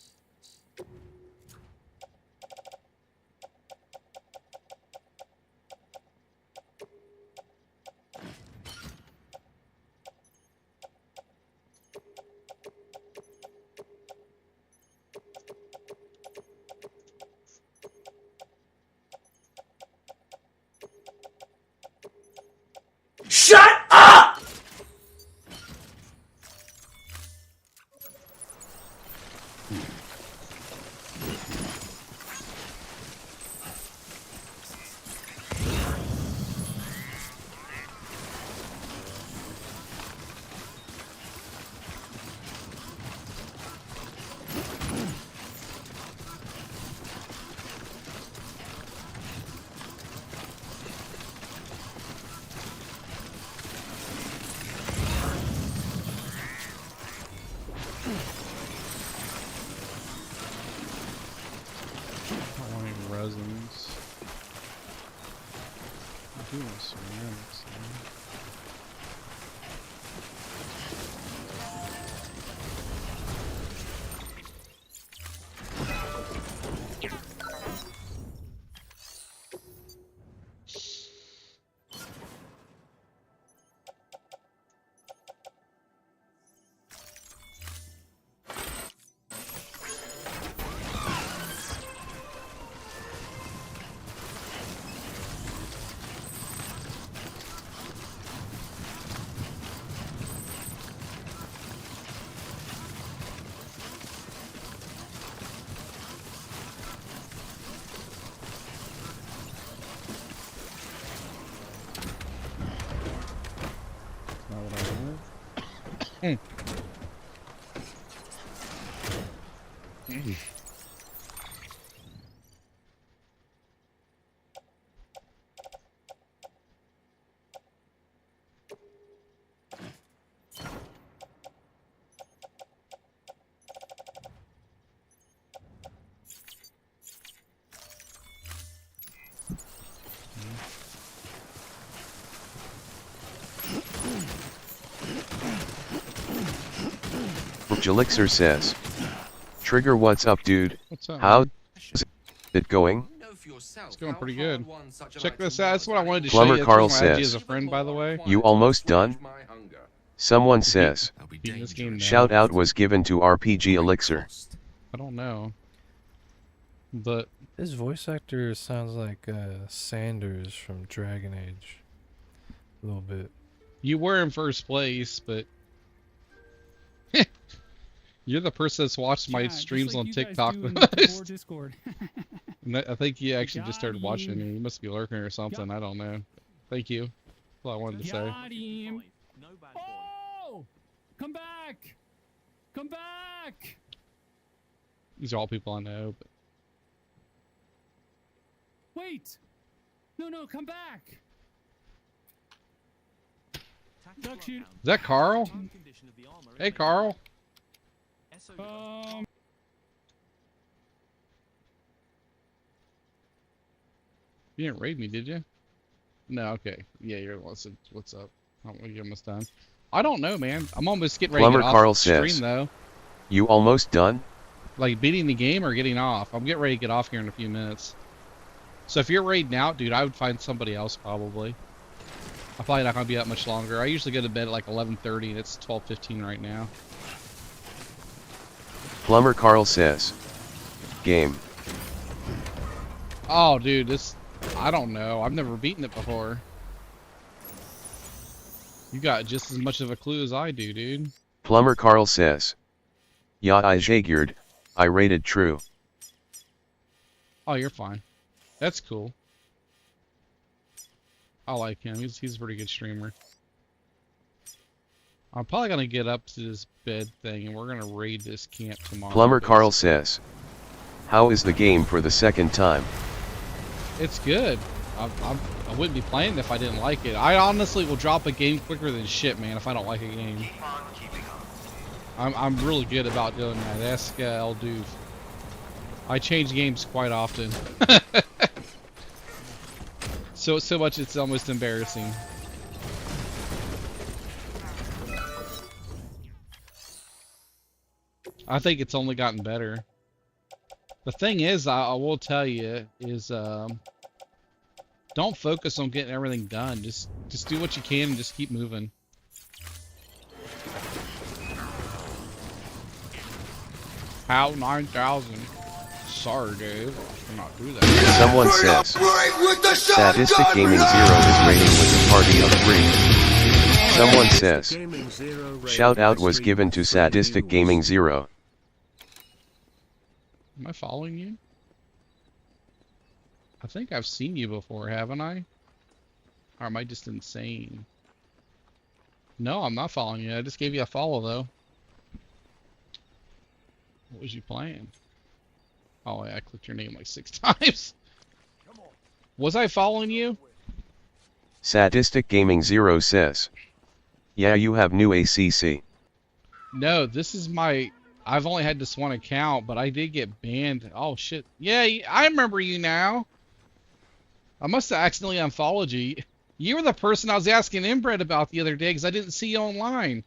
Shut up! I don't want any resins. I do want ceramics though. Not what I want. Elixir says, Trigger, what's up, dude? What's up, How's man? it going? It's going pretty good. Check this out. That's what I wanted to Plumber show you. Carl That's why I added you says, as a friend, by the way. You almost done? Someone says, Beating this game now. shout out was given to RPG Elixir. I don't know. But his voice actor sounds like Sanders from Dragon Age. A little bit. you were in first place, but you're the person that's watched my streams on TikTok the most. Discord. And I think you actually just started watching me. You must be lurking or something. I don't know. Thank you. That's all I wanted to say. Got him. Oh! Come back! Come back! These are all people I know. But Wait! No, come back! Duck shoot. is that Carl? Hey, Carl. You didn't raid me, did you? No, okay. Yeah, you're what's up? You're almost done. I don't know, man. I'm almost getting ready Plumber to get Carl off the stream, says, though. You almost done? Like beating the game or getting off? I'm getting ready to get off here in a few minutes. So if you're raiding out, dude, I would find somebody else probably. I'm probably not gonna be up much longer. I usually go to bed at like 11:30, and it's 12:15 right now. Plumber Carl says, game. Oh, dude, I don't know. I've never beaten it before. You got just as much of a clue as I do, dude. Plumber Carl says, yeah, I jaguared. I rated true. Oh, you're fine. That's cool. I like him. He's a pretty good streamer. I'm probably gonna get up to this bed thing, and we're gonna raid this camp tomorrow. Plumber Carl says, how is the game for the second time? It's good. I wouldn't be playing it if I didn't like it. I honestly will drop a game quicker than shit, man, if I don't like a game. I'm really good about doing that. Ask El Doof. I change games quite often. So much it's almost embarrassing. I think it's only gotten better. The thing is, I will tell you, is don't focus on getting everything done. Just do what you can and just keep moving. How 9,000? Sorry, Dave. I'm not do that. Someone says, Sadistic Gaming Zero is raiding with a party of 3. Someone says, shout out was given to Sadistic Gaming Zero. Am I following you? I think I've seen you before, haven't I? Or am I just insane? No, I'm not following you. I just gave you a follow, though. What was you playing? Oh, yeah, I clicked your name like 6 times. Was I following you? Sadistic Gaming Zero says, yeah, you have new ACC. No, this is my... I've only had this one account, but I did get banned. Oh, shit. Yeah, I remember you now. I must have accidentally unfollowed you. You were the person I was asking Inbred about the other day because I didn't see you online.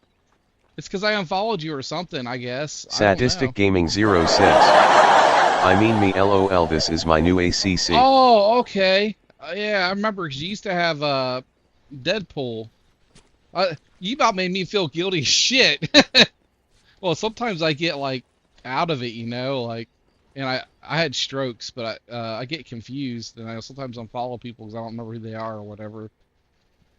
It's because I unfollowed you or something, I guess. Sadistic Gaming Zero says, I mean me LOL, this is my new ACC. Oh, okay. Yeah, I remember because you used to have Deadpool. You about made me feel guilty as shit. Well, sometimes I get like out of it, you know, like, and I had strokes, but I get confused, and I sometimes unfollow people because I don't remember who they are or whatever.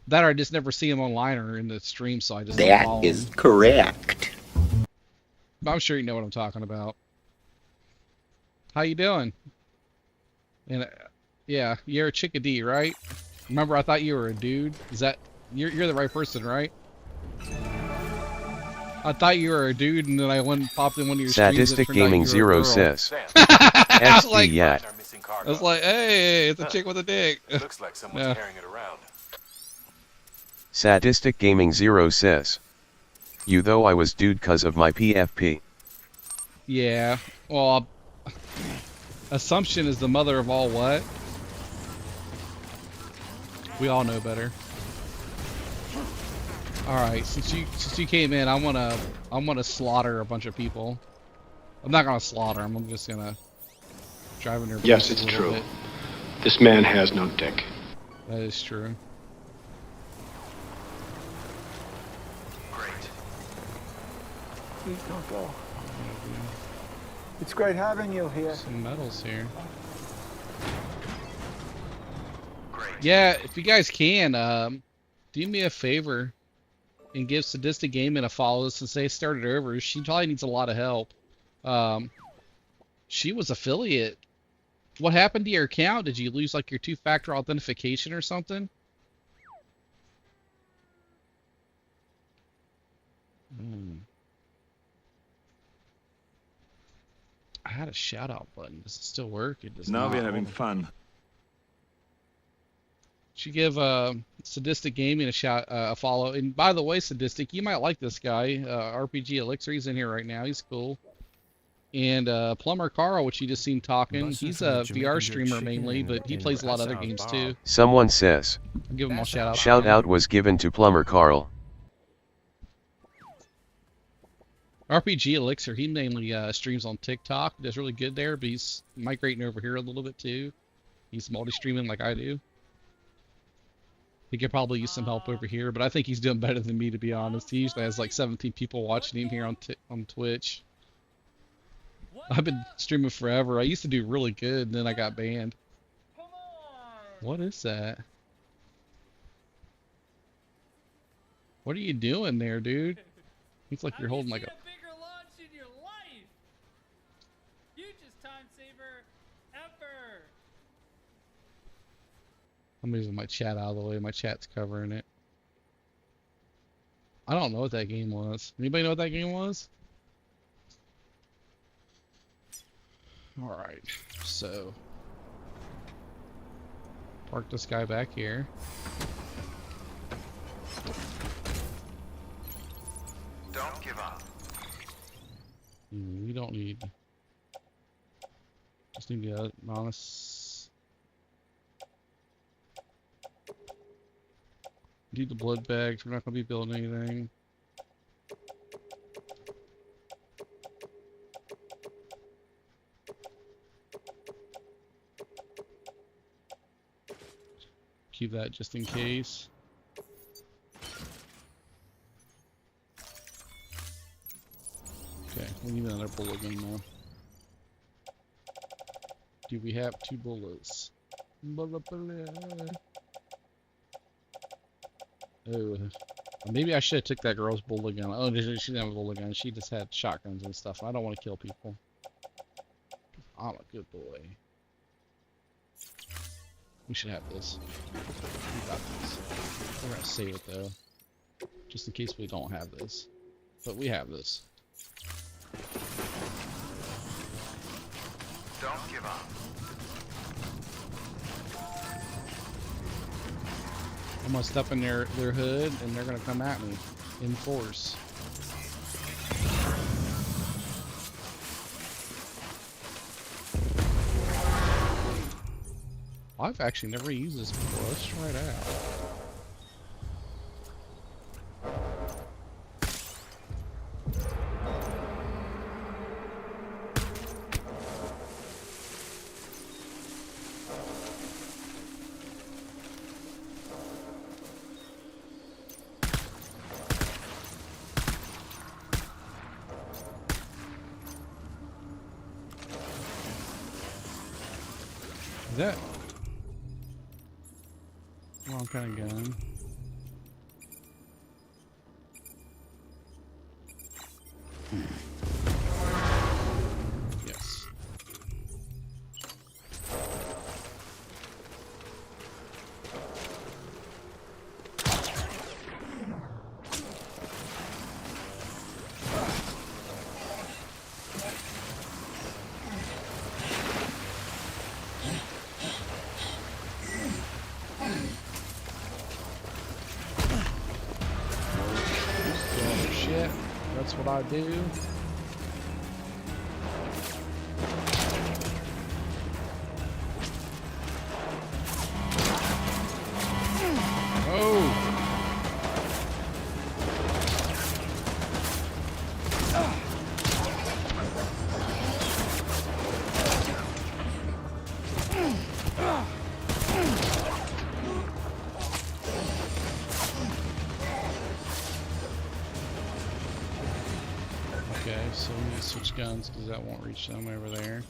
That or I just never see them online or in the stream, so I just unfollow That is them. correct. I'm sure you know what I'm talking about. How you doing? And yeah, you're a chickadee, right? Remember, I thought you were a dude. Is that you're the right person, right? I thought you were a dude, and then I went and popped in one of your Sadistic streams. Gaming Zero says, I was like, Yak. I was like, hey, it's a chick with a dick. Looks like someone's Yeah. carrying it around. Sadistic Gaming Zero says, you though I was dude cause of my PFP. Yeah, well, assumption is the mother of all what? We all know better. All right, since you came in, I wanna slaughter a bunch of people. I'm not gonna slaughter him. I'm just gonna drive in their Yes, boots it's a little true. bit. This man has no dick. That is true. Please don't go. It's great having you here. Some medals here. Yeah, if you guys can, do me a favor and give Sadistic Gaming a follow since they started over. She probably needs a lot of help. She was affiliate. What happened to your account? Did you lose like your two-factor authentication or something? I had a shout-out button. Does it still work? It does Now not. we're having fun. Should give Sadistic Gaming a follow. And by the way, Sadistic, you might like this guy. RPG Elixir, he's in here right now. He's cool. And Plumber Carl, which you just seen talking, he's a VR streamer mainly, but he plays a lot of other games too. Someone says, I'll give him a shout out. Shout out was given to Plumber Carl. RPG Elixir, he mainly streams on TikTok. Does really good there, but he's migrating over here a little bit too. He's multi-streaming like I do. He could probably use some help over here, but I think he's doing better than me, to be honest. He usually has like 17 people watching him here on Twitch. I've been streaming forever. I used to do really good, and then I got banned. What is that? What are you doing there, dude? Looks like you're holding like a... Bigger launch in your life. Hugest time saver ever. I'm moving my chat out of the way. My chat's covering it. I don't know what that game was. Anybody know what that game was? Alright, so park this guy back here. Don't give up. We don't need. Just need to be honest. Need the blood bags. We're not gonna be building anything. Keep that just in case. Okay, we need another bullet gun now. Do we have 2 bullets? Oh, maybe I should have took that girl's bullet gun. Oh, she didn't have a bullet gun. She just had shotguns and stuff. I don't want to kill people. I'm a good boy. We should have this. We got this. We're gonna save it though, just in case we don't have this. But we have this. Don't give up. I'm gonna step in their hood, and they're gonna come at me in force. I've actually never used this before. Let's try it out. Is that wrong kind of gun? Yes. Shit, that's what I do. Oh! So we need to switch guns because that won't reach them over there.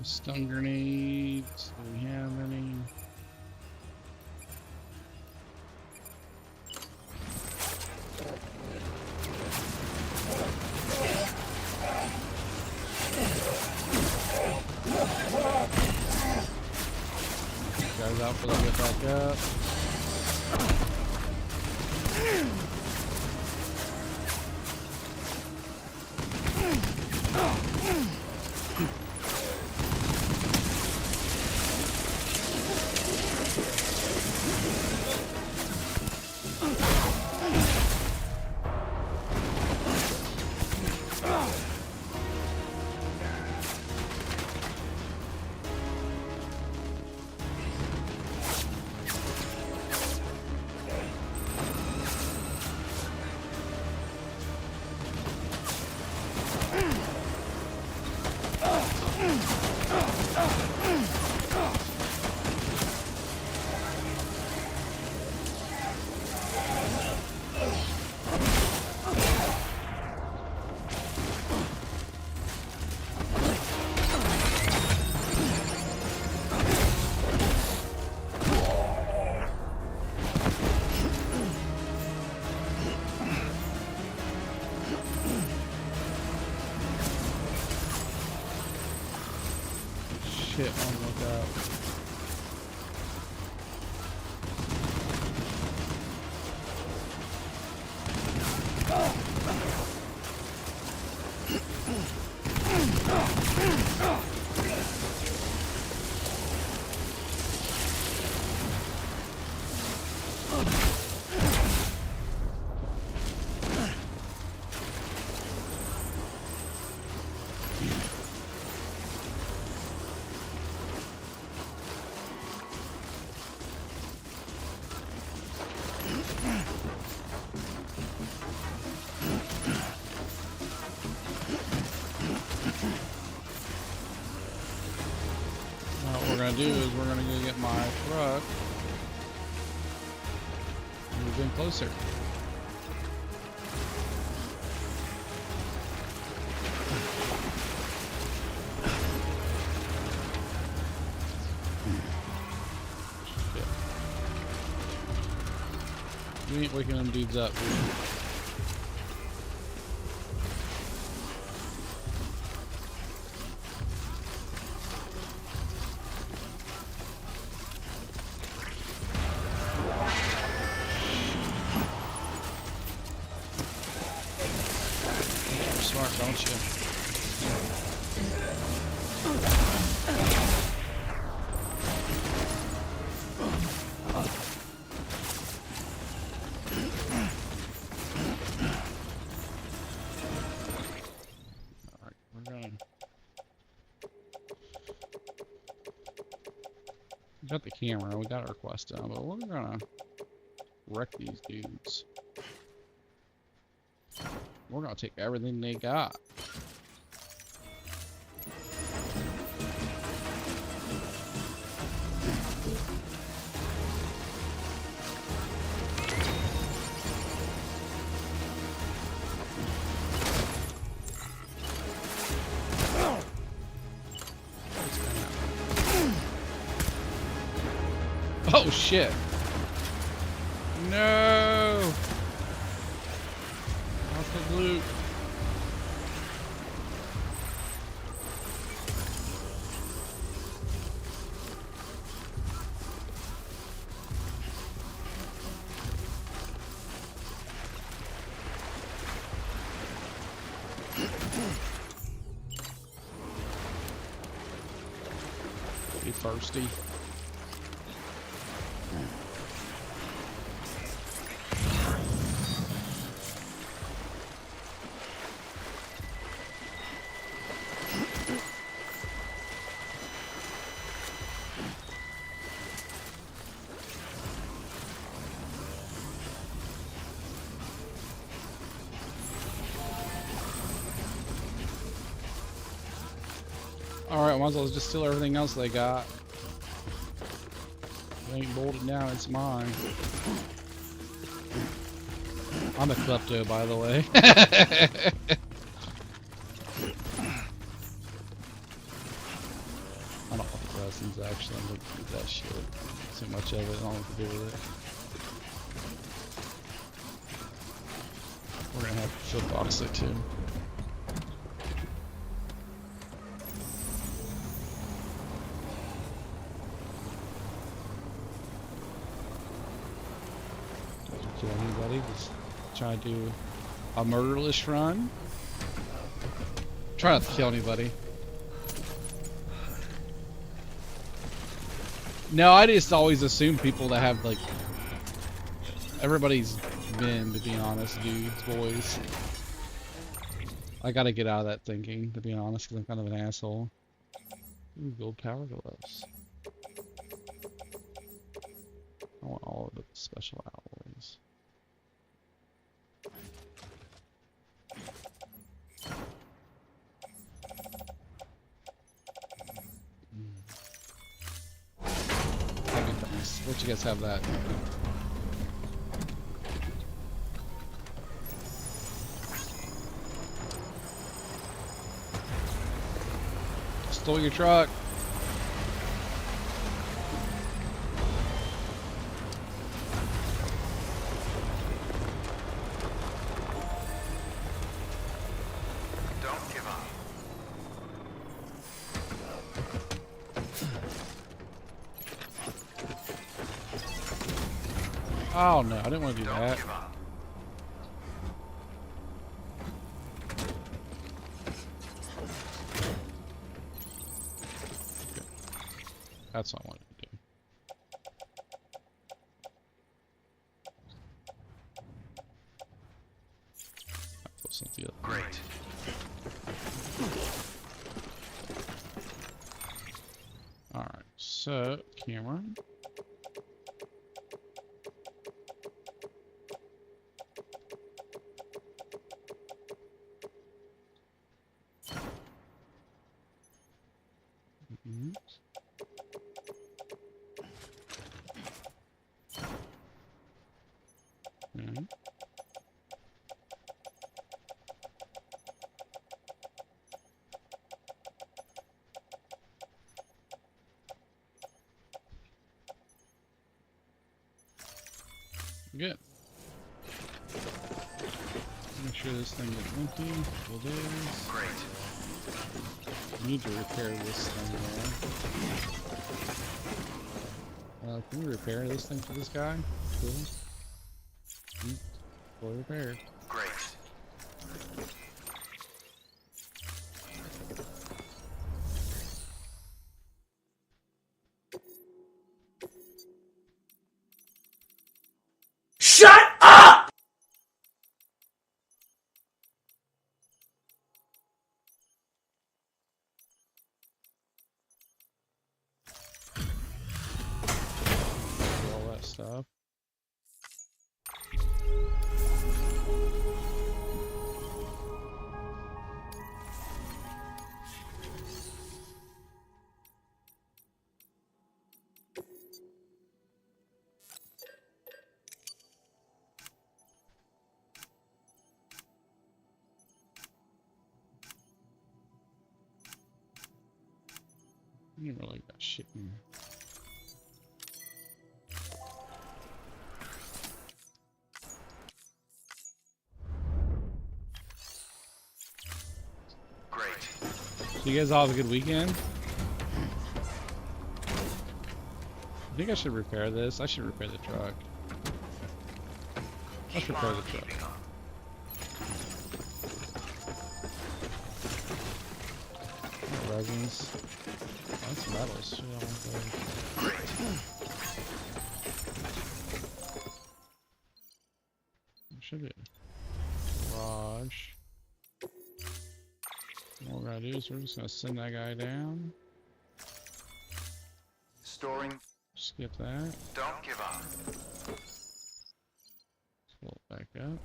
Stun grenades. Do we have any? Guys out for the get back up. Shit, on lookout. What we're gonna do is we're gonna go get my truck and move in closer. Shit. You ain't waking them dudes up, dude. Smart, don't you? Alright, we're going. We got the camera, we got a request down, but we're gonna wreck these dudes. We're gonna take everything they got. Oh shit! No! The loot. Be thirsty. Alright, might as well just steal everything else they got. It ain't bolted down, it's mine. I'm a klepto, by the way. I don't want the lessons, actually. I'm gonna keep that shit. Too much of it, I don't know what to do with it. We're gonna have to fill box it too. Doesn't kill anybody, just try to do a murderless run. Try not to kill anybody. No, I just always assume people that have like everybody's men, to be honest, dudes, boys. I gotta get out of that thinking, to be honest, because I'm kind of an asshole. Ooh, gold power gloves. I want all of the special alloys. That'd be nice. Let you guys have that. Stole your truck. Don't give up. Oh no, I didn't want to do that. That's what I wanted to do. Put something up. Great. Alright, so camera. Mm-hmm. Okay. Good. Make sure this thing is empty. It is. Great. Need to repair this thing there. Can we repair this thing for this guy? Cool. Fully repaired. Great. Shut up! All that stuff. You ain't really got shit in here. Great. So you guys all have a good weekend? I think I should repair this. I should repair the truck. Let's repair the truck. Resins. Oh, that's metal. Shit, I want those. Should be a garage. What we're gonna do is we're just gonna send that guy down. Storing. Skip that. Don't give up. Pull it back up.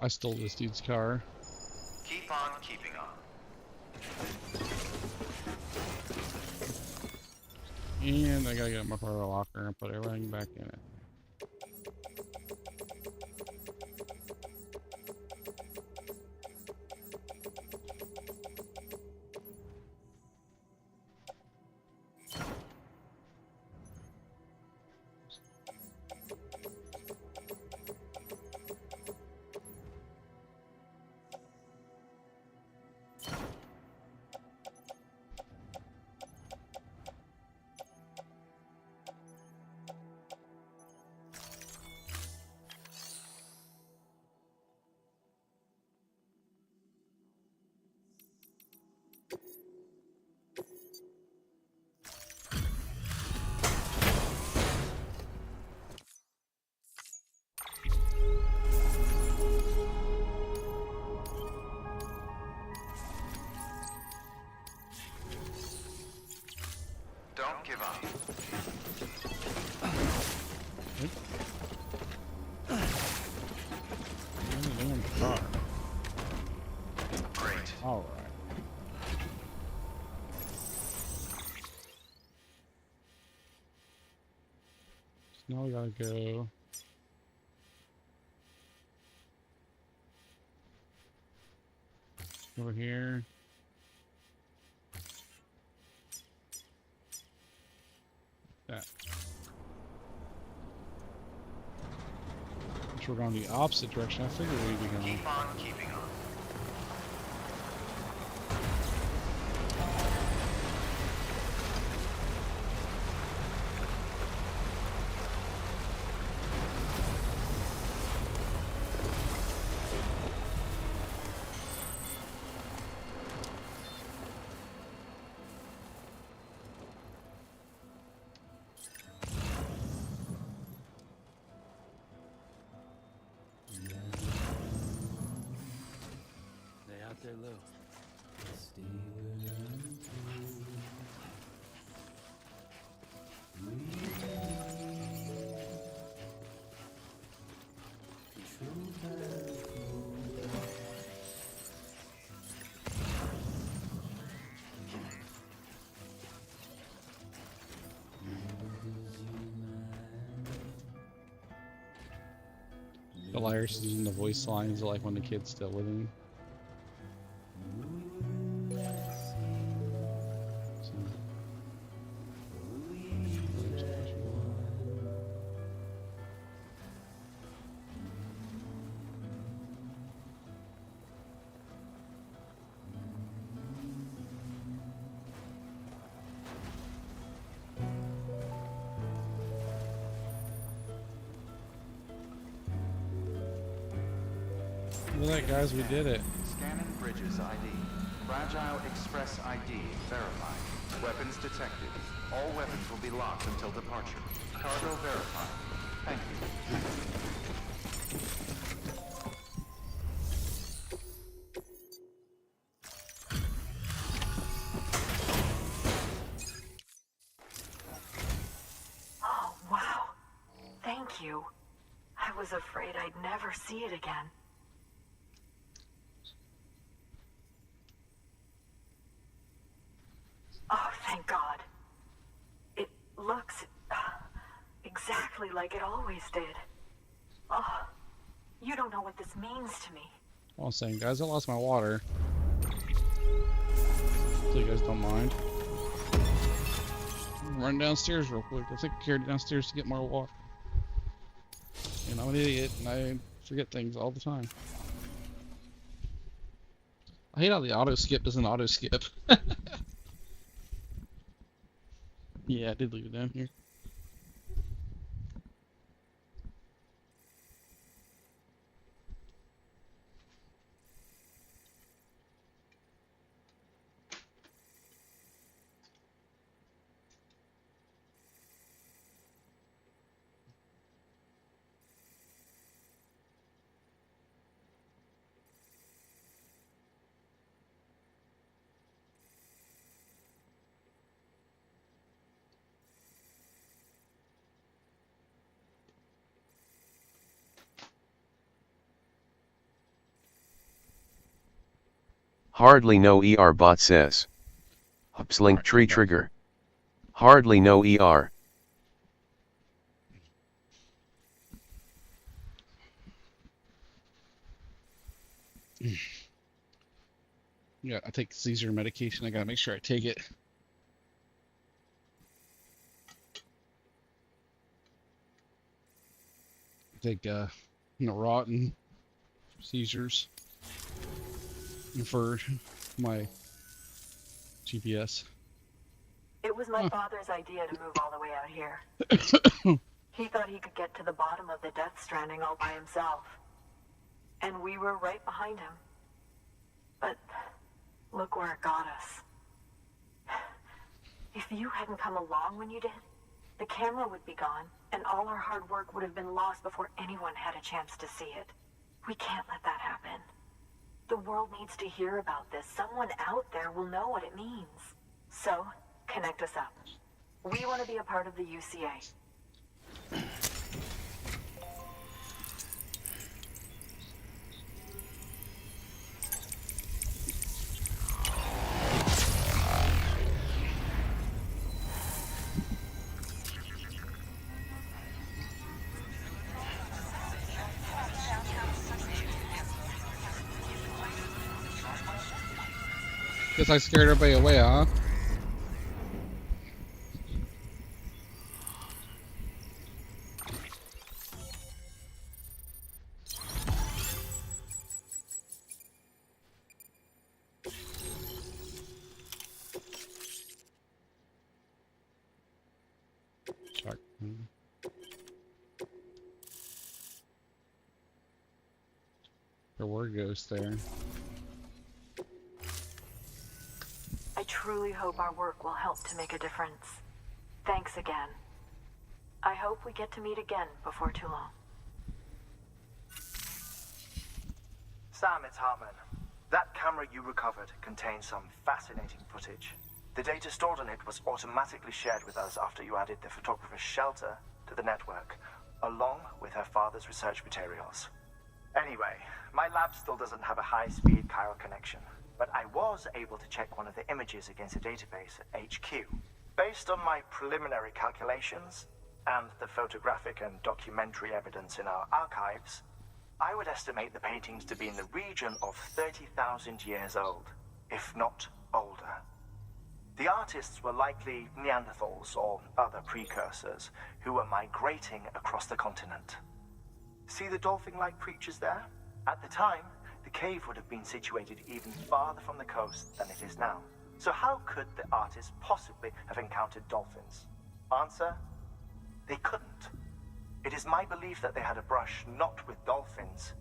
I stole this dude's car. Keep on keeping on. And I gotta get my photo locker and put everything back in it. Don't give up. Great. All right. So now we gotta go. Over here. That. Which we're going the opposite direction. I figured we'd be going. Keep on keeping on. They out there low. Hilarious using the voice lines like when the kid's still living. Look at that, guys, we did it. Scanning bridges ID. Fragile Express ID verified. Weapons detected. All weapons will be locked until departure. Cargo verified. Thank you. Oh, wow. Thank you. I was afraid I'd never see it again. Oh, thank God. It looks exactly like it always did. Oh, you don't know what this means to me. All I'm saying, guys, I lost my water. So you guys don't mind. Run downstairs real quick. I think I carried it downstairs to get more water. And I'm an idiot, and I forget things all the time. I hate how the auto skip doesn't auto skip. Yeah, I did leave it down here. Hardly no ER bot says. Upslink tree trigger. Hardly no ER. Yeah, I take seizure medication. I gotta make sure I take it. I take rotten seizures for my GPS. It was my father's idea to move all the way out here. He thought he could get to the bottom of the Death Stranding all by himself. And we were right behind him. But look where it got us. If you hadn't come along when you did, the camera would be gone, and all our hard work would have been lost before anyone had a chance to see it. We can't let that happen. The world needs to hear about this. Someone out there will know what it means. So, connect us up. We want to be a part of the UCA. Guess I scared everybody away, huh? There were ghosts there. I truly hope our work will help to make a difference. Thanks again. I hope we get to meet again before too long. Sam, it's Hartman. That camera you recovered contains some fascinating footage. The data stored on it was automatically shared with us after you added the photographer's shelter to the network, along with her father's research materials. Anyway, my lab still doesn't have a high-speed chiral connection, but I was able to check one of the images against a database at HQ. Based on my preliminary calculations and the photographic and documentary evidence in our archives, I would estimate the paintings to be in the region of 30,000 years old, if not older. The artists were likely Neanderthals or other precursors who were migrating across the continent. See the dolphin-like creatures there? At the time, the cave would have been situated even farther from the coast than it is now. So how could the artists possibly have encountered dolphins? Answer: they couldn't. It is my belief that they had a brush not with dolphins,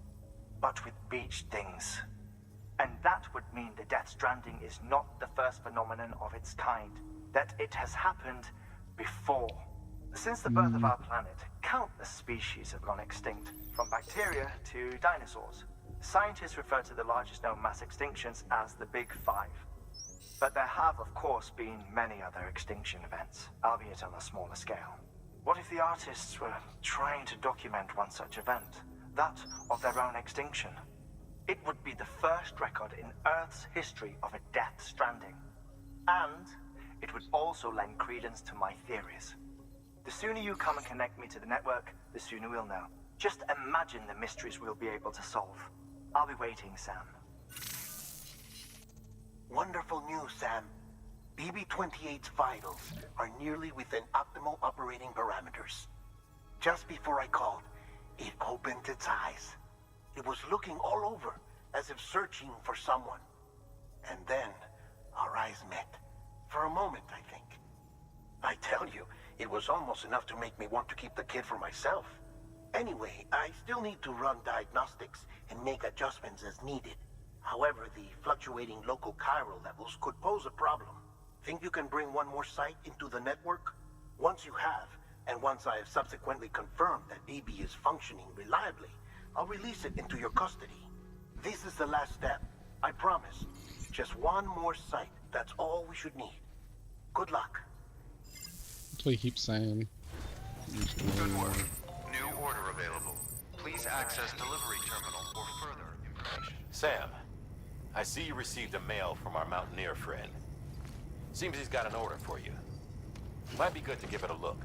but with beach things. And that would mean the Death Stranding is not the first phenomenon of its kind, that it has happened before. Since the birth of our planet, countless species have gone extinct, from bacteria to dinosaurs. Scientists refer to the largest known mass extinctions as the Big Five. But there have, of course, been many other extinction events, albeit on a smaller scale. What if the artists were trying to document one such event, that of their own extinction? It would be the first record in Earth's history of a Death Stranding. And it would also lend credence to my theories. The sooner you come and connect me to the network, the sooner we'll know. Just imagine the mysteries we'll be able to solve. I'll be waiting, Sam. Wonderful news, Sam. BB-28's vitals are nearly within optimal operating parameters. Just before I called, it opened its eyes. It was looking all over, as if searching for someone. And then, our eyes met. For a moment, I think. I tell you, it was almost enough to make me want to keep the kid for myself. Anyway, I still need to run diagnostics and make adjustments as needed. However, the fluctuating local chiral levels could pose a problem. Think you can bring one more site into the network? Once you have, and once I have subsequently confirmed that BB is functioning reliably, I'll release it into your custody. This is the last step, I promise. Just one more site, that's all we should need. Good luck. That's what he keeps saying. Good work. New order available. Please access delivery terminal for further information. Sam, I see you received a mail from our mountaineer friend. Seems he's got an order for you. Might be good to give it a look.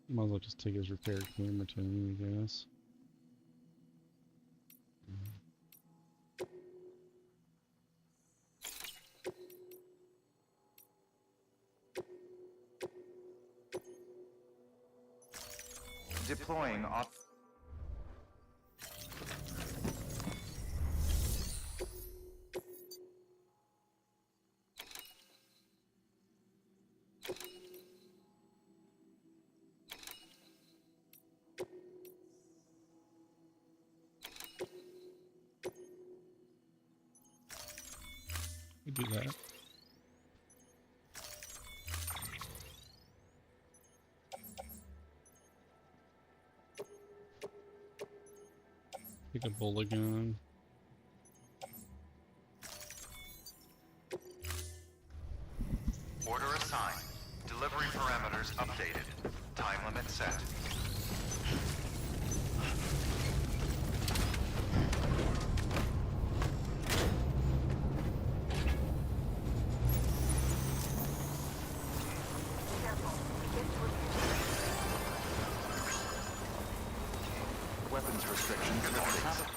Might as well just take his repaired camera to him, I guess. Deploying off. We do that. Take a bullet gun. Order assigned. Delivery parameters updated. Time limit set. Weapons restrictions lifted.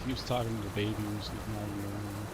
He was talking to the baby who's not around.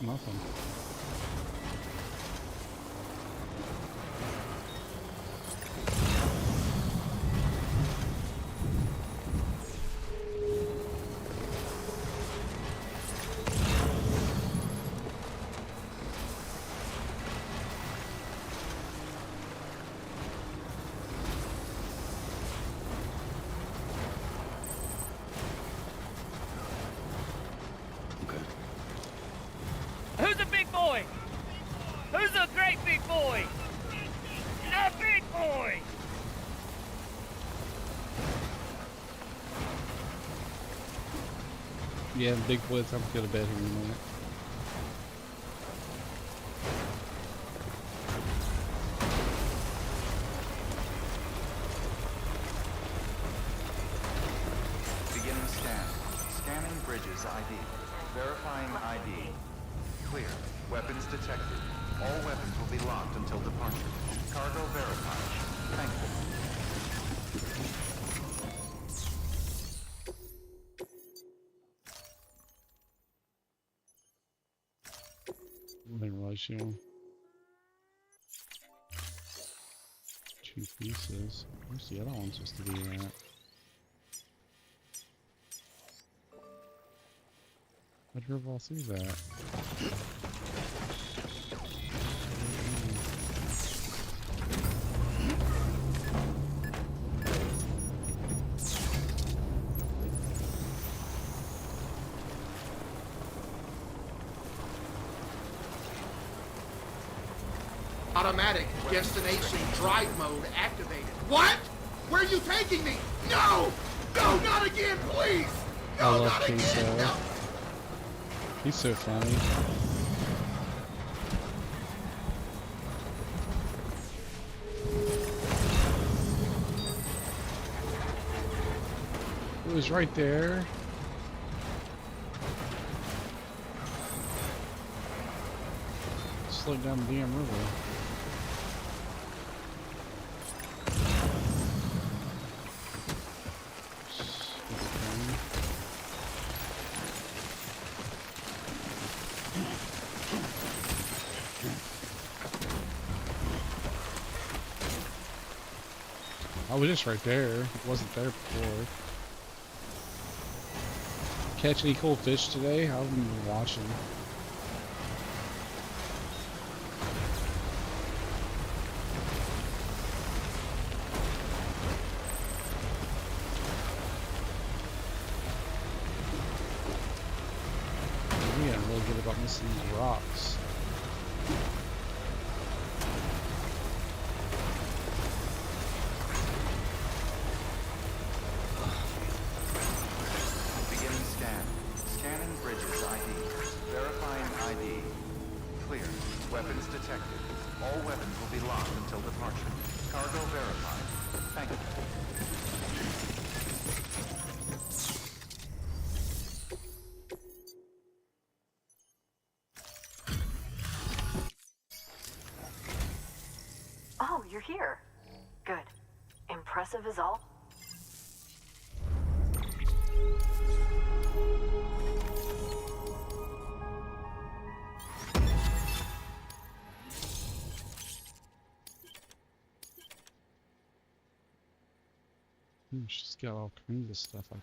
Nothing. Who's a big boy? Who's a great big boy? A big boy! Yeah, the big boy's time to go to bed here in a minute. Beginning scan. Scanning bridges ID. Verifying ID. Clear. Weapons detected. All weapons will be locked until departure. Cargo verified. Thank you. you. 2 pieces. Where's the other one supposed to be at? I drove all through that. Automatic destination drive mode activated. What? Where are you taking me? No! No, not again, please! I No, love not again! Queso. No. He's so funny. It was right there. Slow down the damn river. I was just right there. It wasn't there before. Catch any cool fish today? I haven't been watching. We gotta really good about missing these rocks. Beginning scan. Scanning bridges ID. Verifying ID. Clear. Weapons detected. All weapons will be locked until departure. Cargo verified. Thank you. Oh, you're here. Good. Impressive as all. She's got all kinds of stuff I can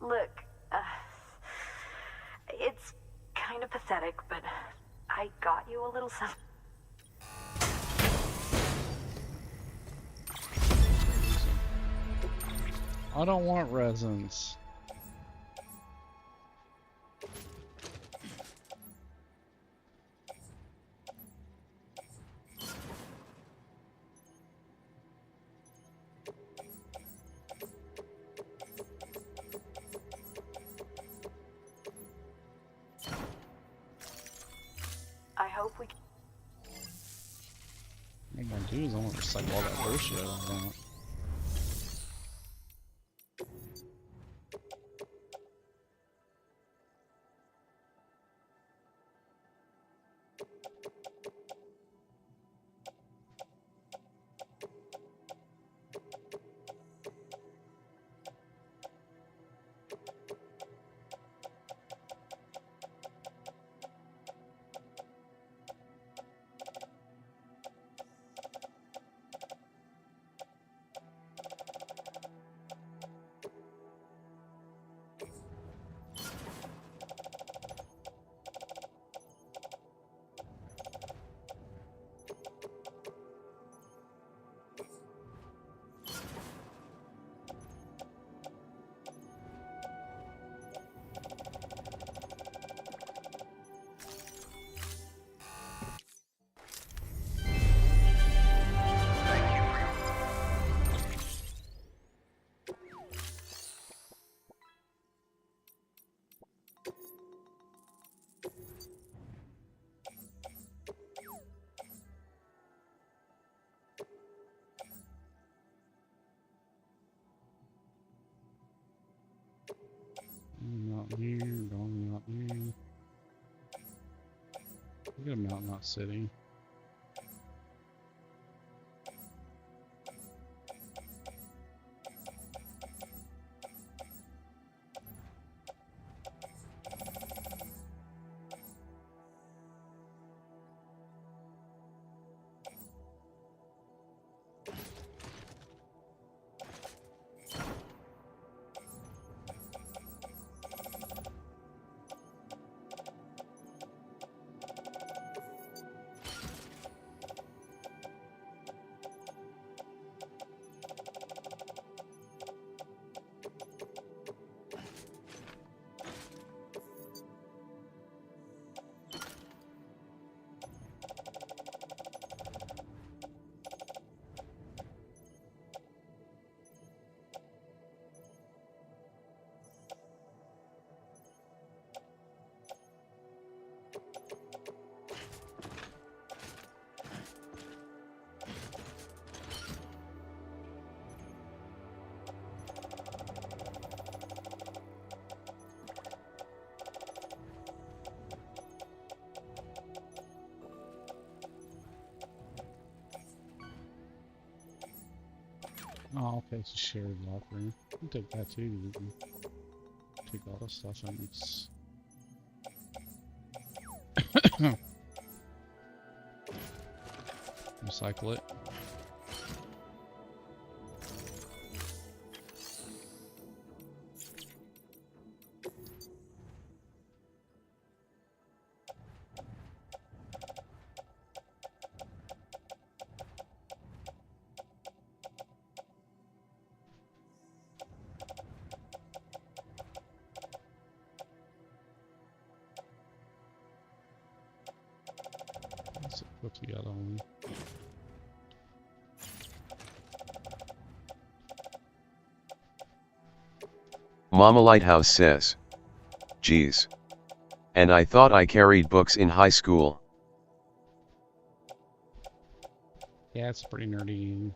do. Look, it's kind of pathetic, but I got you a little something. I don't want resins. I hope we can. What I'm gonna do is I want to recycle all that bullshit I don't want. Not here, going not here. Look at a mountain not city. Oh, okay, it's a shared locker. You can take that too. You can take all the stuff and it's... Recycle it. Let's put the other one. Mama Lighthouse says, "Geez. And I thought I carried books in high school." Yeah, it's pretty nerdy.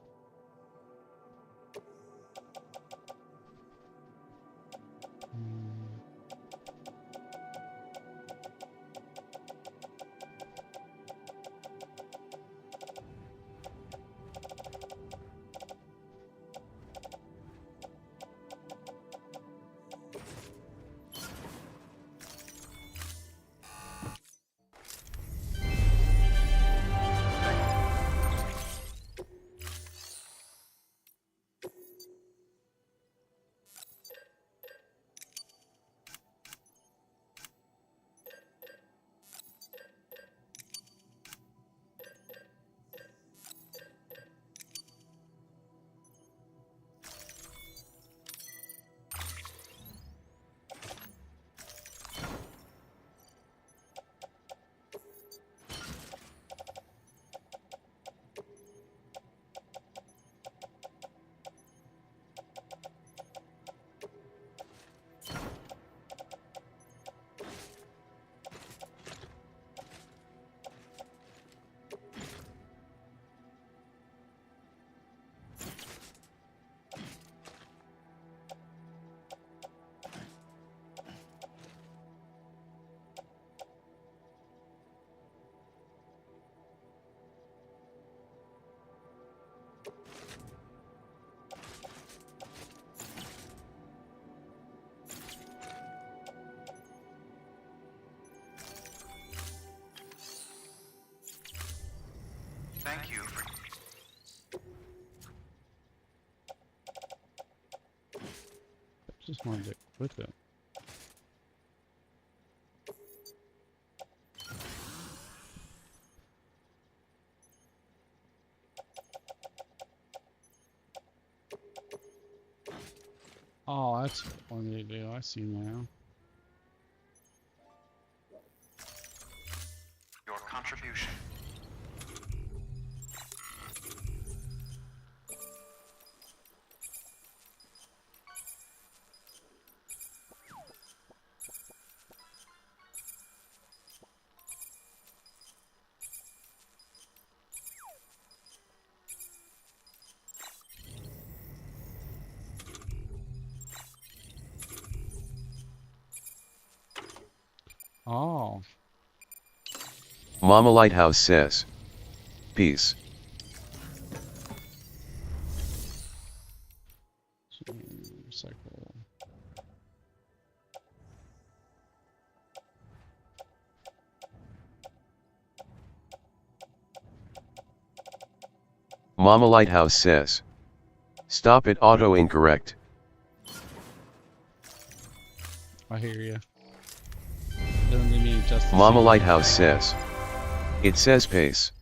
Thank you for... Just wanted to quit it. Oh, that's funny to do. I see now. Your contribution. Oh. Mama Lighthouse says, "Peace." Recycle. Mama Lighthouse says, "Stop it, auto incorrect." I hear you. Doesn't leave me justice. Mama Lighthouse says, "It says pace."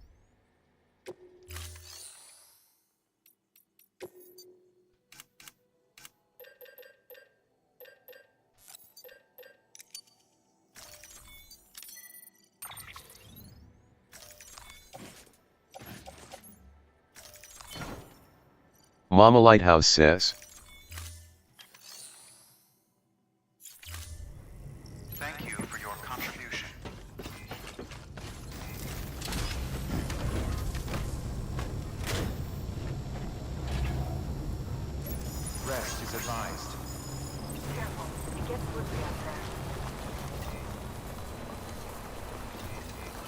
Mama Lighthouse says, Thank you for your contribution. Rest is advised. Careful. It gets slippery up there.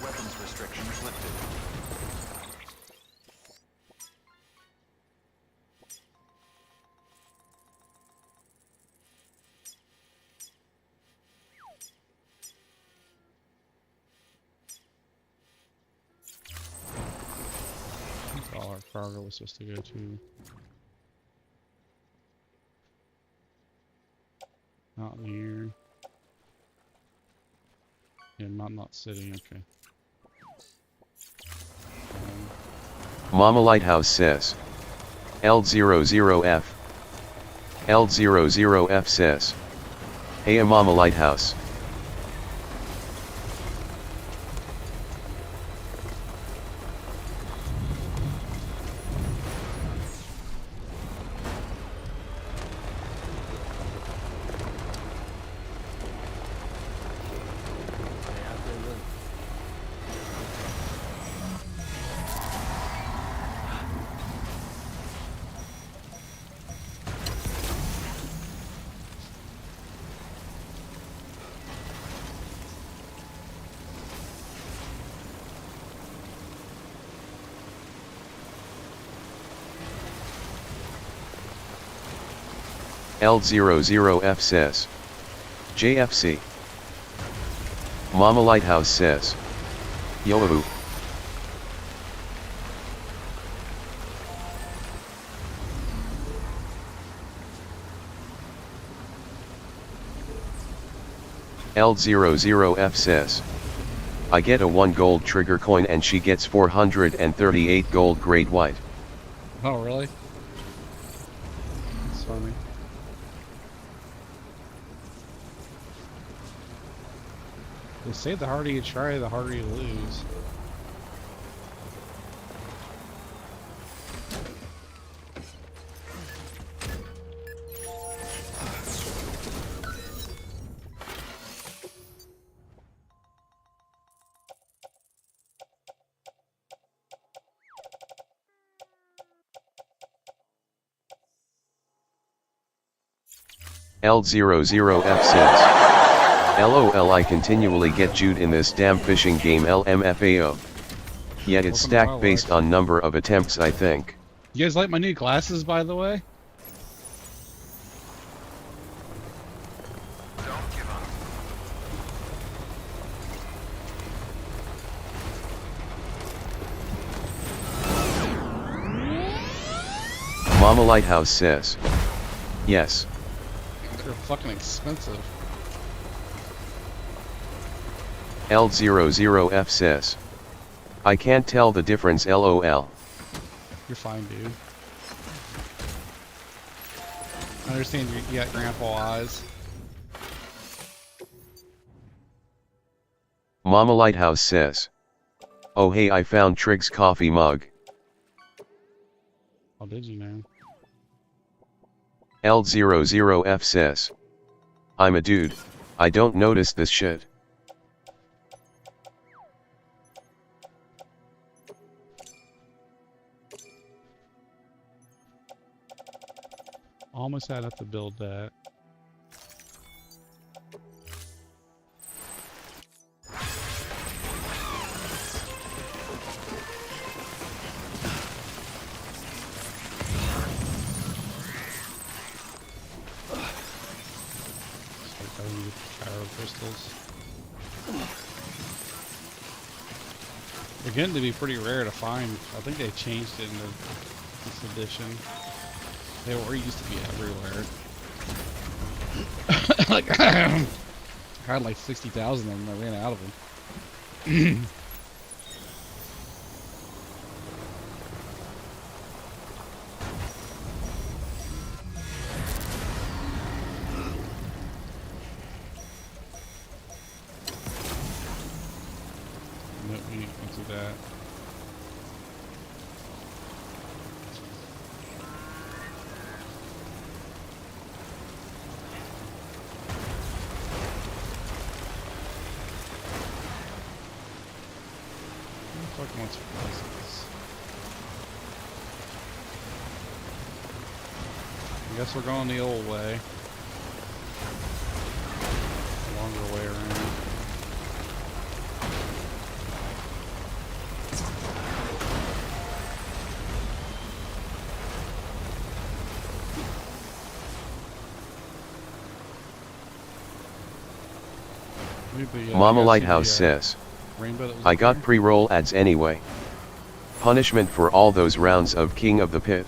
Weapons restrictions lifted. cargo was supposed to go to. Not here. Yeah, not sitting, okay. Mama Lighthouse says. L00F. L00F says. Hey Mama Lighthouse. L00F says. JFC. Mama Lighthouse says. Yoahu. L00F says. I get a 1 gold trigger coin and she gets 438 gold great white. Oh, really? That's funny. They say the harder you try, the harder you lose. L00F says. LOL, I continually get Jude in this damn fishing game LMFAO. Yet it's stacked based on number of attempts, I think. You guys like my new glasses, by the way? Mama Lighthouse says. Yes. They're fucking expensive. L00F says. I can't tell the difference LOL. You're fine, dude. I understand you got grandpa eyes. Mama Lighthouse says. Oh hey, I found Trig's coffee mug. Oh, did you now? L00F says. I'm a dude, I don't notice this shit. Almost had enough to build that. Crystals. They're getting to be pretty rare to find. I think they changed it in this edition. They were used to be everywhere. Like I had like 60,000 of them. I ran out of them. That. Wants prices. I guess we're going the old way. Longer way around. Mama Lighthouse says. I got pre-roll ads anyway. Punishment for all those rounds of King of the Pit.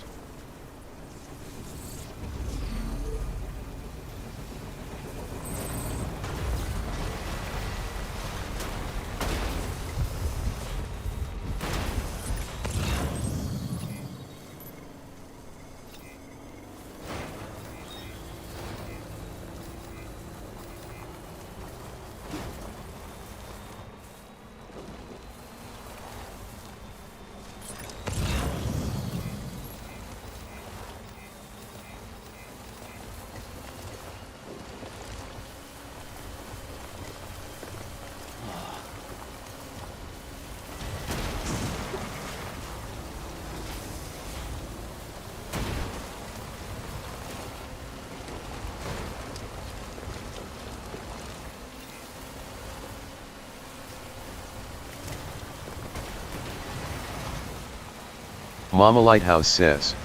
Mama Lighthouse says,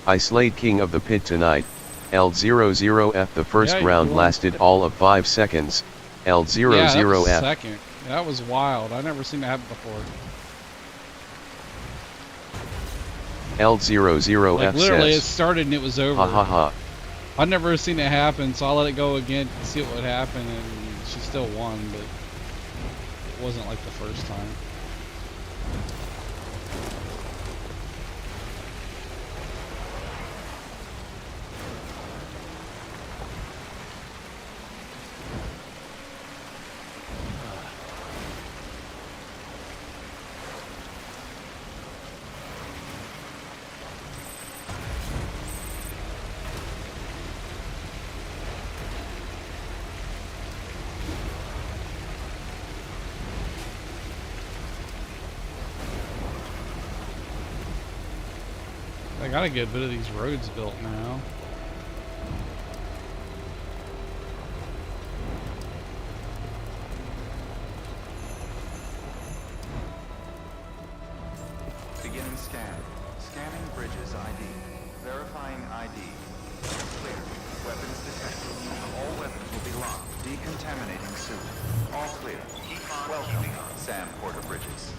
I slayed King of the Pit tonight, L00F. The first round lasted all of 5 seconds, L00F. Yeah, that was second. That was wild. I've never seen that happen before. L00F Like, literally, says, it started and it was over. Ha ha ha. I've never seen it happen, so I let it go again to see what would happen, and she still won, but it wasn't like the first time. I gotta get a bit of these roads built now. Beginning scan. Scanning bridges ID. Verifying ID. Clear. Weapons detected. All weapons will be locked. Decontaminating suit. All clear. Welcome, Sam Porter Bridges.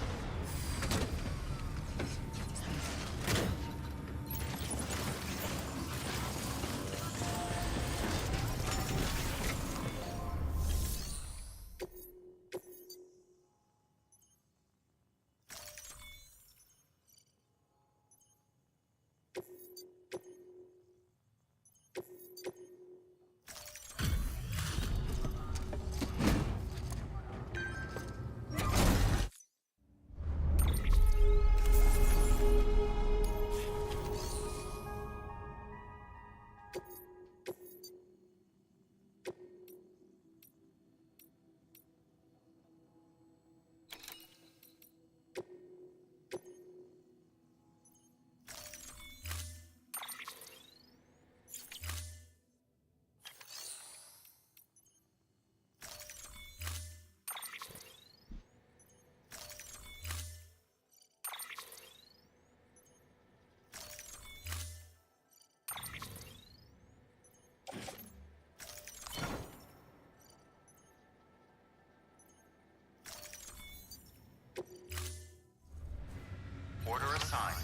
Order assigned.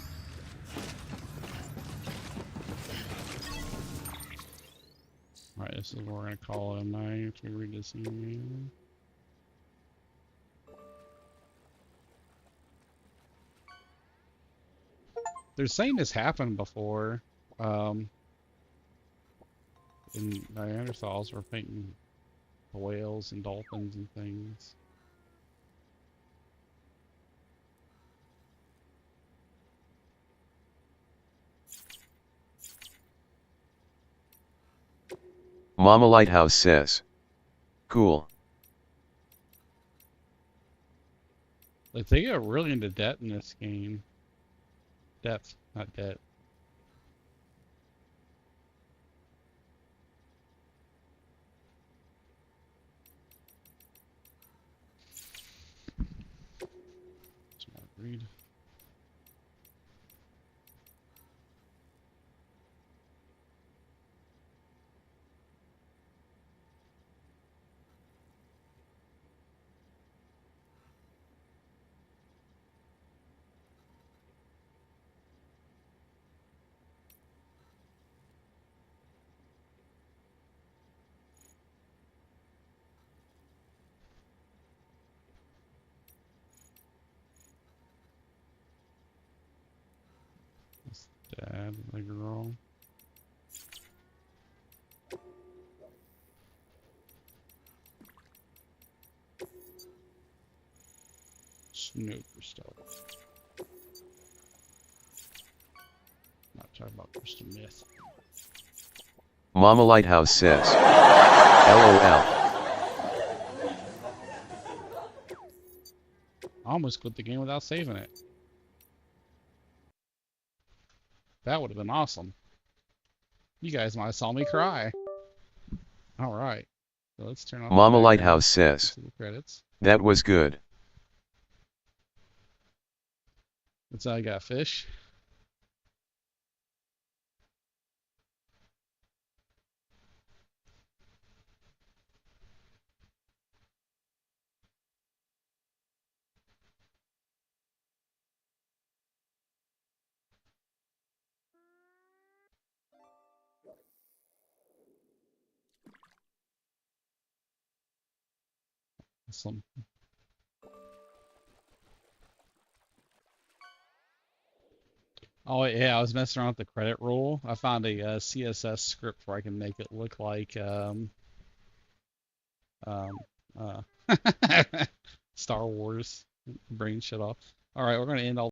Alright, this is where we're gonna call it a night if we read this email. They're saying this happened before. And Neanderthals were painting whales and dolphins and things. Mama Lighthouse says, cool. Like, they get really into debt in this game. Depth, not debt. Let's not read. bad, the girl. Snooper stuff. Not talking about crystal meth. Mama Lighthouse says, LOL. I almost quit the game without saving it. That would have been awesome. You guys might have saw me cry. Alright. So let's turn off Mama the Lighthouse says, credits. that was good. That's how I got fish. Awesome. Oh yeah, I was messing around with the credit rule. I found a CSS script where I can make it look like Star Wars. Brain shut off. All right, we're gonna end all.